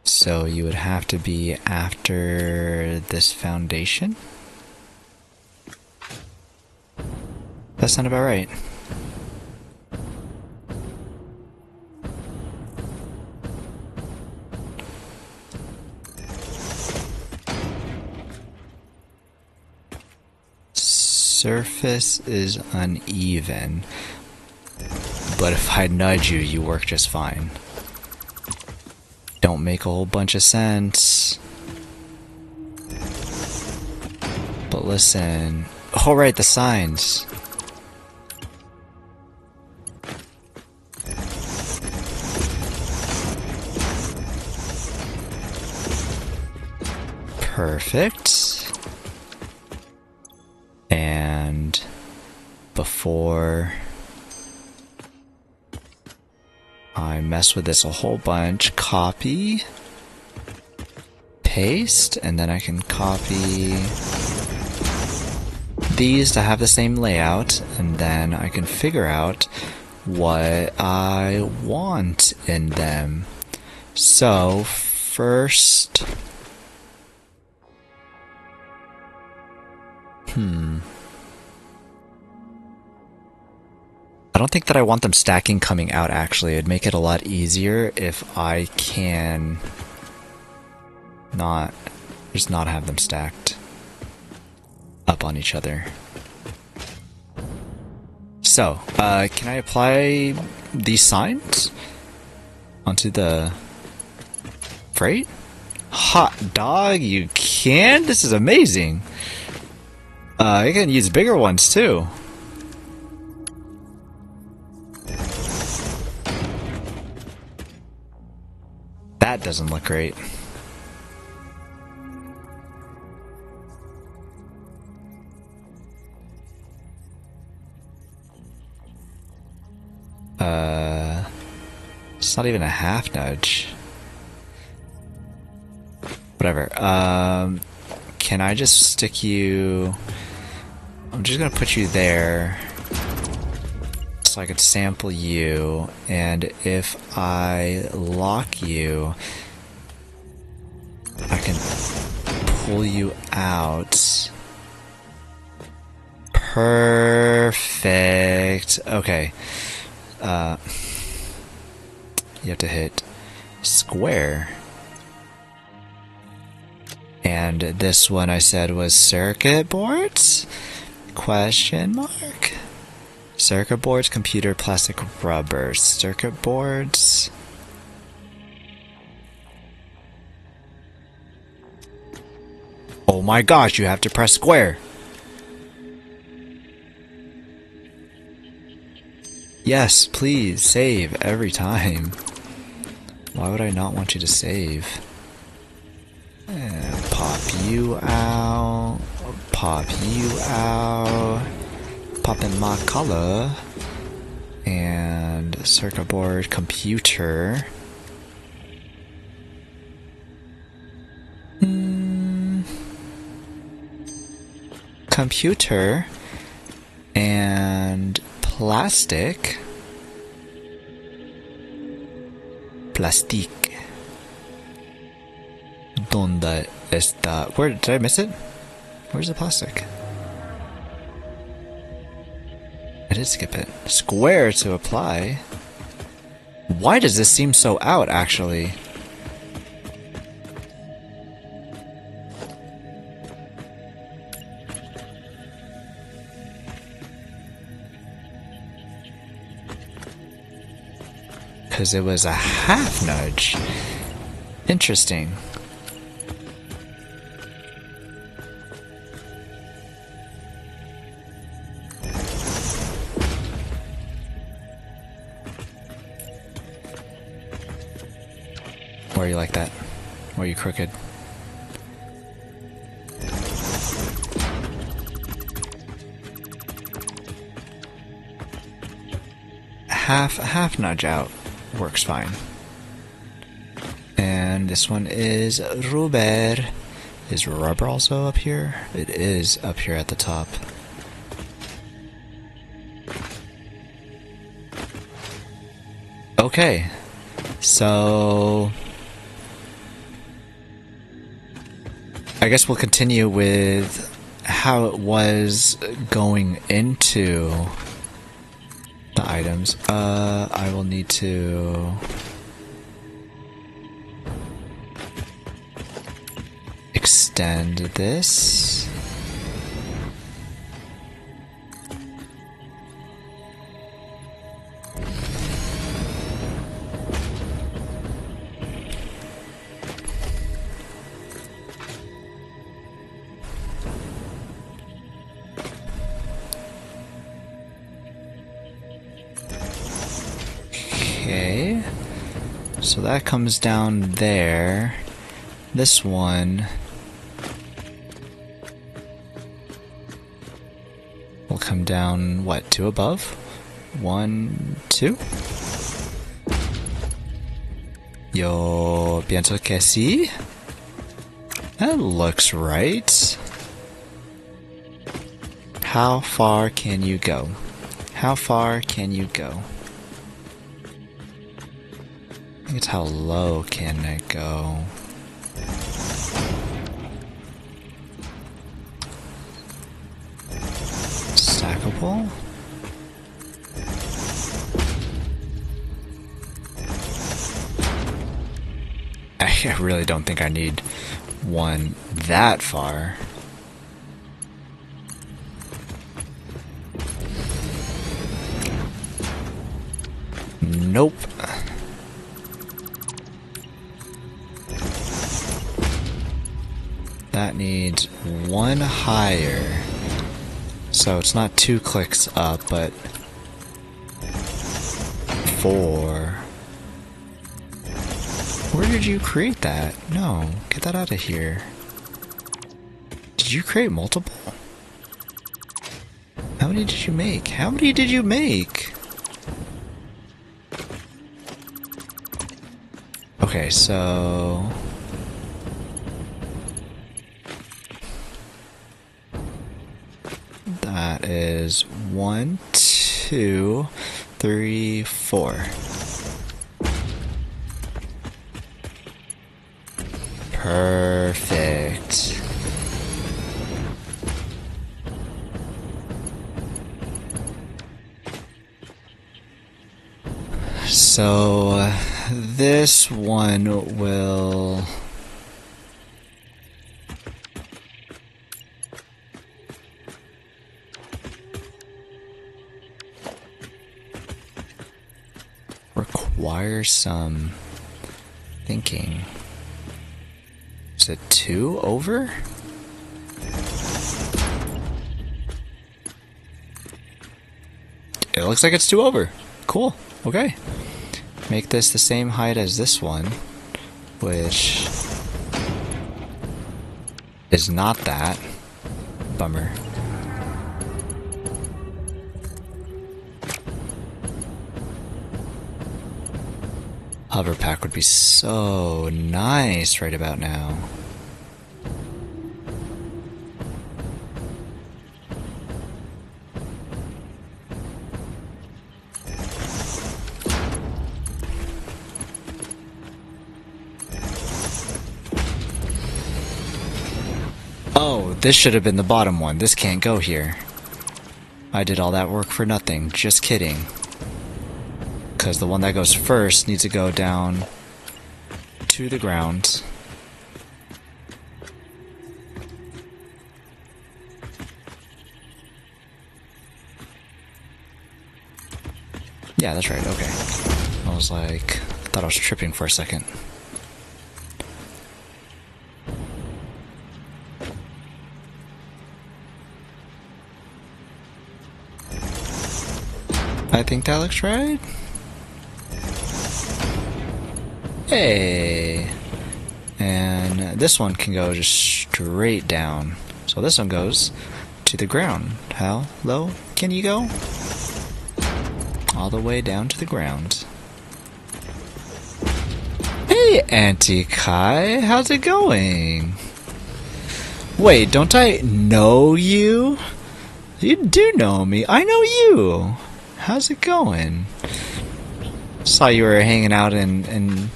So you would have to be after this foundation? That sounds about right. surface is uneven. But if I nudge you, you work just fine. Don't make a whole bunch of sense. But listen. Oh, right, the signs. Perfect. And before I mess with this a whole bunch, copy, paste, and then I can copy these to have the same layout, and then I can figure out what I want in them. So first, I don't think that I want them stacking coming out, actually. It'd make it a lot easier if I can just not have them stacked up on each other. So, can I apply these signs onto the freight? Hot dog, you can? This is amazing. You can use bigger ones too. That doesn't look great. It's not even a half nudge. Whatever. Can I just stick you... I'm just gonna put you there so I could sample you, and if I lock you, I can pull you out. Perfect. Okay. You have to hit square. And this one I said was circuit boards? Question mark? Circuit boards, computer, plastic, rubber. Circuit boards. Oh my gosh, you have to press square. Yes, please, save every time. Why would I not want you to save? And pop you out. Pop you out. Pop in my color. And circuit board, computer. Computer. And plastic. Plastic. ¿Dónde está? Where did I miss it? Where's the plastic? I did skip it. Square to apply. Why does this seem so out, actually? Because it was a half nudge. Interesting. Why are you like that? Why are you crooked? Half nudge out works fine. And this one is rubber. Is rubber also up here? It is up here at the top. Okay, so I guess we'll continue with how it was going into the items. I will need to extend this. Okay. So that comes down there. This one will come down, what, 2 above? 1, 2? Yo pienso que sí. That looks right. How far can you go? How far can you go? I think it's how low can it go? Stackable? I really don't think I need one that far. Nope. That needs one higher. So it's not 2 clicks up, but 4. Where did you create that? No, get that out of here. Did you create multiple? How many did you make? How many did you make? Okay, so... that is 1, 2, 3, 4. Perfect. So this one will require some thinking. Is it 2 over? It looks like it's 2 over. Cool. Okay. Make this the same height as this one, which is not that. Bummer. Hover pack would be so nice right about now. Oh, this should have been the bottom one. This can't go here. I did all that work for nothing. Just kidding. Because the one that goes first needs to go down to the ground. Yeah, that's right, okay. I was like, I thought I was tripping for a second. I think that looks right. Hey! And this one can go just straight down. So this one goes to the ground. How low can you go? All the way down to the ground. Hey, Auntie Kai, how's it going? Wait, don't I know you? You do know me. I know you. How's it going? Saw you were hanging out in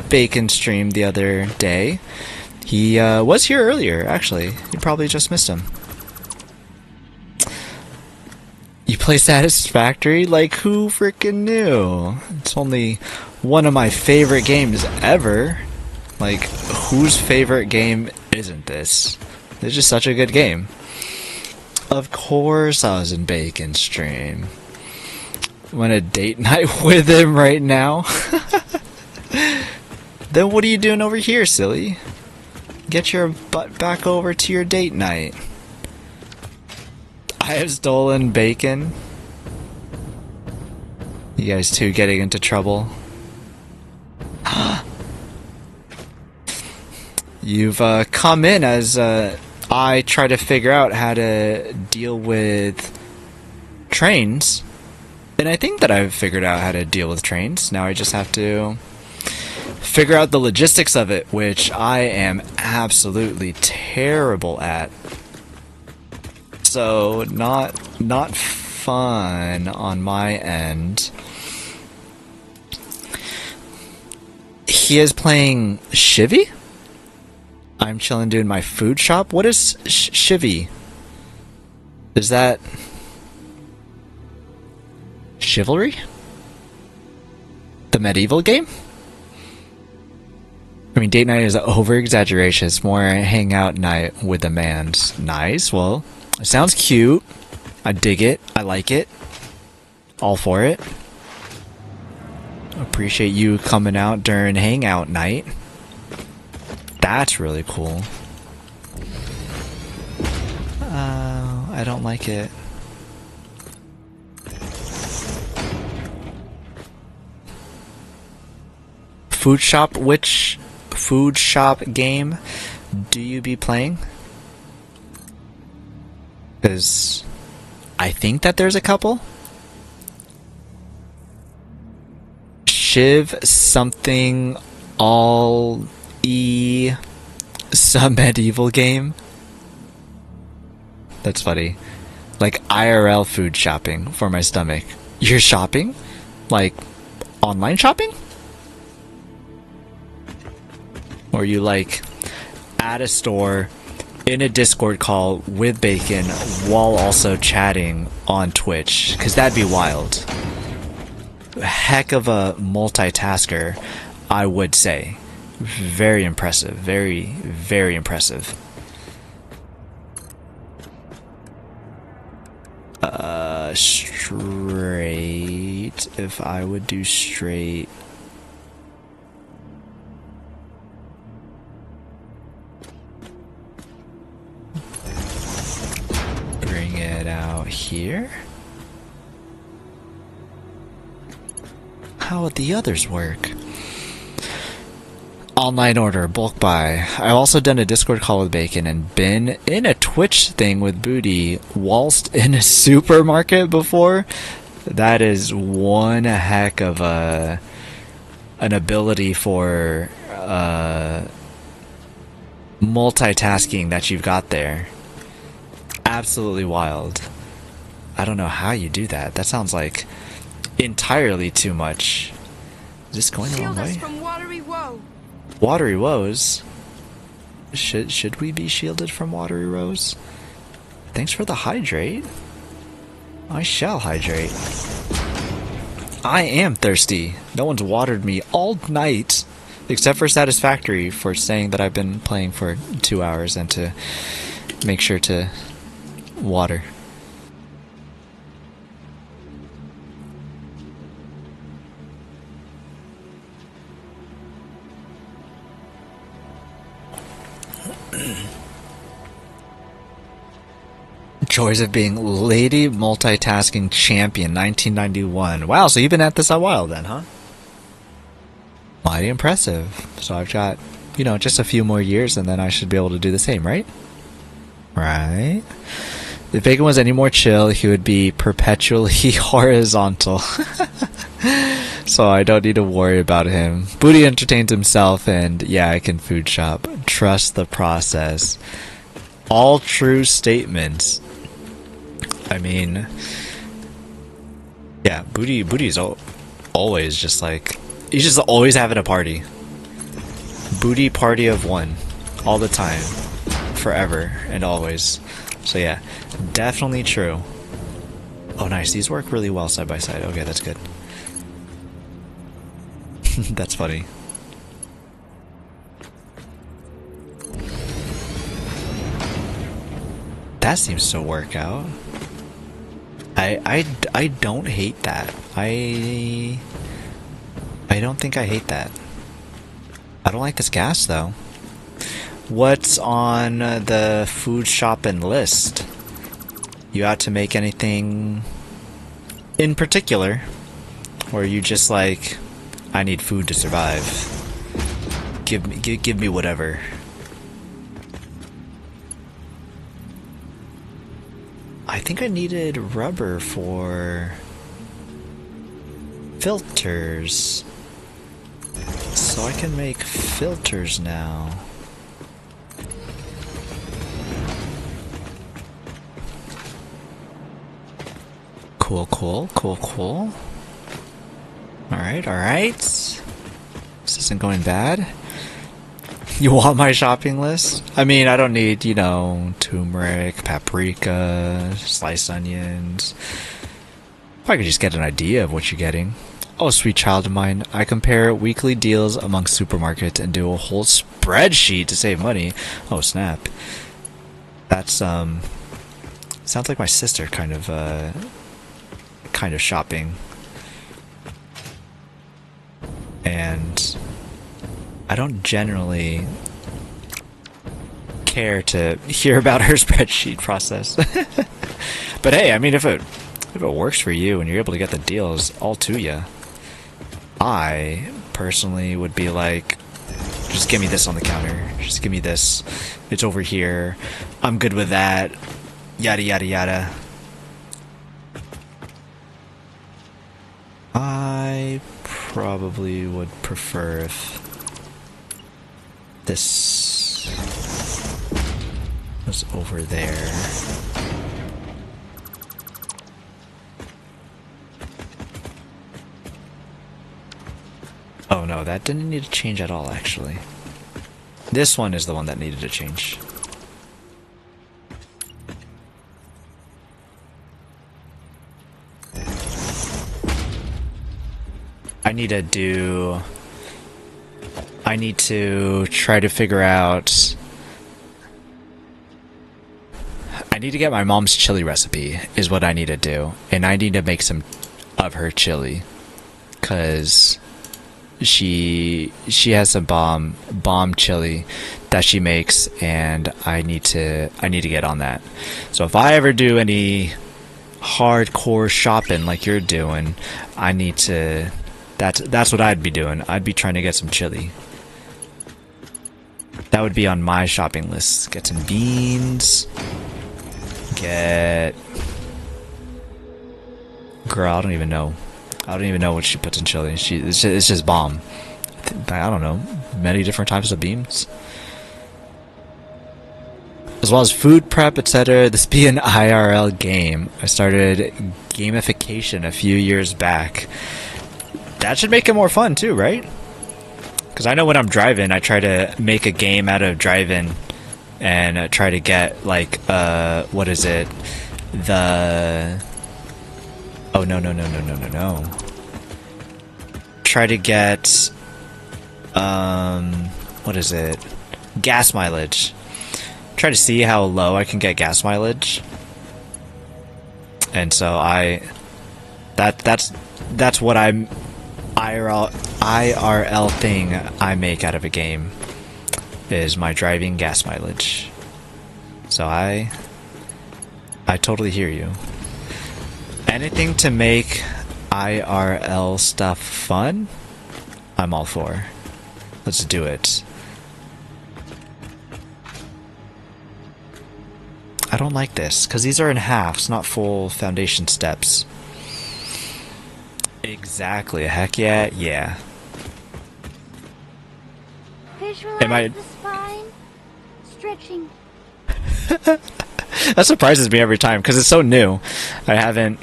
Bacon stream the other day. He was here earlier, actually. You probably just missed him. You play Satisfactory? Like, who freaking knew? It's only one of my favorite games ever. Like, whose favorite game isn't this? It's just such a good game. Of course I was in Bacon stream. Want a date night with him right now? Then what are you doing over here, silly? Get your butt back over to your date night. I have stolen bacon. You guys two getting into trouble. You've come in as I try to figure out how to deal with trains. And I think that I've figured out how to deal with trains. Now I just have to figure out the logistics of it, which I am absolutely terrible at. So not fun on my end. He is playing Shivy? I'm chilling doing my food shop? What is Shivy? Is that Chivalry? The medieval game? I mean, date night is over-exaggeration. It's more a hangout night with a man. Nice. Well, it sounds cute. I dig it. I like it. All for it. Appreciate you coming out during hangout night. That's really cool. I don't like it. Food shop, which food shop game do you be playing? Because I think that there's a couple. Shiv something all some medieval game. That's funny. Like IRL food shopping for my stomach. You're shopping? Like online shopping? Or you like at a store in a Discord call with Bacon while also chatting on Twitch? Because that'd be wild. Heck of a multitasker, I would say. Very impressive. Very, very impressive. Straight. If I would do straight. Bring it out here. How would the others work? Online order, bulk buy. I've also done a Discord call with Bacon and been in a Twitch thing with Booty whilst in a supermarket before. That is one heck of an ability for multitasking that you've got there. Absolutely wild. I don't know how you do that. That sounds like entirely too much. Is this going the wrong way? From watery woe. Watery woes? Should we be shielded from watery woes? Thanks for the hydrate. I shall hydrate. I am thirsty. No one's watered me all night, except for Satisfactory for saying that I've been playing for 2 hours and to make sure to water. Joys of being Lady Multitasking Champion 1991. Wow, so you've been at this a while then, huh? Mighty impressive. So I've got, you know, just a few more years and then I should be able to do the same, right? Right? If Bacon was any more chill, he would be perpetually horizontal. So I don't need to worry about him. Booty entertains himself and yeah, I can food shop. Trust the process. All true statements. I mean, yeah, Booty's always just like, he's just always having a party. Booty party of one. All the time. Forever and always. So yeah, definitely true. Oh nice, these work really well side by side. Okay, that's good. That's funny. That seems to work out. I don't hate that. I don't think I hate that. I don't like this gas though. What's on the food shopping list? You out to make anything in particular? Or are you just like, I need food to survive? Give me whatever. I think I needed rubber for filters. So I can make filters now. Cool. Alright. This isn't going bad. You want my shopping list? I mean, I don't need, you know, turmeric, paprika, sliced onions. If I could just get an idea of what you're getting. Oh, sweet child of mine, I compare weekly deals among supermarkets and do a whole spreadsheet to save money. Oh, snap. That's, sounds like my sister kind of shopping. And I don't generally care to hear about her spreadsheet process. But hey, I mean, if it works for you and you're able to get the deals all to you, I personally would be like, just give me this on the counter. Just give me this. It's over here. I'm good with that. Yada yada yada. I probably would prefer if this was over there. Oh no, that didn't need to change at all, actually. This one is the one that needed to change. I need to try to figure out... I need to get my mom's chili recipe, is what I need to do. And I need to make some of her chili. Because she has some bomb chili that she makes, and I need to get on that. So if I ever do any hardcore shopping like you're doing, I need to... That's what I'd be doing. I'd be trying to get some chili. That would be on my shopping list. Get some beans. Get... Girl, I don't even know. I don't even know what she puts in chili. It's just bomb. I don't know. Many different types of beans. As well as food prep, etc. This be an IRL game. I started gamification a few years back. That should make it more fun too, right? Because I know when I'm driving, I try to make a game out of driving and try to get, like, what is it? The... Oh, no. Try to get, what is it? Gas mileage. Try to see how low I can get gas mileage. And so that's what I'm... IRL thing I make out of a game is my driving gas mileage. So I totally hear you. Anything to make IRL stuff fun, I'm all for. Let's do it. I don't like this, because these are in halves, not full foundation steps. Exactly. Heck yeah. Yeah. Visualize the spine stretching. That surprises me every time because it's so new. I haven't...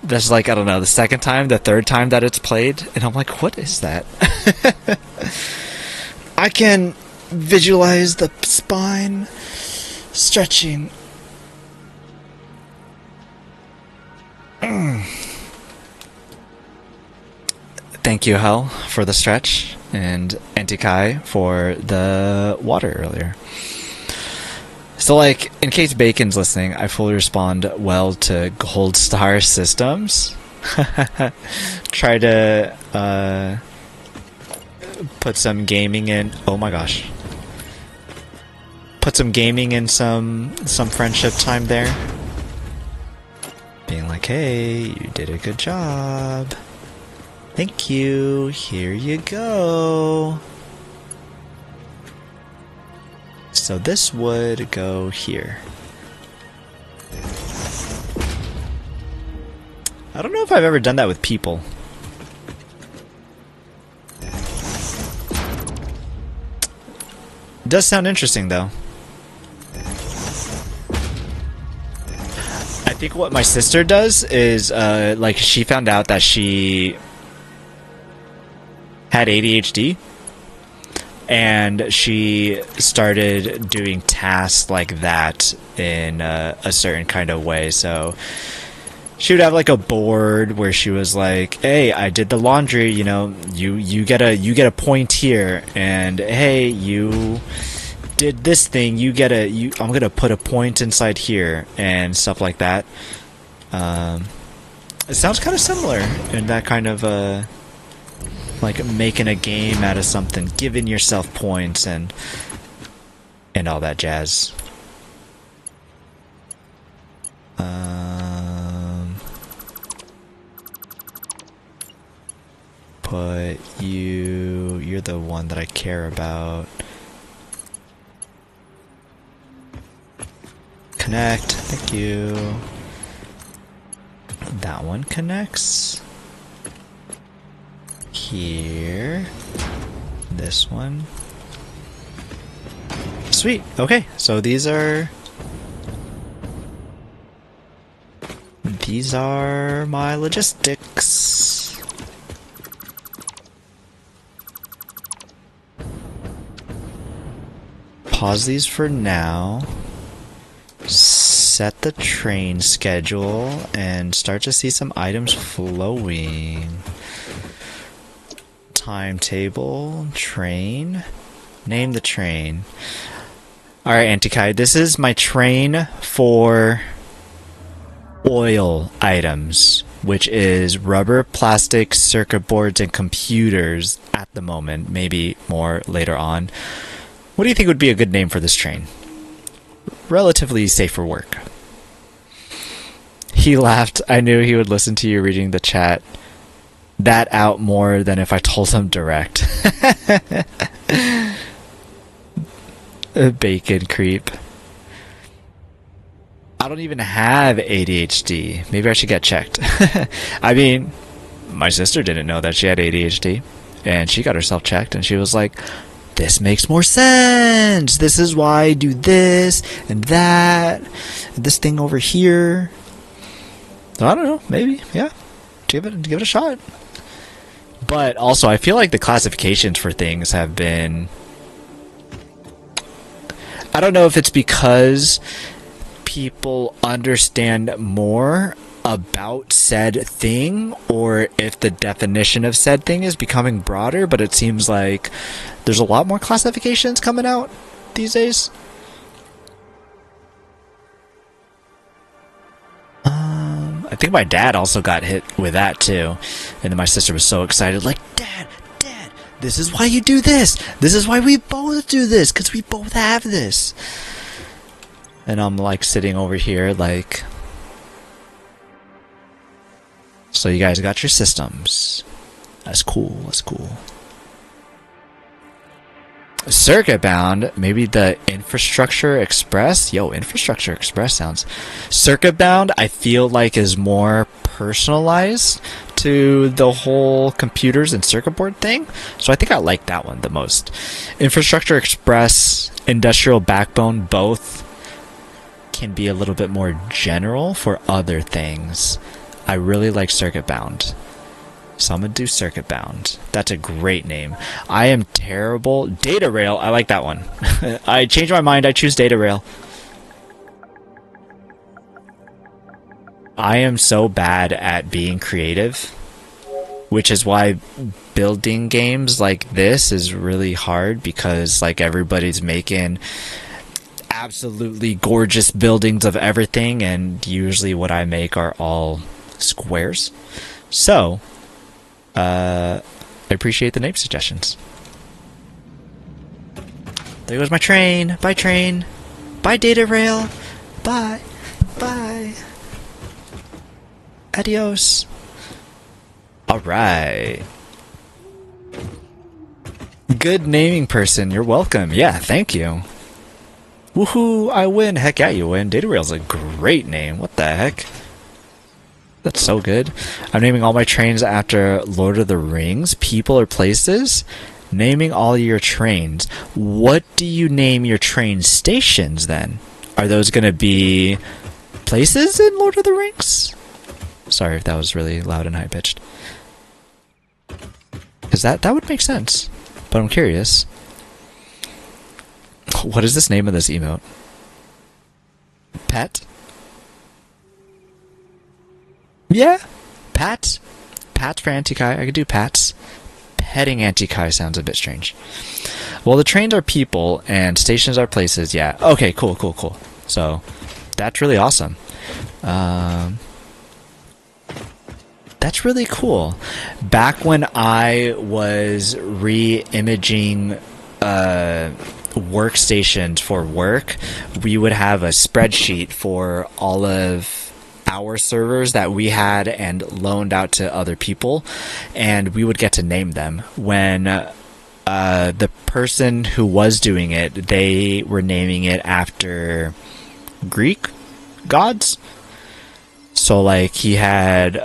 That's like, I don't know, the second time, the third time that it's played, and I'm like, what is that? I can visualize the spine stretching. Thank you, Hel, for the stretch, and Antikai for the water earlier. So, like, in case Bacon's listening, I fully respond well to gold star systems. Try to put some gaming in. Oh my gosh. Put some gaming in some friendship time there. Being like, hey, you did a good job. Thank you. Here you go. So this would go here. I don't know if I've ever done that with people. It does sound interesting, though. I think what my sister does is, like, she found out that she had ADHD, and she started doing tasks like that in a certain kind of way. So she would have like a board where she was like, "Hey, I did the laundry. You know, you get a point here, and hey, you did this thing. I'm gonna put a point inside here and stuff like that." It sounds kind of similar in that kind of like making a game out of something, giving yourself points and all that jazz. But you're the one that I care about. Connect, thank you. That one connects. Here. This one. Sweet, okay, so these are my logistics. Pause these for now. Set the train schedule and start to see some items flowing. Timetable, train. Name the train. Alright, Antikai, this is my train for oil items, which is rubber, plastic, circuit boards, and computers at the moment. Maybe more later on. What do you think would be a good name for this train? Relatively safe for work. He laughed. I knew he would listen to you reading the chat. That out more than if I told him direct. Bacon creep. I don't even have ADHD. Maybe I should get checked. I mean, my sister didn't know that she had ADHD, and she got herself checked, and she was like, "This makes more sense. This is why I do this and that, and this thing over here." So I don't know. Maybe, yeah. Give it a shot. But also, I feel like the classifications for things have been... I don't know if it's because people understand more about said thing, or if the definition of said thing is becoming broader, but it seems like there's a lot more classifications coming out these days. I think my dad also got hit with that too, and then my sister was so excited, like, Dad, this is why you do this. This is why we both do this, because we both have this. And I'm like sitting over here like, so you guys got your systems. That's cool, that's cool. Circuit bound, maybe the Infrastructure Express. Yo, Infrastructure Express sounds... Circuit bound, I feel like, is more personalized to the whole computers and circuit board thing. So I think I like that one the most. Infrastructure Express, Industrial Backbone, both can be a little bit more general for other things. I really like Circuit bound. So I'm going to do Circuit Bound. That's a great name. I am terrible. Data Rail, I like that one. I changed my mind. I choose Data Rail. I am so bad at being creative, which is why building games like this is really hard, because like everybody's making absolutely gorgeous buildings of everything, and usually what I make are all squares. So I appreciate the name suggestions. There goes my train. Bye, train. Bye, data rail. Bye. Bye. Adios. Alright. Good naming person, you're welcome. Yeah, thank you. Woohoo, I win. Heck yeah, you win. Data Rail's a great name. What the heck? That's so good. I'm naming all my trains after Lord of the Rings, people or places. Naming all your trains. What do you name your train stations then? Are those going to be places in Lord of the Rings? Sorry if that was really loud and high-pitched. Because that would make sense. But I'm curious. What is this name of this emote? Pet? Yeah. Pat. Pat for Anti-Kai. I could do Pats. Petting Anti-Kai sounds a bit strange. Well, the trains are people and stations are places. Yeah. Okay, cool. So, that's really awesome. That's really cool. Back when I was re-imaging workstations for work, we would have a spreadsheet for all of our servers that we had and loaned out to other people, and we would get to name them. When the person who was doing it, they were naming it after Greek gods. So he had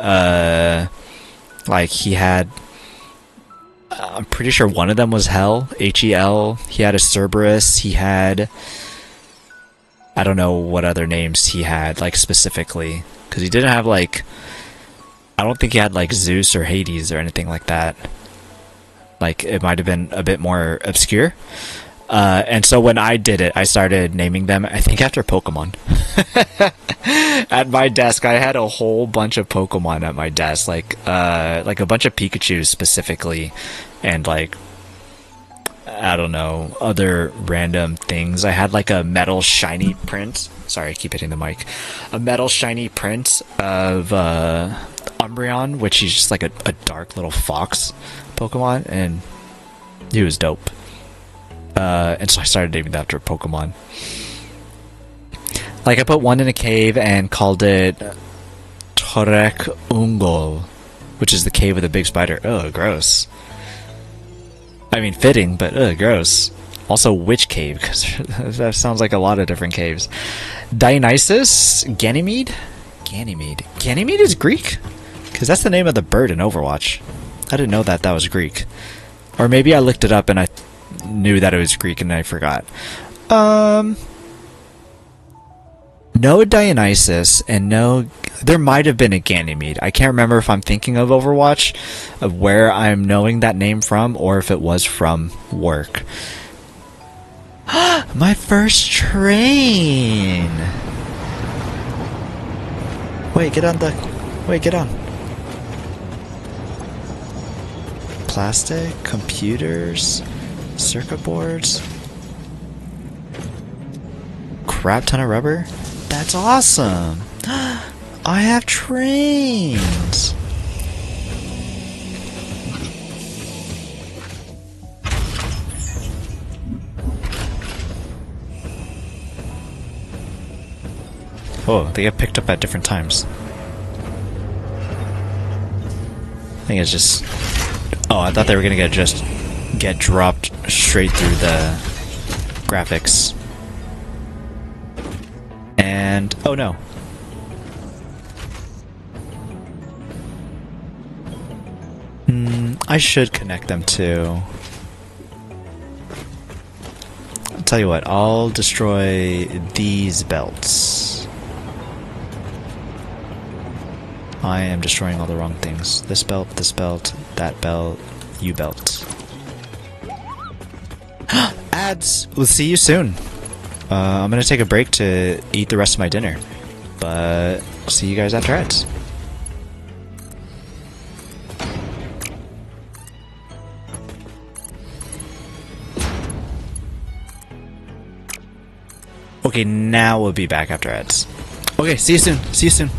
I'm pretty sure one of them was Hel, Hel. He had a Cerberus. He had, I don't know what other names he had, specifically. Because he didn't have, I don't think he had, Zeus or Hades or anything like that. It might have been a bit more obscure. And so when I did it, I started naming them, I think, after Pokemon. At my desk, I had a whole bunch of Pokemon at my desk. A bunch of Pikachus specifically. And, I don't know, other random things. I had a metal shiny print. Sorry, I keep hitting the mic. A metal shiny print of Umbreon, which he's just a dark little fox Pokemon, and he was dope. And so I started naming after Pokemon. I put one in a cave and called it Torek Ungol, which is the cave with a big spider. Ugh, gross. I mean, fitting, but gross. Also, which cave? Because that sounds like a lot of different caves. Dionysus? Ganymede? Ganymede is Greek? Because that's the name of the bird in Overwatch. I didn't know that was Greek. Or maybe I looked it up and I knew that it was Greek and I forgot. No Dionysus and no... There might have been a Ganymede. I can't remember if I'm thinking of Overwatch, of where I'm knowing that name from, or if it was from work. My first train! Wait, get on. Plastic, computers, circuit boards, crap ton of rubber. That's awesome! I have trains! Oh, they get picked up at different times. I think it's just... Oh, I thought they were gonna get dropped straight through the graphics. And... oh no. I should connect them too. I'll tell you what, I'll destroy these belts. I am destroying all the wrong things. This belt, that belt, U-belt. Ads! We'll see you soon. I'm gonna take a break to eat the rest of my dinner. But see you guys after ads. Okay, now we'll be back after ads. Okay, see you soon.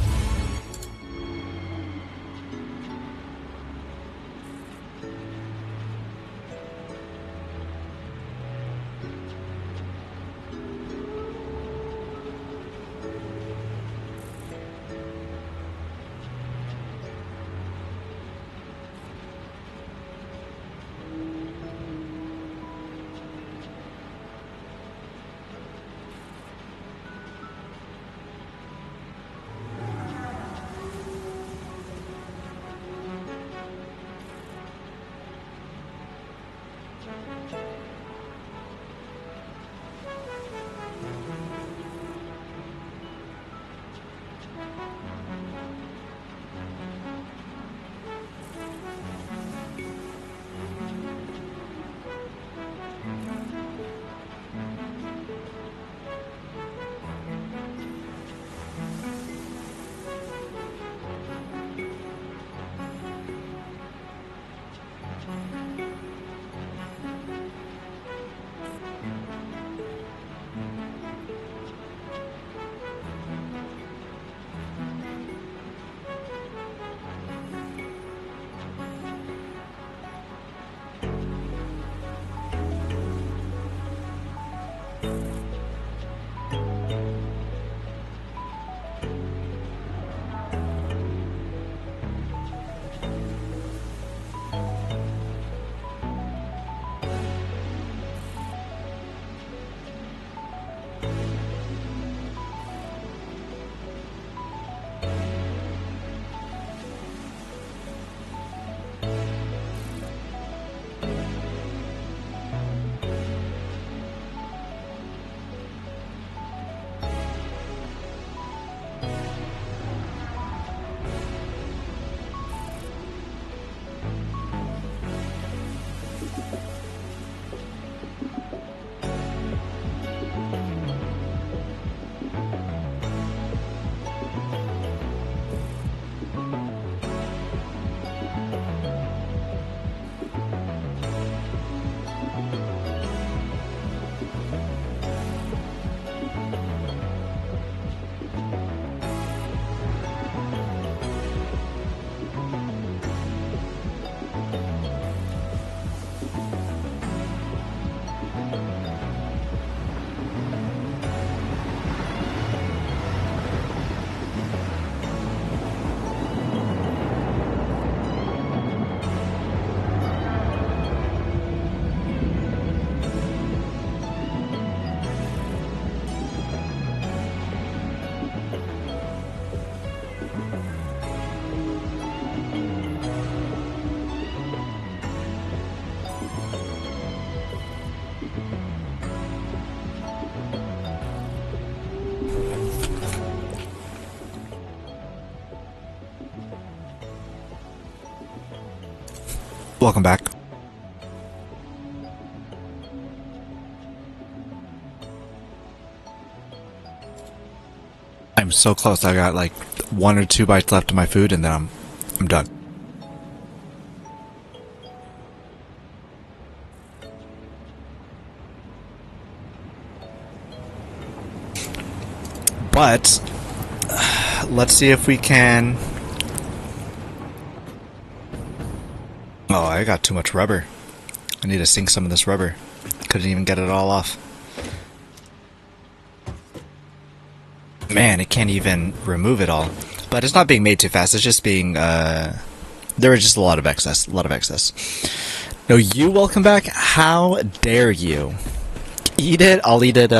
Welcome back. I'm so close. I got like 1 or 2 bites left of my food and then I'm done. But let's see if we can. Oh, I got too much rubber. I need to sink some of this rubber. Couldn't even get it all off. Man, it can't even remove it all. But it's not being made too fast. It's just being, there was just a lot of excess. No, you welcome back? How dare you? Eat it? I'll eat it,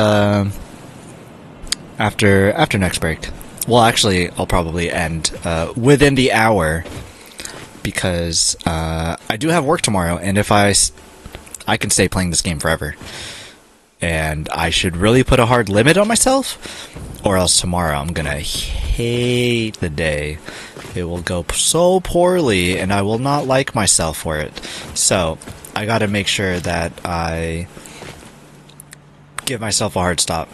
after next break. Well, actually, I'll probably end, within the hour. Because I do have work tomorrow, and if I can stay playing this game forever. And I should really put a hard limit on myself, or else tomorrow I'm gonna hate the day. It will go so poorly, and I will not like myself for it. So, I gotta make sure that I give myself a hard stop.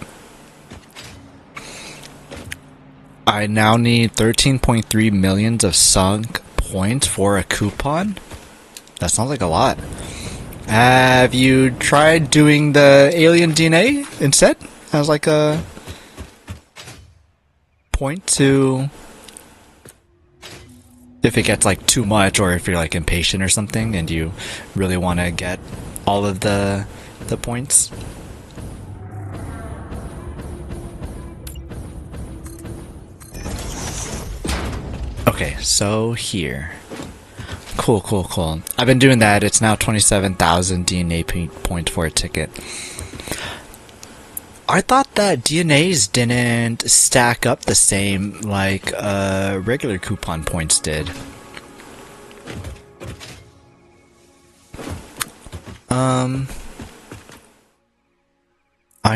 I now need 13.3 million of sunk points for a coupon? That sounds like a lot. Have you tried doing the alien DNA instead? As like a point to if it gets like too much, or if you're like impatient or something and you really want to get all of the points. Okay, so here. Cool. I've been doing that. It's now 27,000 DNA points for a ticket. I thought that DNAs didn't stack up the same like regular coupon points did. I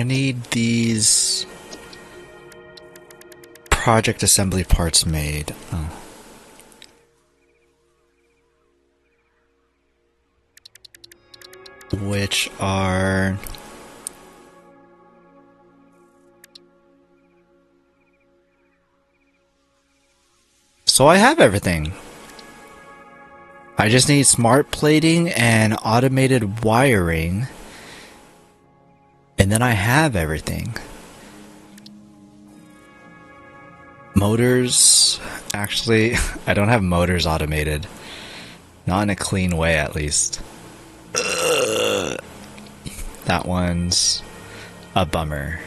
need these project assembly parts made. Oh. Which are... So I have everything. I just need smart plating and automated wiring. And then I have everything. Motors... Actually, I don't have motors automated. Not in a clean way, at least. Ugh. That one's a bummer.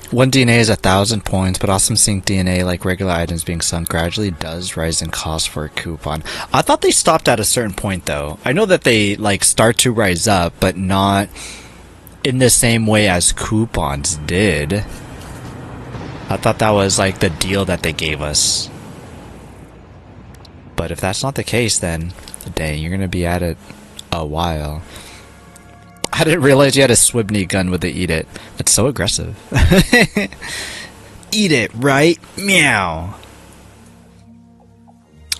One DNA is 1,000 points, but awesome sync DNA, like regular items being sunk, gradually does rise in cost for a coupon. I thought they stopped at a certain point, though. I know that they, like, start to rise up, but not in the same way as coupons did. I thought that was, like, the deal that they gave us. But if that's not the case, then, dang, you're gonna be at it a while. I didn't realize you had a Swibney gun with the eat it. It's so aggressive. Eat it, right? Meow.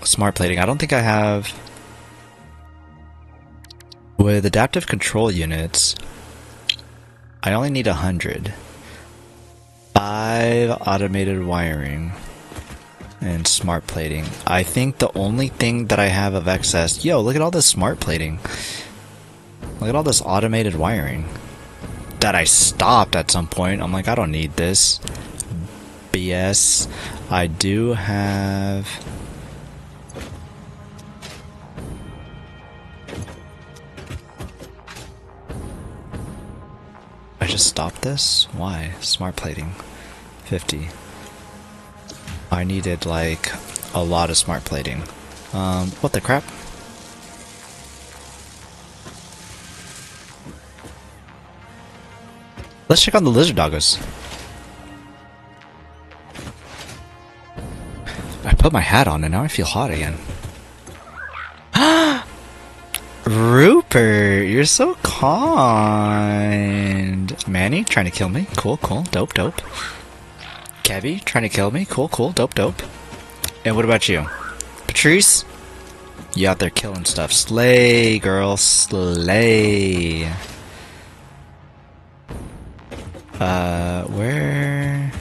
Smart plating. I don't think I have... With adaptive control units, I only need 100. 5 automated wiring. And smart plating. I think the only thing that I have of excess... Yo, look at all this smart plating. Look at all this automated wiring that I stopped at some point. I'm like, I don't need this. BS. I do have... I just stopped this? Why? Smart plating. 50. I needed, like, a lot of smart plating. What the crap? Let's check on the lizard doggos. I put my hat on and now I feel hot again. Rupert, you're so kind. Manny, trying to kill me. Cool, cool, dope, dope. Kevy, trying to kill me. Cool, cool, dope, dope. And what about you? Patrice? You out there killing stuff. Slay, girl, slay. Where?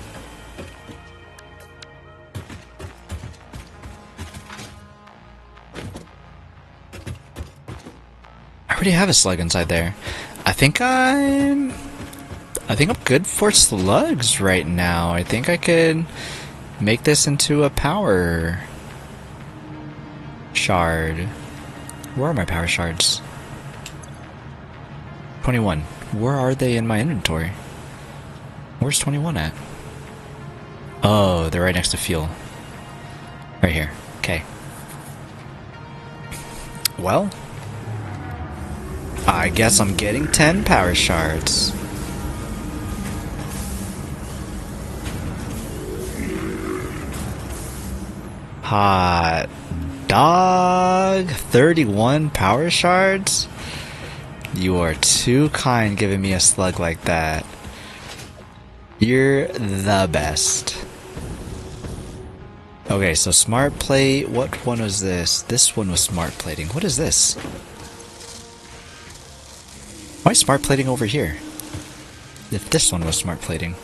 I already have a slug inside there. I think I'm good for slugs right now. I think I could make this into a power shard. Where are my power shards? 21. Where are they in my inventory? Where's 21 at? Oh, they're right next to fuel. Right here. Okay. Well, I guess I'm getting 10 power shards. Hot dog. 31 power shards? You are too kind giving me a slug like that. You're the best. Okay, so smart plate. What one was this? This one was smart plating. What is this? Why is smart plating over here? If this one was smart plating.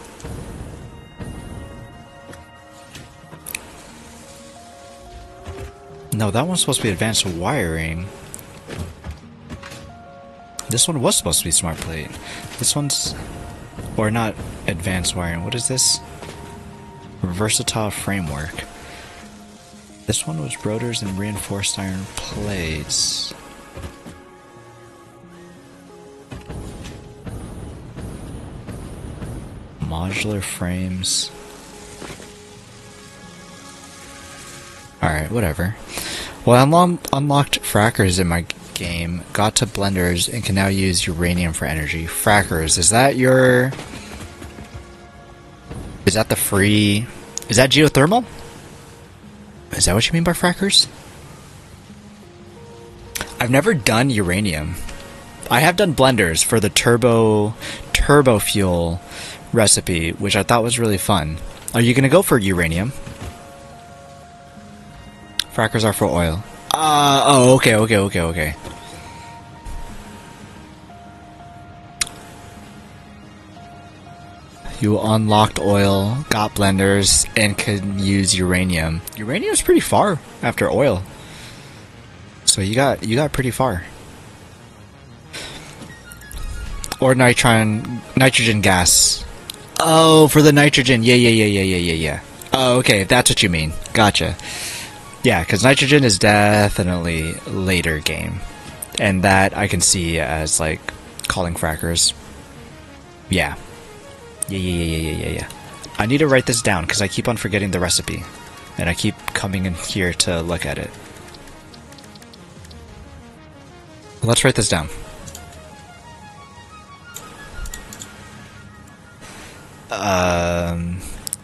No, that one's supposed to be advanced wiring. This one was supposed to be smart plate. This one's... Or not advanced wiring. What is this? Versatile framework. This one was rotors and reinforced iron plates. Modular frames. Alright, whatever. Well, I unlocked frackers in my game, got to blenders, and can now use uranium for energy. Frackers, is that your... Is that the free... Is that geothermal? Is that what you mean by frackers? I've never done uranium. I have done blenders for the turbo fuel recipe, which I thought was really fun. Are you gonna go for uranium? Frackers are for oil. Oh, okay. You unlocked oil, got blenders, and can use uranium. Uranium's pretty far after oil. So you got pretty far. Or nitrogen gas. Oh, for the nitrogen. Yeah. Oh, okay, if that's what you mean. Gotcha. Yeah, because nitrogen is definitely later game. And that I can see as, like, calling frackers. Yeah. Yeah. I need to write this down, because I keep on forgetting the recipe. And I keep coming in here to look at it. Let's write this down.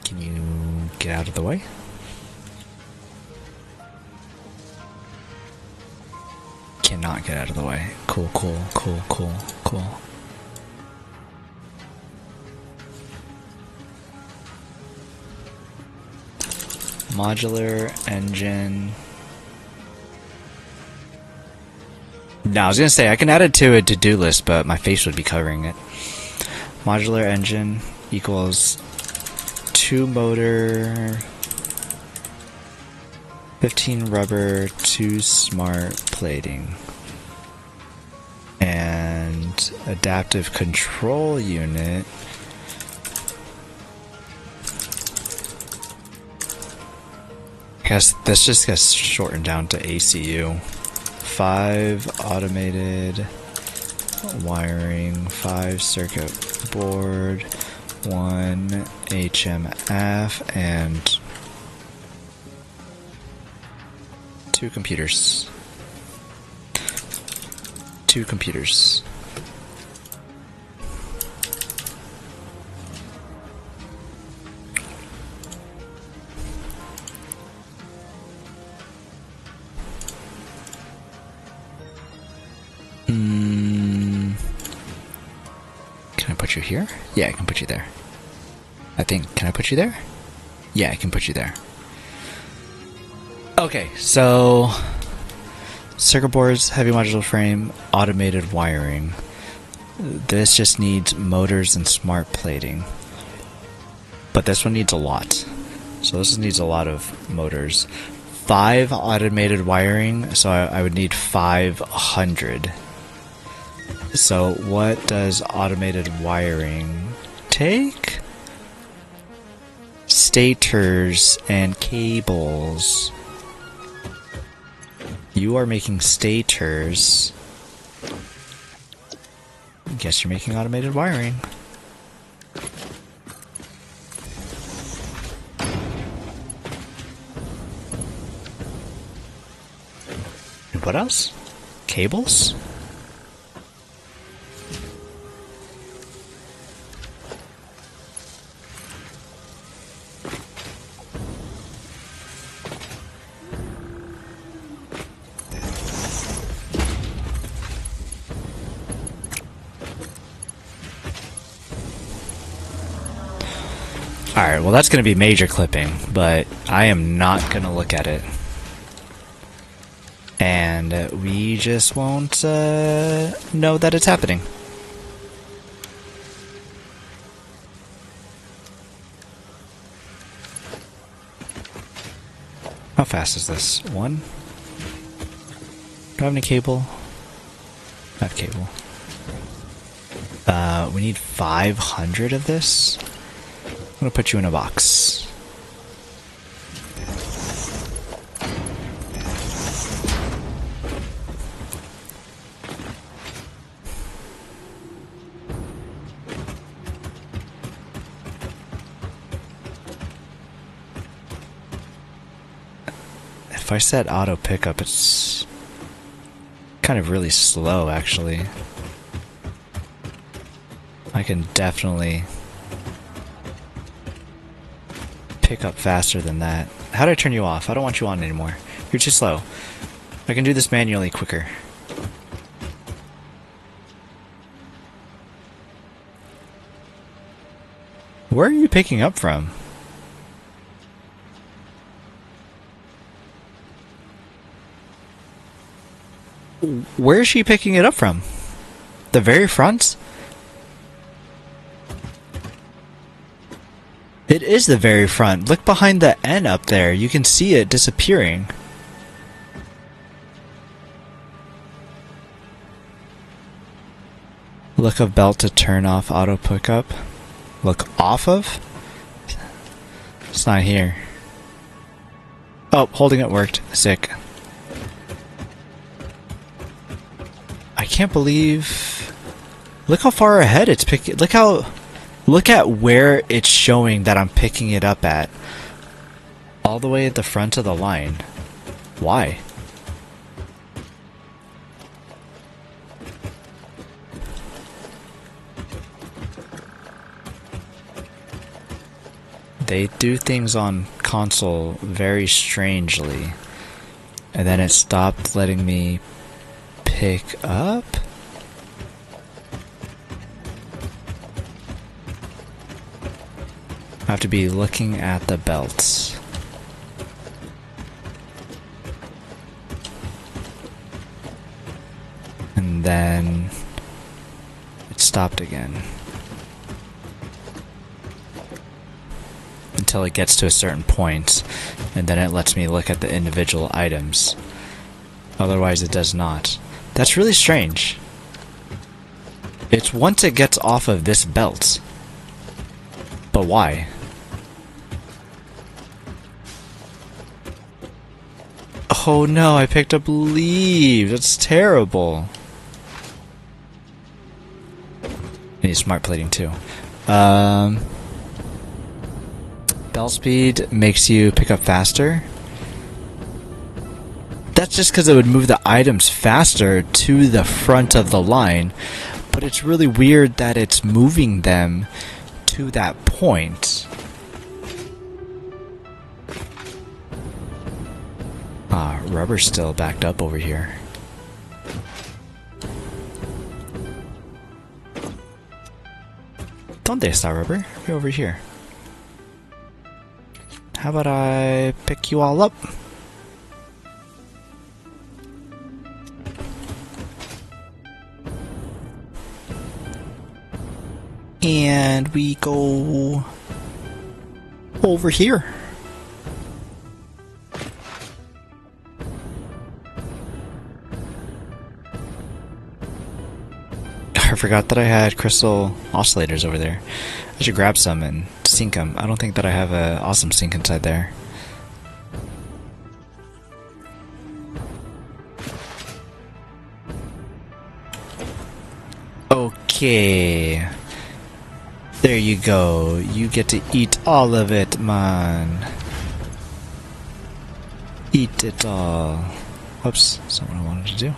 Can you get out of the way? Cannot get out of the way. Cool. Modular engine. No, I was gonna say I can add it to a to-do list, but my face would be covering it. Modular engine equals 2 motor, 15 rubber, 2 smart plating, and adaptive control unit. I guess this just gets shortened down to ACU. 5 automated wiring, 5 circuit board, 1 HMF, and 2 computers. 2 computers. Can I put you here? Yeah, I can put you there. I think, can I put you there? Yeah, I can put you there. Okay, so circuit boards, heavy modular frame, automated wiring. This just needs motors and smart plating. But this one needs a lot. So this needs a lot of motors. 5 automated wiring, so I would need 500. So what does automated wiring take? Stators and cables. You are making stators. Guess you're making automated wiring. And what else? Cables? Alright, well that's going to be major clipping, but I am not going to look at it. And we just won't know that it's happening. How fast is this? 1? Do I have any cable? I have cable. We need 500 of this. I'm gonna put you in a box. If I set auto pickup, it's kind of really slow, actually. I can definitely pick up faster than that. How do I turn you off? I don't want you on anymore. You're too slow. I can do this manually quicker. Where are you picking up from? Where is she picking it up from? The very front? It is the very front. Look behind the N up there. You can see it disappearing. Look of belt to turn off auto pickup. Look off of? It's not here. Oh, holding it worked. Sick. I can't believe... Look how far ahead it's picking... Look at where it's showing that I'm picking it up at. All the way at the front of the line. Why? They do things on console very strangely. And then it stopped letting me pick up? I have to be looking at the belts. And then it stopped again. Until it gets to a certain point, and then it lets me look at the individual items. Otherwise it does not. That's really strange. It's once it gets off of this belt. But why? Oh no, I picked up leaves. That's terrible. I need smart plating too. Bell speed makes you pick up faster. That's just because it would move the items faster to the front of the line. But it's really weird that it's moving them to that point. Ah, rubber's still backed up over here. ¿Dónde está rubber? Way over here. How about I pick you all up? And we go over here. I forgot that I had crystal oscillators over there. I should grab some and sink them. I don't think that I have an awesome sink inside there. Okay. There you go. You get to eat all of it, man. Eat it all. Oops, that's not what I wanted to do.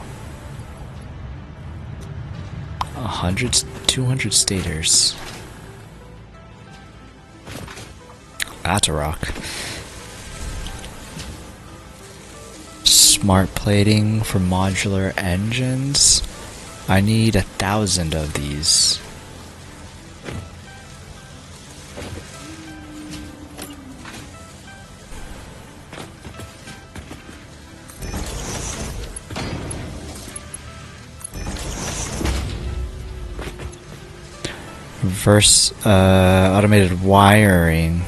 100, 200 stators. That's a rock. Smart plating for modular engines. I need 1,000 of these. Reverse automated wiring.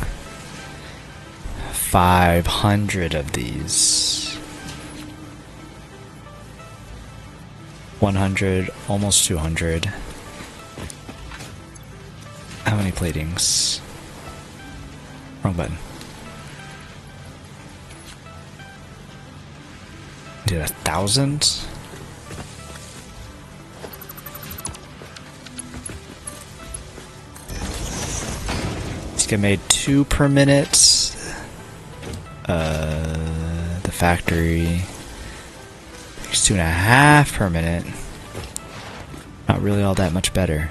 500 of these. 100, almost 200. How many platings? Wrong button. Did 1,000? Let's get made 2 per minute. The factory It's 2.5 per minute. Not really all that much better.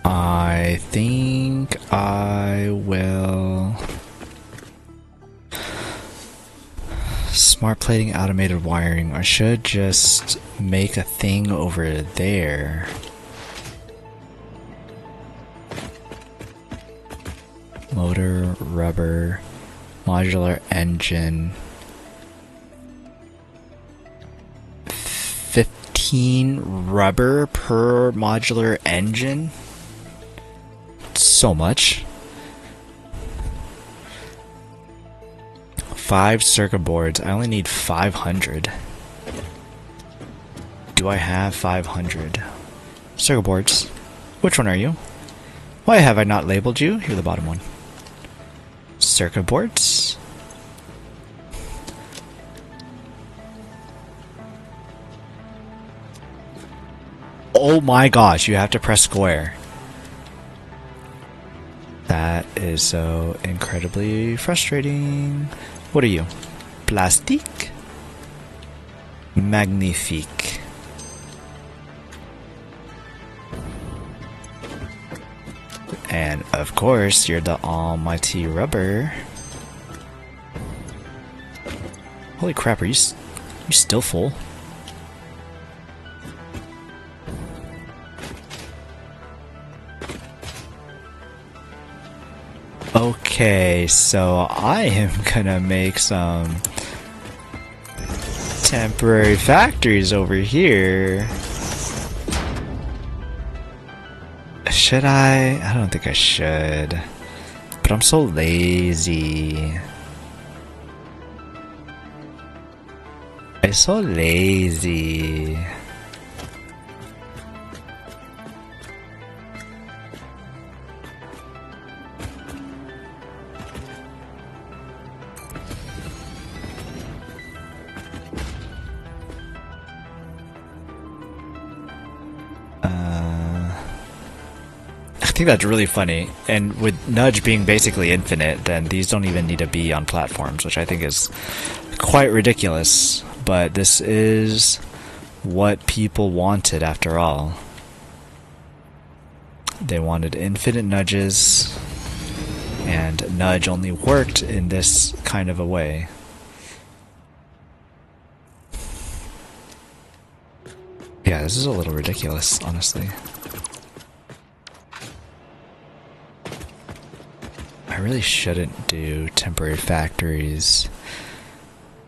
I think I will... Smart plating, automated wiring. I should just make a thing over there. Motor, rubber, modular engine. 15 rubber per modular engine? So much. 5 circuit boards. I only need 500. Do I have 500? Circuit boards. Which one are you? Why have I not labeled you? You're the bottom one. Circuit boards. Oh my gosh, you have to press square. That is so incredibly frustrating. What are you? Plastic? Magnifique. And of course, you're the almighty rubber. Holy crap, are you still full? Okay, so I am gonna make some temporary factories over here. Should I? I don't think I should. But I'm so lazy. I'm so lazy. I think that's really funny, and with Nudge being basically infinite, then these don't even need to be on platforms, which I think is quite ridiculous, but this is what people wanted after all. They wanted infinite nudges, and Nudge only worked in this kind of a way. Yeah, this is a little ridiculous, honestly. I really shouldn't do temporary factories,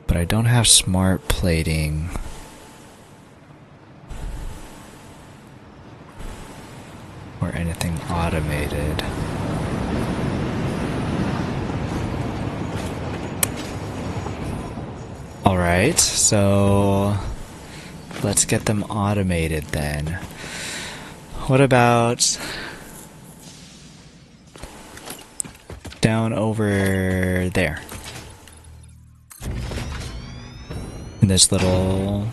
but I don't have smart plating. Or anything automated. Alright, so let's get them automated then. What about down over there? In this little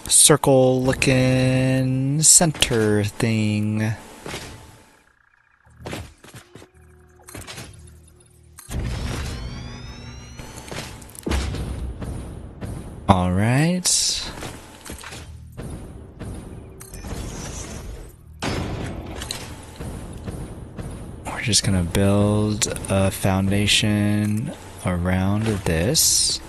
circle looking center thing. All right. We're just gonna build a foundation around this.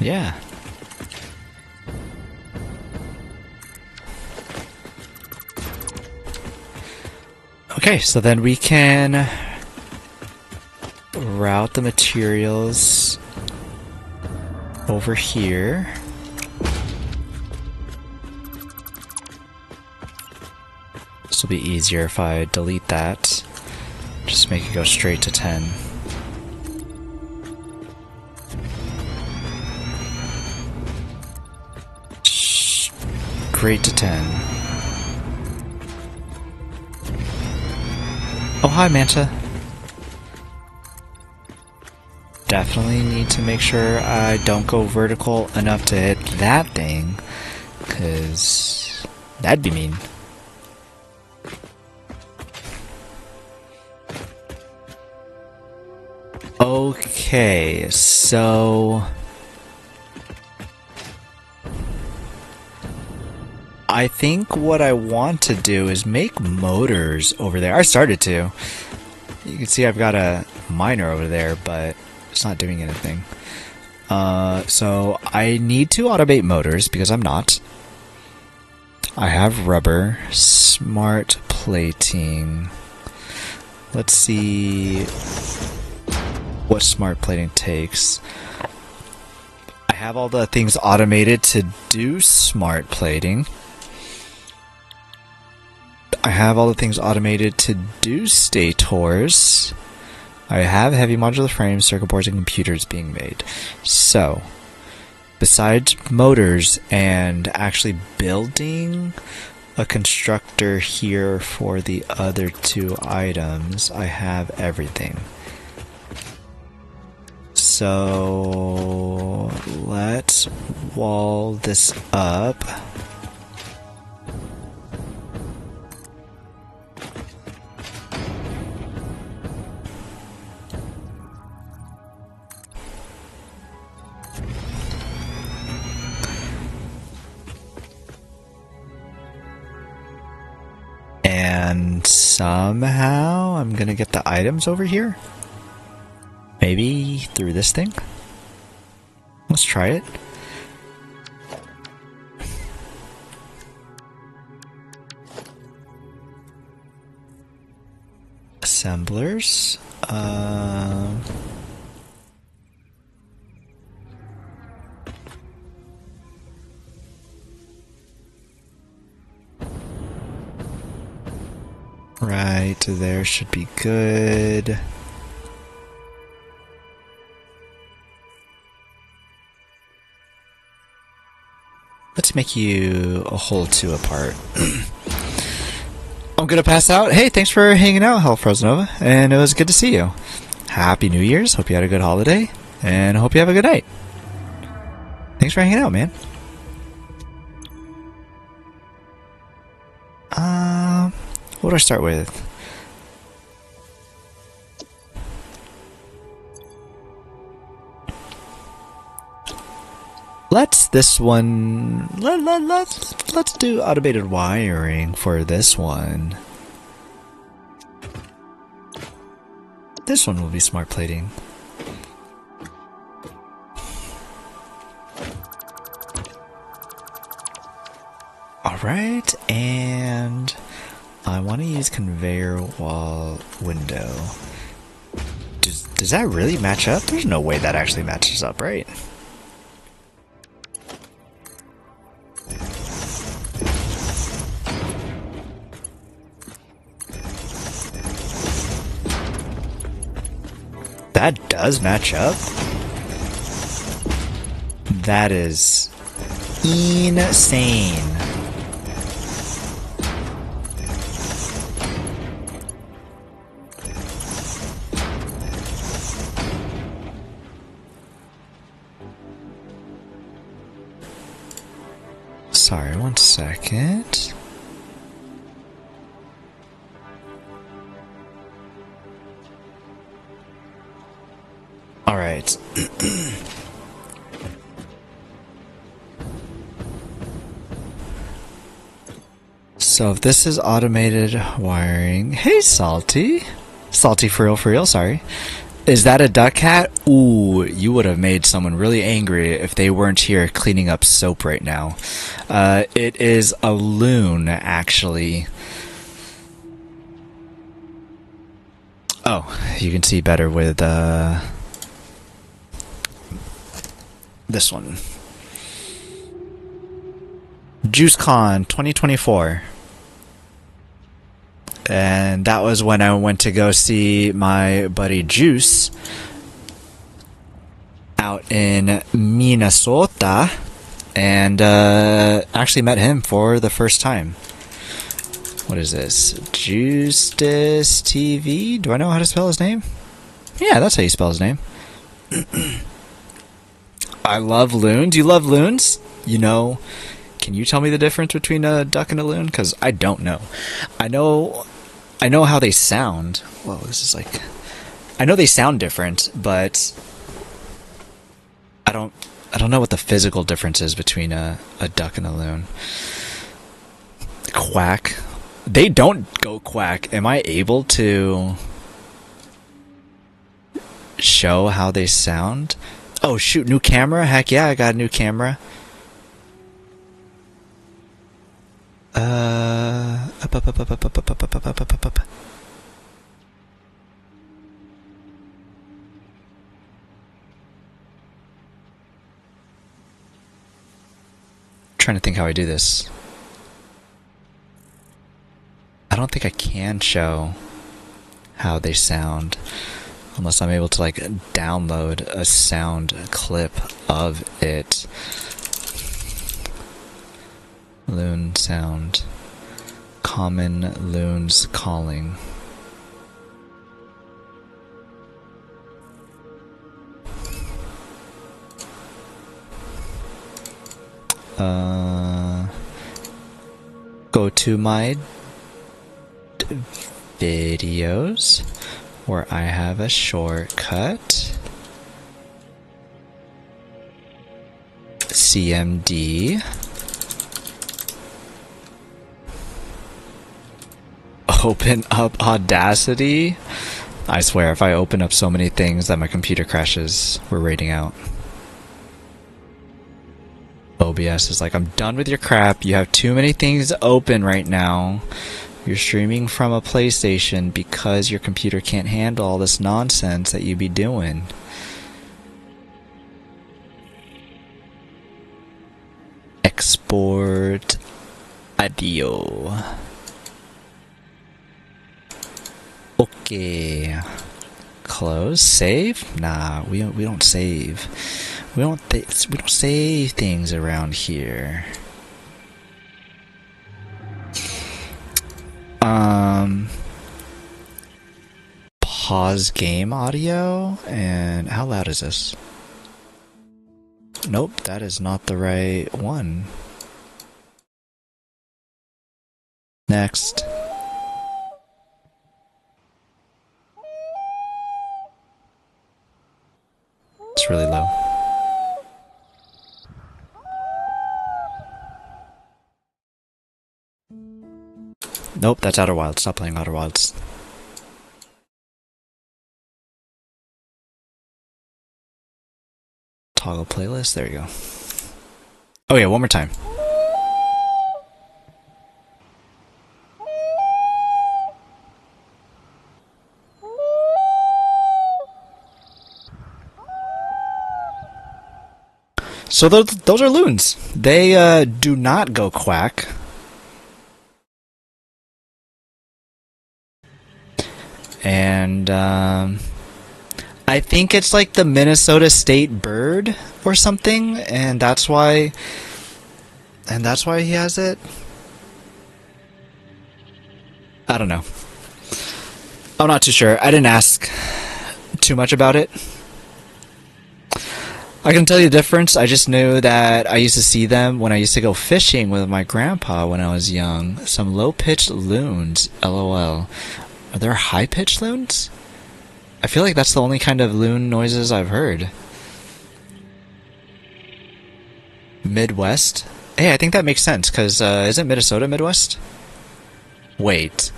Yeah. Okay, so then we can route the materials over here. This will be easier if I delete that. Just make it go straight to 10. Straight to 10. Oh, hi, Manta. Definitely need to make sure I don't go vertical enough to hit that thing, because that'd be mean. Okay, so I think what I want to do is make motors over there. I started to. You can see I've got a miner over there, but it's not doing anything. So I need to automate motors because I'm not. I have rubber, smart plating. Let's see what smart plating takes. I have all the things automated to do smart plating. I have all the things automated to do stators. I have heavy modular frames, circuit boards, and computers being made. So, besides motors and actually building a constructor here for the other two items, I have everything. So, let's wall this up. And somehow I'm gonna get the items over here. Maybe through this thing? Let's try it. Assemblers. Right there should be good. Let's make you a whole two apart. I'm gonna pass out. Hey, thanks for hanging out, Health Frozen Nova, and it was good to see you. Happy New Year's. Hope you had a good holiday, and hope you have a good night. Thanks for hanging out, man. What do I start with? Let's this one. Let's do automated wiring for this one. This one will be smart plating. All right, and I want to use conveyor wall window. Does that really match up? There's no way that actually matches up, right? That does match up. That is insane. Sorry, 1 second. All right. So if this is automated wiring, hey Salty, Salty for real, sorry. Is that a duck hat? Ooh, you would have made someone really angry if they weren't here cleaning up soap right now. It is a loon, actually. Oh, you can see better with this one. JuiceCon 2024. And that was when I went to go see my buddy Juice out in Minnesota, and actually met him for the first time. What is this? Justice TV? Do I know how to spell his name? Yeah, that's how you spell his name. I love loons. You love loons? You know, can you tell me the difference between a duck and a loon? Because I don't know. I know how they sound. Whoa, this is like... I know they sound different, but... I don't know what the physical difference is between a duck and a loon. Quack. They don't go quack. Am I able to show how they sound? Oh shoot, new camera? Heck yeah, I got a new camera. Up. Trying to think how I do this. I don't think I can show how they sound unless I'm able to like download a sound clip of it. Loon sound. Common loons calling. Go to my videos where I have a shortcut. CMD. Open up Audacity. I swear, if I open up so many things that my computer crashes, we're raiding out. OBS is like, I'm done with your crap. You have too many things open right now. You're streaming from a PlayStation because your computer can't handle all this nonsense that you be doing. Export audio. Okay. Close. Save? Nah, we don't save. We don't save things around here. Pause game audio, and how loud is this? Nope, that is not the right one. Next. It's really low. Nope, that's Outer Wilds. Stop playing Outer Wilds. Toggle playlist. There you go. Oh yeah, one more time. So those are loons. They do not go quack. And I think it's like the Minnesota state bird or something, and that's why he has it. I don't know. I'm not too sure. I didn't ask too much about it. I can tell you the difference. I just knew that I used to see them when I used to go fishing with my grandpa when I was young. Some low-pitched loons, LOL. Are there high-pitched loons? I feel like that's the only kind of loon noises I've heard. Midwest? Hey, I think that makes sense, because isn't Minnesota Midwest? Wait.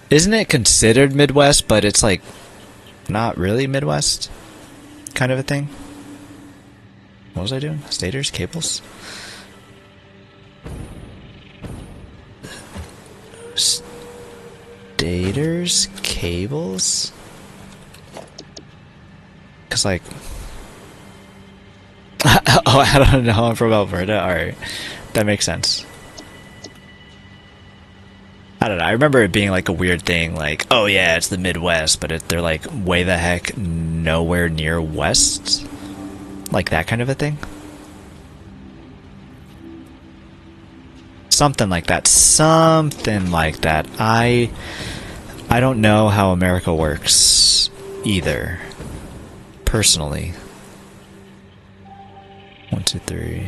Isn't it considered Midwest, but it's like not really Midwest kind of a thing? What was I doing? Stators? Cables? Stators? Cables? Because, like... oh, I don't know. I'm from Alberta. Alright. That makes sense. I don't know. I remember it being, like, a weird thing. Like, oh, yeah, it's the Midwest, but they're, like, way the heck nowhere near West. Like that kind of a thing. Something like that. Something like that. I don't know how America works either. Personally. 1, 2, 3.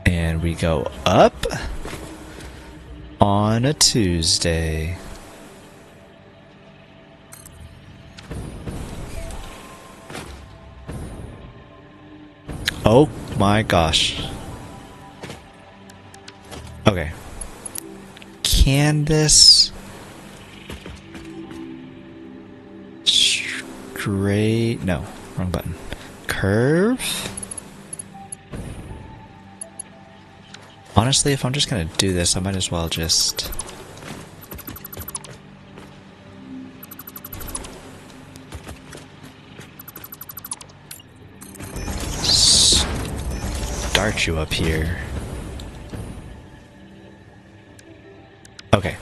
And we go up on a Tuesday. Oh my gosh. Okay. Canvas. Straight. No, wrong button. Curve. Honestly, if I'm just gonna do this, I might as well just... start you up here. Okay.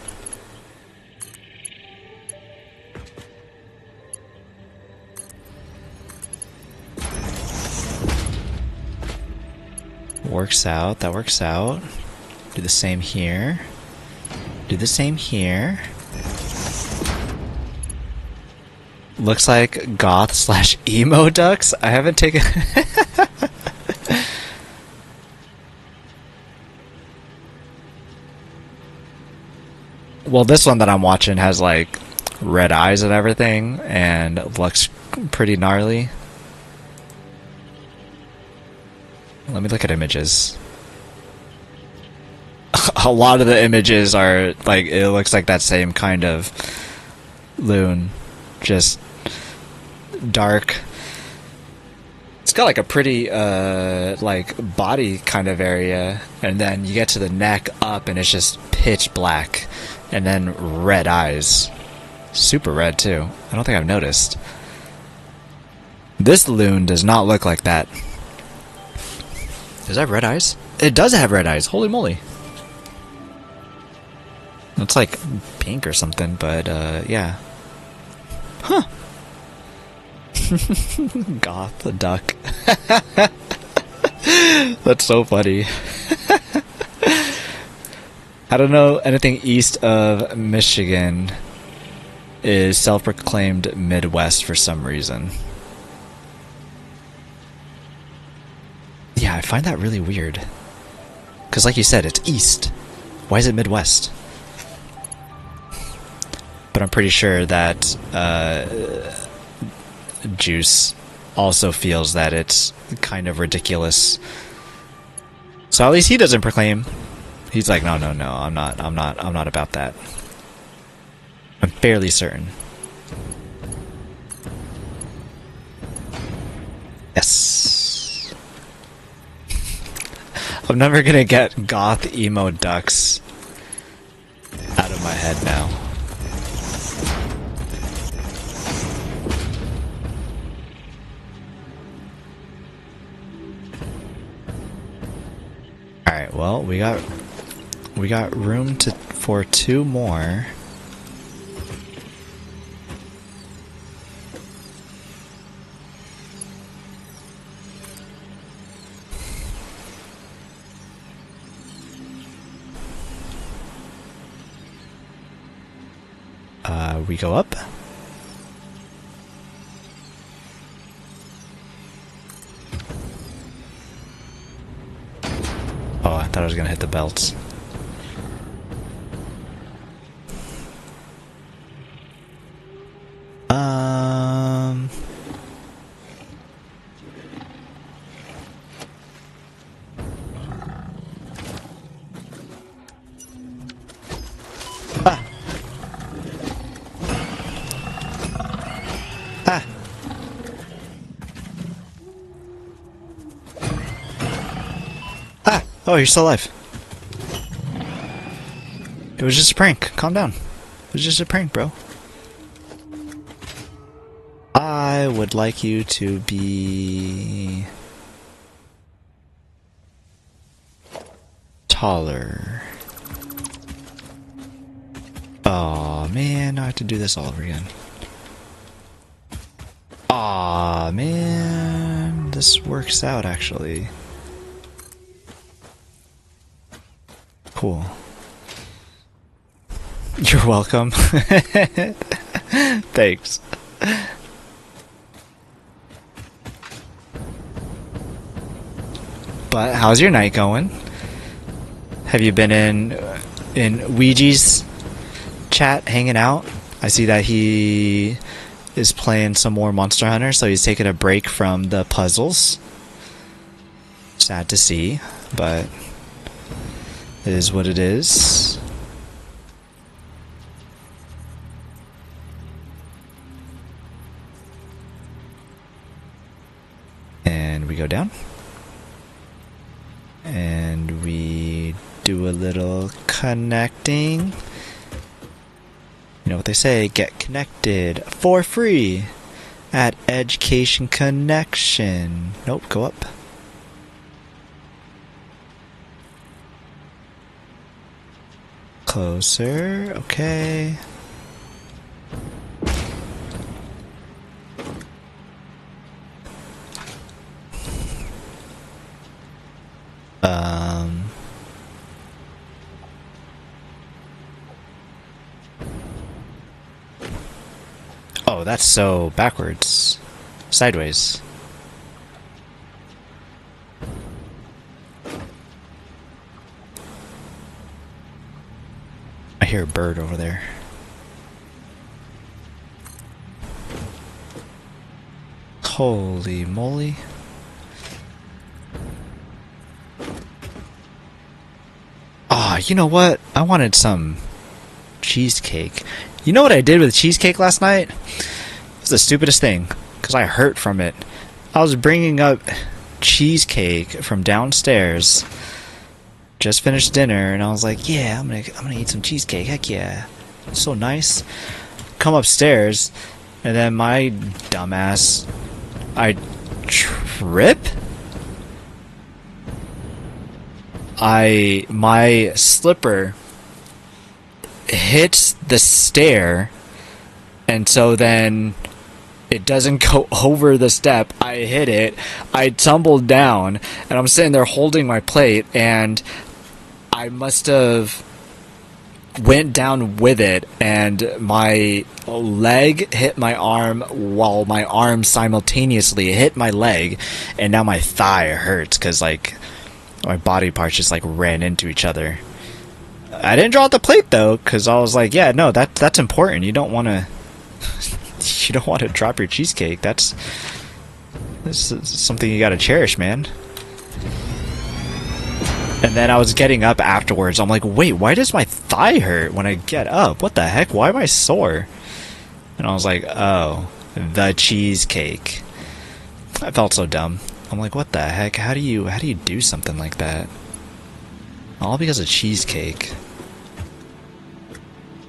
Works out, that works out. Do the same here. Do the same here. Looks like goth slash emo ducks. I haven't taken... Well, this one that I'm watching has like red eyes and everything, and looks pretty gnarly. Let me look at images. A lot of the images are like, it looks like that same kind of loon, just dark. It's got like a pretty like body kind of area, and then you get to the neck up and it's just pitch black, and then red eyes. Super red too. I don't think I've noticed. This loon does not look like that. Does it have red eyes? It does have red eyes. Holy moly. It's like pink or something, but yeah. Huh. Goth the duck. That's so funny. I don't know anything east of Michigan is self-proclaimed Midwest for some reason. Yeah, I find that really weird. Because like you said, it's east. Why is it Midwest? But I'm pretty sure that Juice also feels that it's kind of ridiculous. So at least he doesn't proclaim. He's like, no, I'm not about that. I'm fairly certain. Yes. I'm never gonna get goth emo ducks out of my head now. Alright, well, we got room for 2 more. We go up. Oh, I thought I was gonna hit the belts. Oh, you're still alive. It was just a prank. Calm down. It was just a prank, bro. I would like you to be taller. Oh man, I have to do this all over again. Oh, Aw, man. This works out, actually. Cool. You're welcome. Thanks. But how's your night going? Have you been in Ouija's chat hanging out? I see that he is playing some more Monster Hunter, so he's taking a break from the puzzles. Sad to see, but it is what it is. And we go down. And we do a little connecting. You know what they say, get connected for free at Education Connection. Nope, go up. Closer, okay. Oh, that's so backwards. Sideways. I hear a bird over there. Holy moly. Ah, you know what? I wanted some cheesecake. You know what I did with cheesecake last night? It was the stupidest thing, because I hurt from it. I was bringing up cheesecake from downstairs. Just finished dinner, and I was like, yeah, I'm gonna eat some cheesecake. Heck yeah. It's so nice. Come upstairs, and then my dumbass, I trip? My slipper hits the stair, and so then it doesn't go over the step. I hit it, I tumbled down, and I'm sitting there holding my plate, and I must have went down with it, and my leg hit my arm while my arm simultaneously hit my leg, and now my thigh hurts because like my body parts just like ran into each other. I didn't drop the plate though, because I was like, yeah, no, that's important. You don't want to you don't want to drop your cheesecake. This is something you got to cherish, man. And then I was getting up afterwards. I'm like, wait, why does my thigh hurt when I get up? What the heck? Why am I sore? And I was like, oh, the cheesecake. I felt so dumb. I'm like, what the heck? How do you do something like that? All because of cheesecake.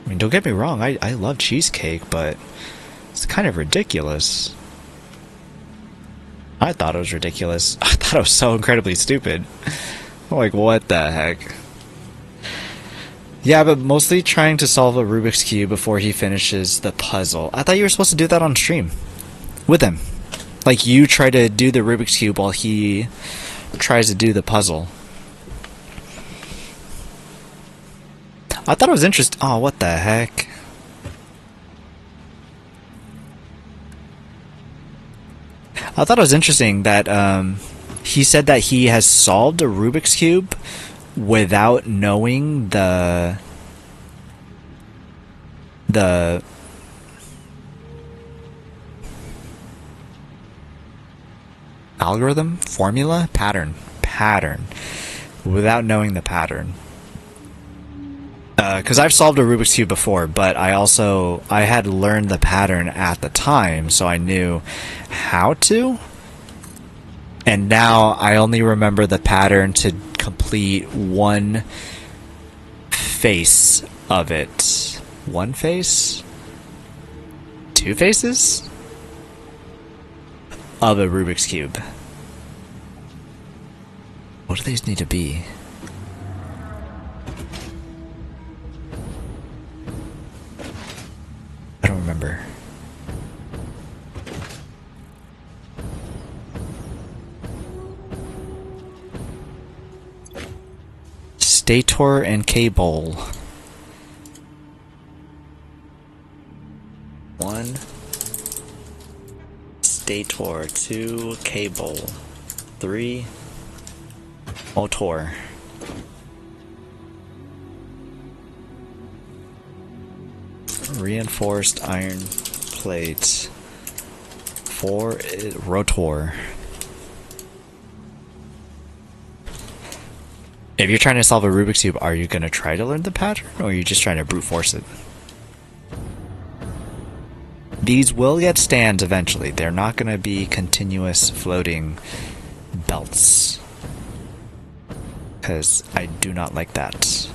I mean, don't get me wrong, I love cheesecake, but it's kind of ridiculous. I thought it was ridiculous. I thought it was so incredibly stupid. I'm like, what the heck? Yeah, but mostly trying to solve a Rubik's Cube before he finishes the puzzle. I thought you were supposed to do that on stream. With him. Like, you try to do the Rubik's Cube while he tries to do the puzzle. I thought it was interesting. Oh, what the heck? I thought it was interesting that he said that he has solved a Rubik's Cube without knowing the algorithm, formula, pattern, without knowing the pattern. Because I've solved a Rubik's Cube before, but I had learned the pattern at the time, so I knew how to. And now I only remember the pattern to complete one face of it. One face? Two faces? Of a Rubik's Cube. What do these need to be? I don't remember. Stator and cable. 1 stator, 2 cable, 3 motor. Reinforced iron plates. 4 rotor. If you're trying to solve a Rubik's Cube, are you going to try to learn the pattern, or are you just trying to brute force it? These will get stands eventually. They're not going to be continuous floating belts. Because I do not like that.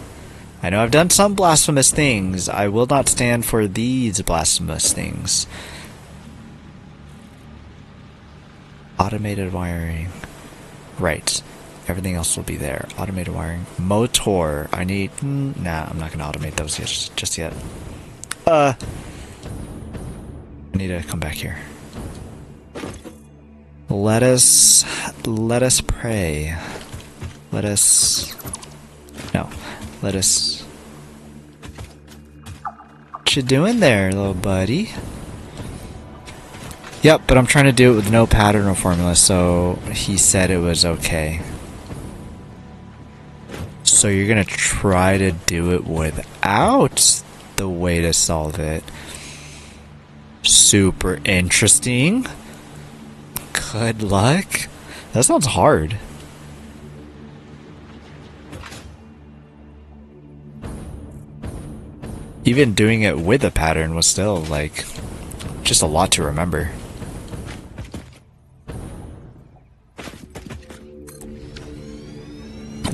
I know I've done some blasphemous things. I will not stand for these blasphemous things. Automated wiring. Right. Everything else will be there. Automated wiring. Motor. I need... nah, I'm not going to automate those just yet. I need to come back here. Let us pray. Let us... no. Let us... what you doing there, little buddy? Yep, but I'm trying to do it with no pattern or formula, so he said it was okay. So you're gonna try to do it without the way to solve it. Super interesting. Good luck. That sounds hard. Even doing it with a pattern was still, like, just a lot to remember.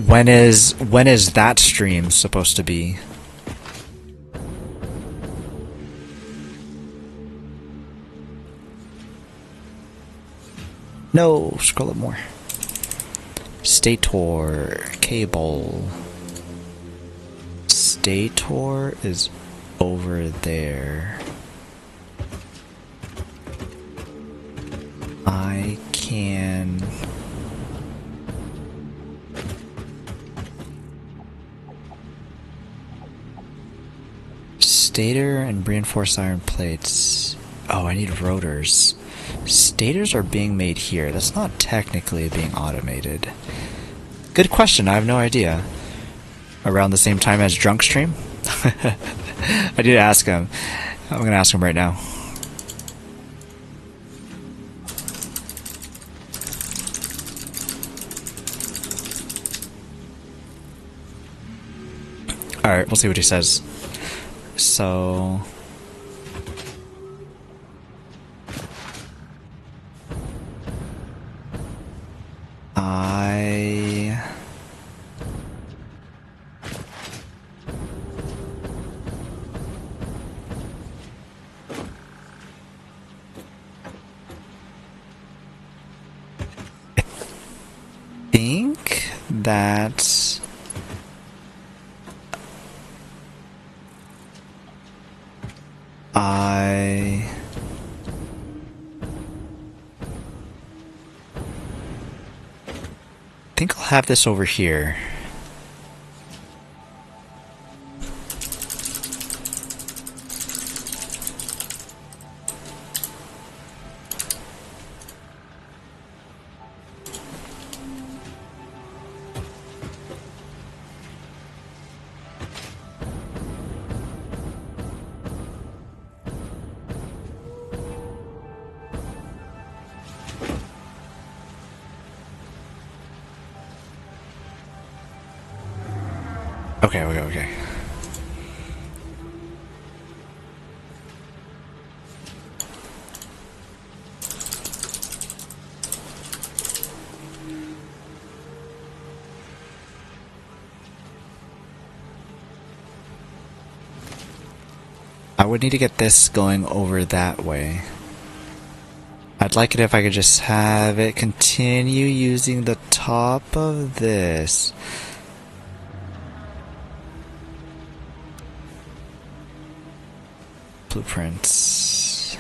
When is that stream supposed to be? No, scroll up more. Stator, cable. Stator is over there. I can... stator and reinforced iron plates. Oh, I need rotors. Stators are being made here. That's not technically being automated. Good question. I have no idea. Around the same time as Drunk Stream? I need to ask him. I'm going to ask him right now. Alright, we'll see what he says. So... I think that I think I'll have this over here. Okay. I would need to get this going over that way. I'd like it if I could just have it continue using the top of this. Blueprints.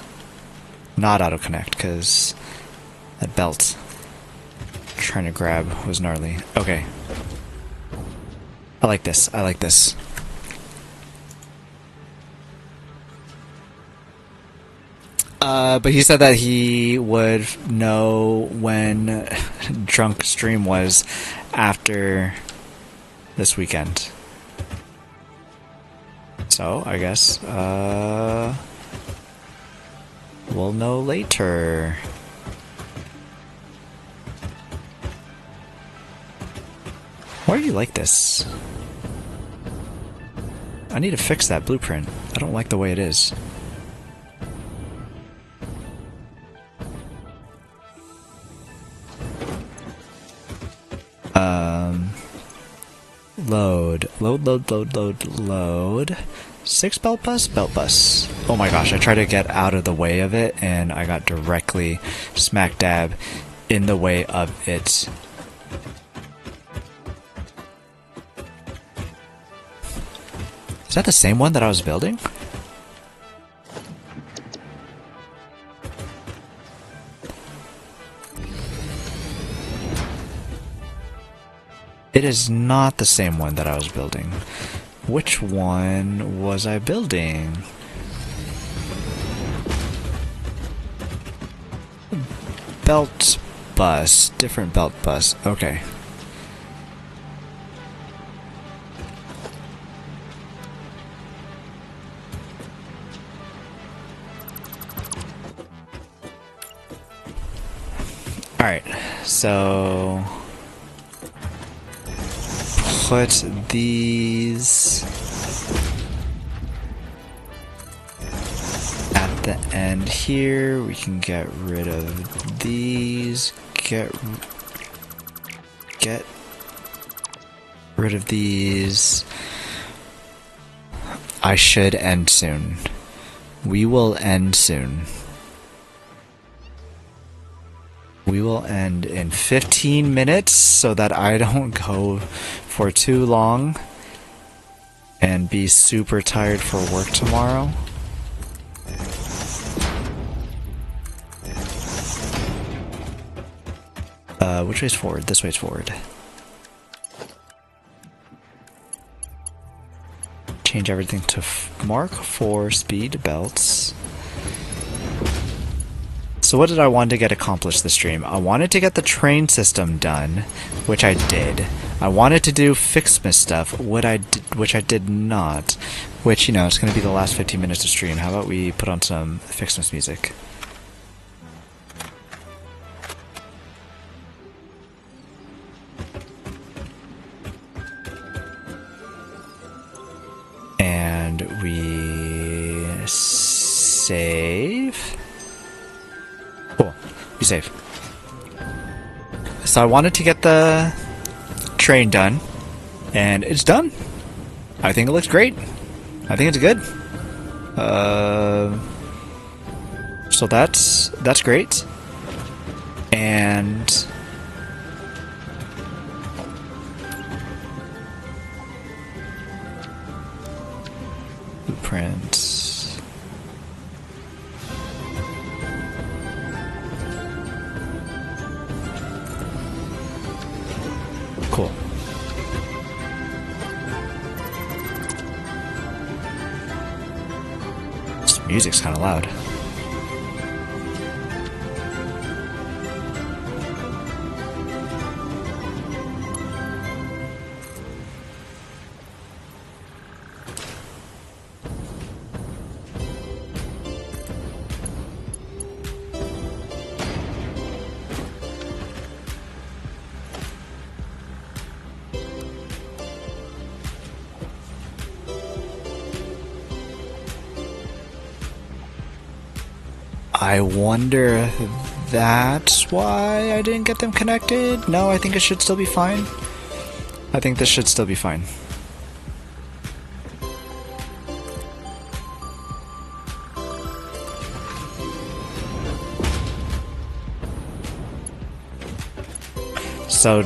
Not auto-connect, because that belt trying to grab was gnarly. Okay. I like this. I like this. But he said that he would know when drunk stream was after this weekend. So, I guess, we'll know later. Why are you like this? I need to fix that blueprint. I don't like the way it is. Load. 6 belt bus. Oh my gosh, I tried to get out of the way of it and I got directly smack dab in the way of it. Is that the same one that I was building? It is not the same one that I was building. Which one was I building? Belt bus. Different belt bus. Okay. Alright, so put these at the end here. We can get rid of these. Get rid of these. I should end soon. We will end soon. We will end in 15 minutes so that I don't go for too long and be super tired for work tomorrow. Which way's forward? This way's forward. Change everything to Mark 4 speed belts. So what did I want to get accomplished this stream? I wanted to get the train system done, which I did. I wanted to do Fixmas stuff, which I did not. Which, you know, it's going to be the last 15 minutes of stream. How about we put on some Fixmas music? And we save. Cool. We save. So I wanted to get the train done, and it's done. I think it looks great. I think it's good. So that's great. And blueprints. Cool. This music's kind of loud. I wonder if that's why I didn't get them connected. No, I think it should still be fine. I think this should still be fine. So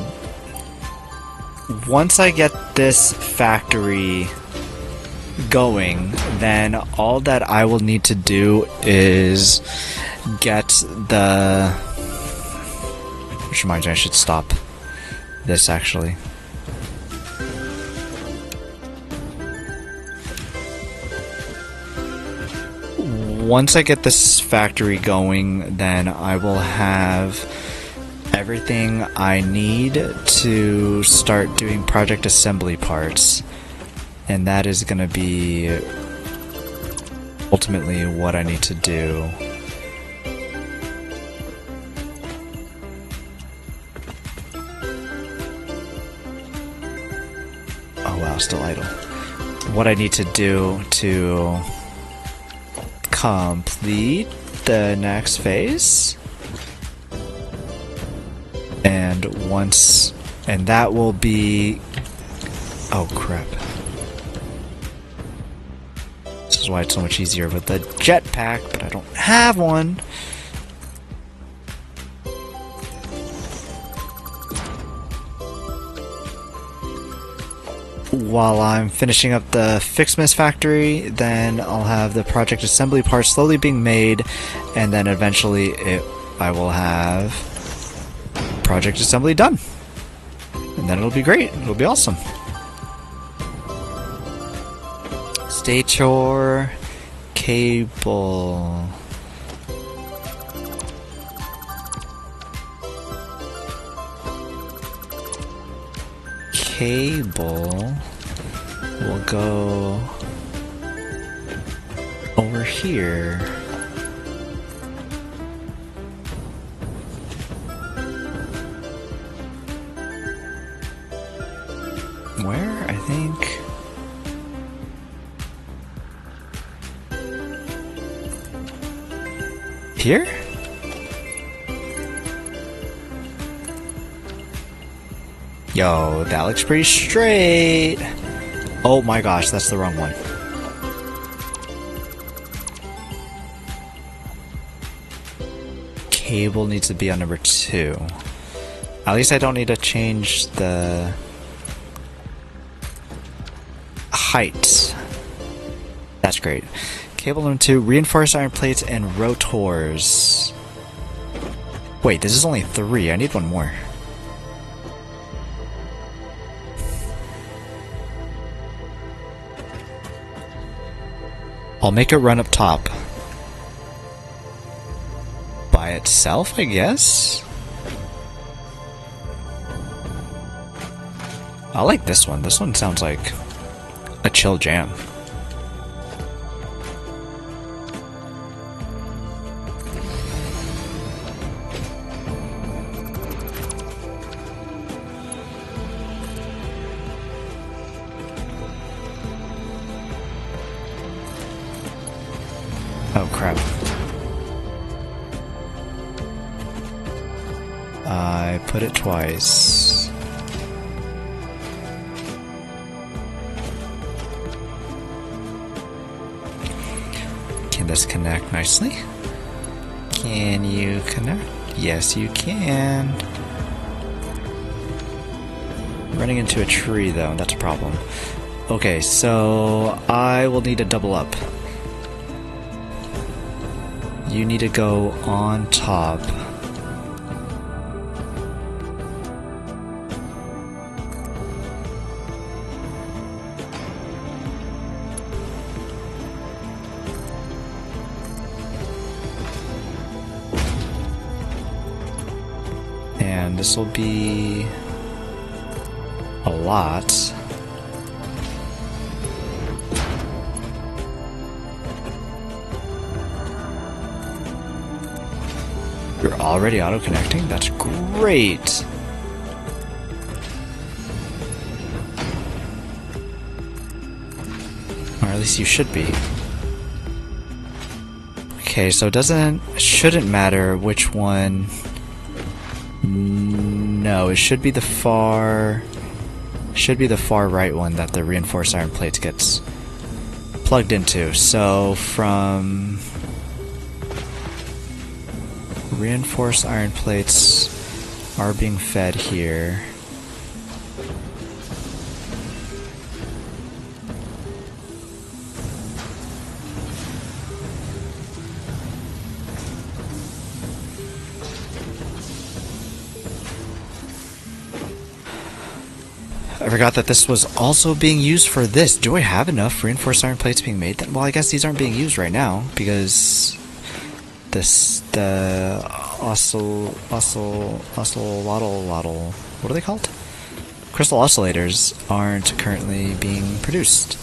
once I get this factory going, then all that I will need to do is get the... Which reminds me, I should stop this actually. once I get this factory going, then I will have everything I need to start doing project assembly parts. And that is going to be ultimately what I need to do. Oh wow, still idle. What I need to do to complete the next phase. And that will be... Oh crap. This is why it's so much easier with the jetpack, but I don't have one. While I'm finishing up the Fixmas factory, then I'll have the project assembly parts slowly being made, and then eventually I will have project assembly done. And then it'll be great. It'll be awesome. Stator cable. Cable will go over here. Where? I think... Here? Yo, that looks pretty straight. Oh my gosh, that's the wrong one. Cable needs to be on number 2. At least I don't need to change the height. That's great. Cable number 2, reinforced iron plates and rotors. Wait, this is only 3. I need one more. I'll make it run up top. By itself, I guess? I like this one. This one sounds like a chill jam. Oh crap. I put it twice. Can this connect nicely? Can you connect? Yes, you can. Running into a tree though, that's a problem. Okay, so I will need to double up. You need to go on top. And this will be a lot. You're already auto-connecting? That's great! Or at least you should be. Okay, so it shouldn't matter which one... No, it should be the far right one that the reinforced iron plates gets plugged into. So from... Reinforced iron plates are being fed here. I forgot that this was also being used for this. Do I have enough reinforced iron plates being made? Well, I guess these aren't being used right now because the what are they called? Crystal oscillators aren't currently being produced.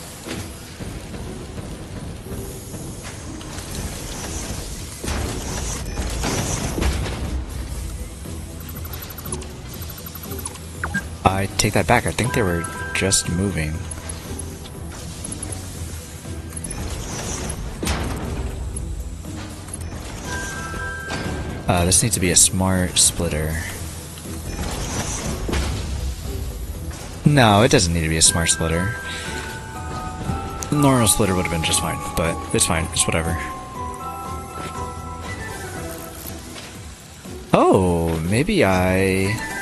I take that back. I think they were just moving. This needs to be a smart splitter. No, it doesn't need to be a smart splitter. Normal splitter would have been just fine, but it's fine. It's whatever. Oh, maybe I...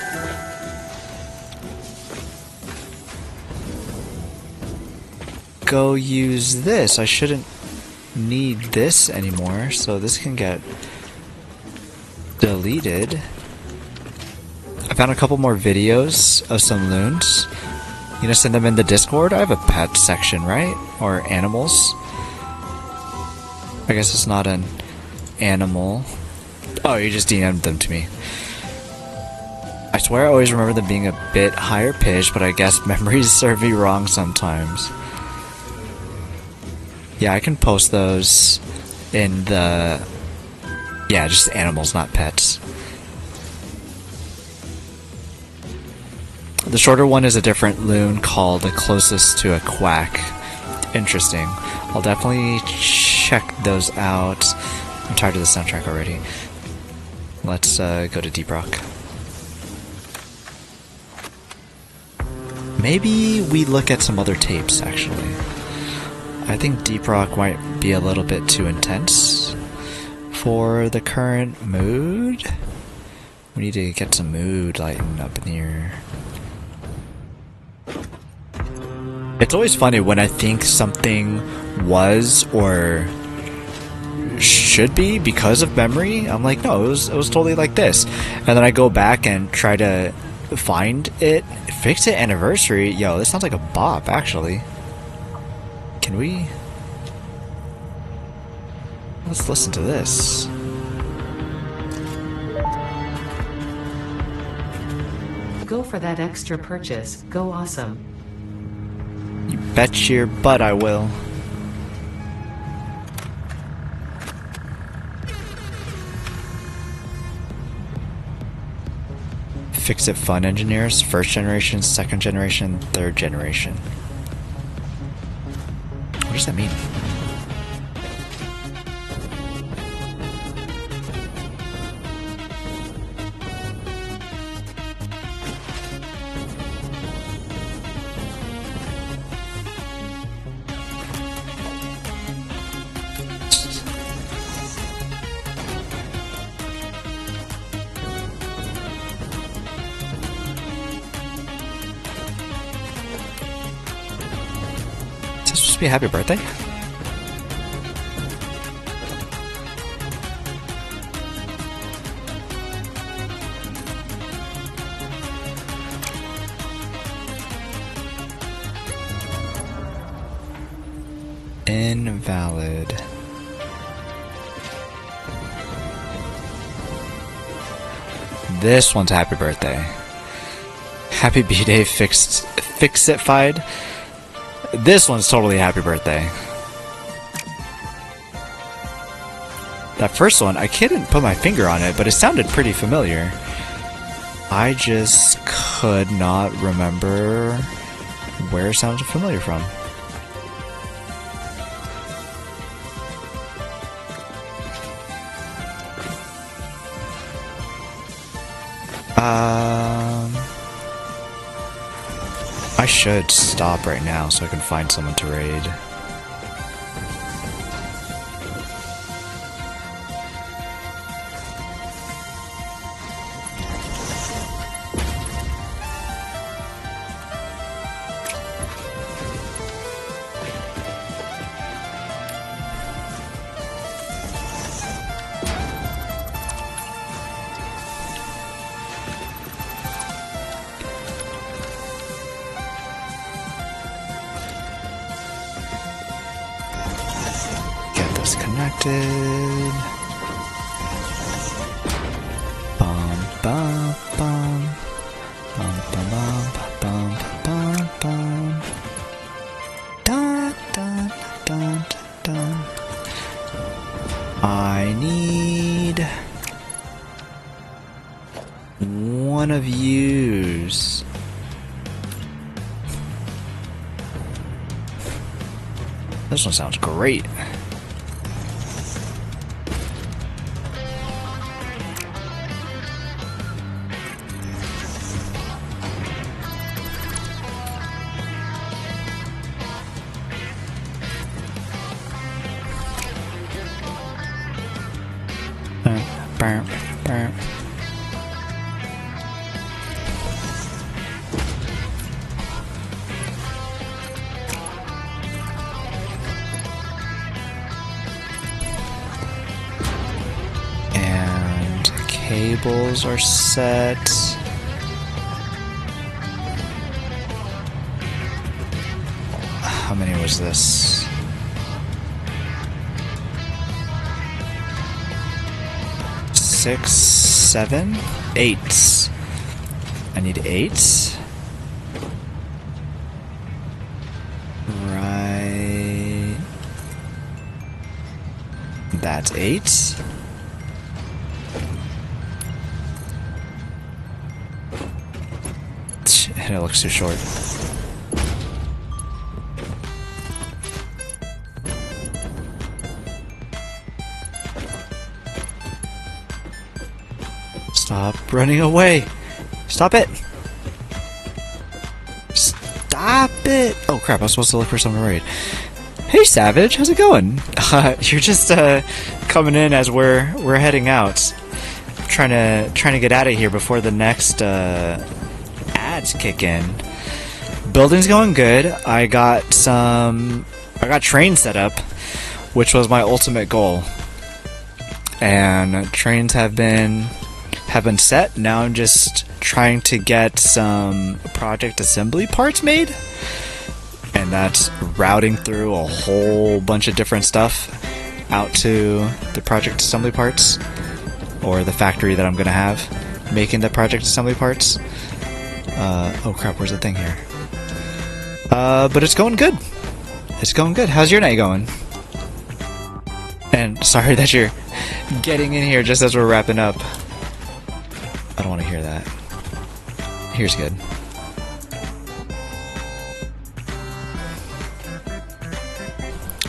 go use this. I shouldn't need this anymore, so this can get deleted. I found a couple more videos of some loons. You know, send them in the Discord. I have a pet section, right? Or animals. I guess it's not an animal. Oh, you just DM'd them to me. I swear I always remember them being a bit higher pitched, but I guess memories serve me wrong sometimes. Yeah, I can post those in the... Yeah, just animals, not pets. The shorter one is a different loon called the closest to a quack. Interesting. I'll definitely check those out. I'm tired of the soundtrack already. Let's go to Deep Rock. Maybe we look at some other tapes, actually. I think Deep Rock might be a little bit too intense for the current mood. We need to get some mood lighting up in here. It's always funny when I think something was or should be because of memory. I'm like, no, it was totally like this. And then I go back and try to find it. Fix It Anniversary. Yo, this sounds like a bop, actually. Can we... Let's listen to this. Go for that extra purchase. Go awesome. You bet your butt I will. Fix It Fun Engineers, first generation, second generation, third generation. What does that mean? Is this supposed to be a happy birthday? Invalid. This one's a happy birthday. Happy B-Day Fix-It-fied. This one's totally a happy birthday. That first one, I couldn't put my finger on it, but it sounded pretty familiar. I just could not remember where it sounded familiar from. I should stop right now so I can find someone to raid. Disconnected. Bum bum bum. Bum bum bum bum bum bum. Dun dun dun dun. I need one of yous. This one sounds great. And cables are set. How many was this? Six, seven, eight. I need eight. Right. That's eight. It looks too short. Stop running away! Stop it! Stop it! Oh crap, I was supposed to look for someone to raid. Hey Savage, how's it going? You're just coming in as we're heading out. Trying to get out of here before the next ads kick in. Building's going good. I got trains set up, which was my ultimate goal. And trains have been set. Now I'm just trying to get some project assembly parts made, and that's routing through a whole bunch of different stuff out to the project assembly parts, or the factory that I'm gonna have making the project assembly parts. Oh crap, where's the thing here? But it's going good. It's going good. How's your night going? And sorry that you're getting in here just as we're wrapping up. I don't want to hear that. Here's good.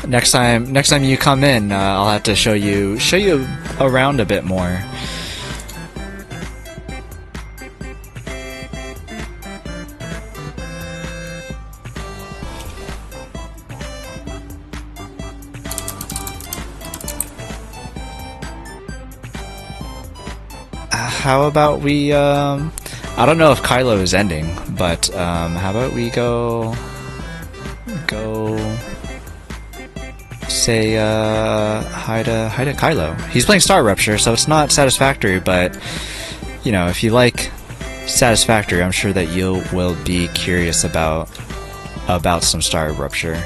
Next time you come in, I'll have to show you around a bit more. How about we, I don't know if Kylo is ending, but, how about we go say, hi to Kylo. He's playing Star Rupture, so it's not Satisfactory, but, you know, if you like Satisfactory, I'm sure that you will be curious about some Star Rupture.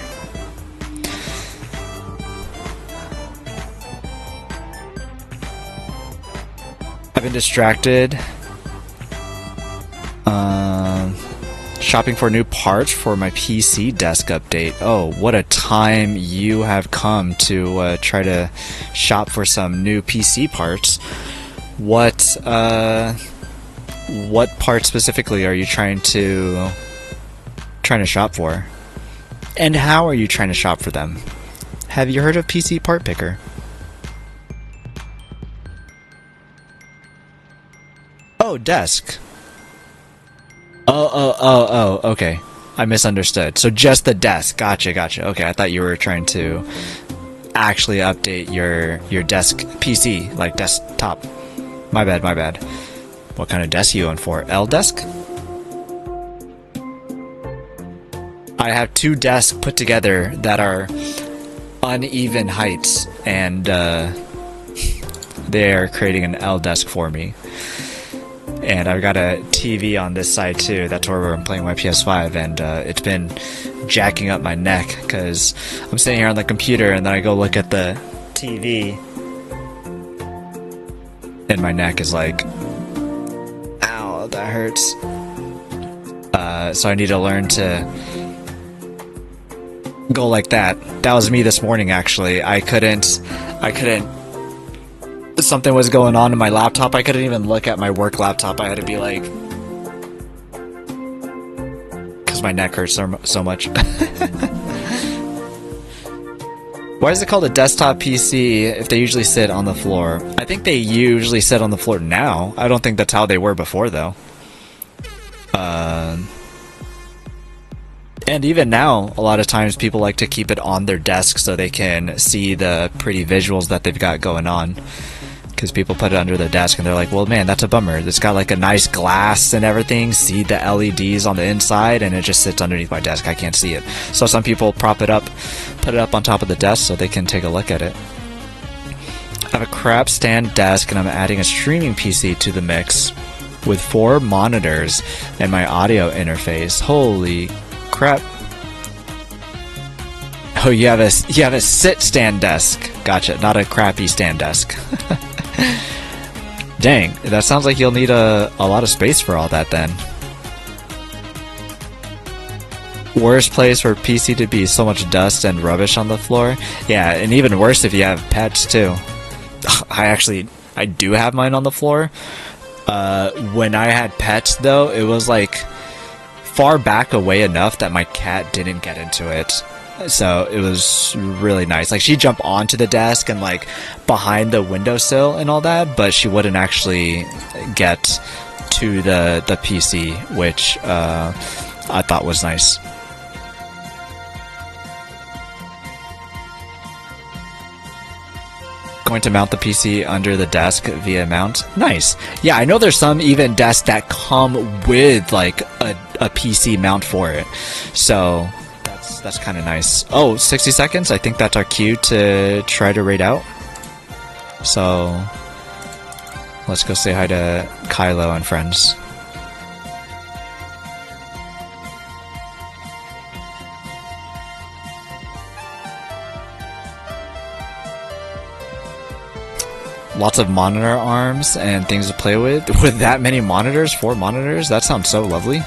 I've been distracted shopping for new parts for my PC desk update. Oh, what a time you have come to try to shop for some new PC parts. What parts specifically are you trying to shop for? And how are you trying to shop for them? Have you heard of PC Part Picker? Oh, desk. Oh, okay. I misunderstood. So just the desk. Gotcha. Okay, I thought you were trying to actually update your desk PC, like desktop. My bad. What kind of desk are you going for? L desk? I have two desks put together that are uneven heights, and they're creating an L desk for me. And I've got a TV on this side too. That's where I'm playing my PS5, and it's been jacking up my neck because I'm sitting here on the computer, and then I go look at the TV, and my neck is like, ow, that hurts. So I need to learn to go like that. That was me this morning, actually. I couldn't, something was going on in my laptop. I couldn't even look at my work laptop. I had to be like, because my neck hurts so much. Why is it called a desktop PC if they usually sit on the floor? I think they usually sit on the floor now. I don't think that's how they were before, though. And even now, a lot of times people like to keep it on their desk so they can see the pretty visuals that they've got going on. Because people put it under their desk and they're like, well, man, that's a bummer. It's got like a nice glass and everything. See the LEDs on the inside, and it just sits underneath my desk. I can't see it. So some people prop it up, put it up on top of the desk so they can take a look at it. I have a crap stand desk, and I'm adding a streaming PC to the mix with 4 monitors and my audio interface. Holy crap. Oh, you have a sit stand desk. Gotcha, not a crappy stand desk. Dang, that sounds like you'll need a lot of space for all that then. Worst place for PC to be, so much dust and rubbish on the floor. Yeah, and even worse if you have pets too. I do have mine on the floor. When I had pets though, it was like far back away enough that my cat didn't get into it. So it was really nice. Like, she'd jump onto the desk and like behind the windowsill and all that, but she wouldn't actually get to the PC, which I thought was nice. Going to mount the PC under the desk via mount. Nice. Yeah, I know there's some even desks that come with like a PC mount for it. So that's kind of nice. Oh, 60 seconds. I think that's our cue to try to raid out. So let's go say hi to Kylo and friends. Lots of monitor arms and things to play with. With that many monitors, 4 monitors, that sounds so lovely.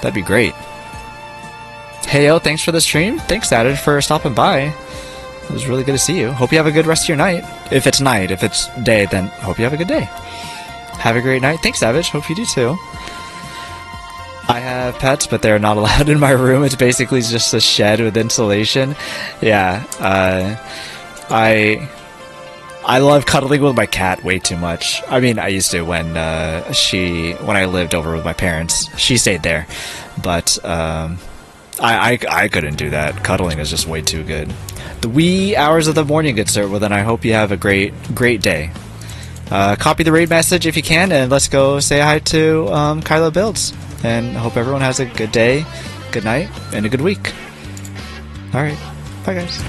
That'd be great. Hey yo, thanks for the stream. Thanks, Saturn, for stopping by. It was really good to see you. Hope you have a good rest of your night. If it's night, if it's day, then hope you have a good day. Have a great night. Thanks, Savage. Hope you do too. I have pets, but they're not allowed in my room. It's basically just a shed with insulation. Yeah, I love cuddling with my cat way too much. I mean, I used to when I lived over with my parents. She stayed there, but I couldn't do that. Cuddling is just way too good. The wee hours of the morning, good sir. Well, then I hope you have a great day. Copy the raid message if you can, and let's go say hi to Kylo Builds. And I hope everyone has a good day, good night, and a good week. All right, bye guys.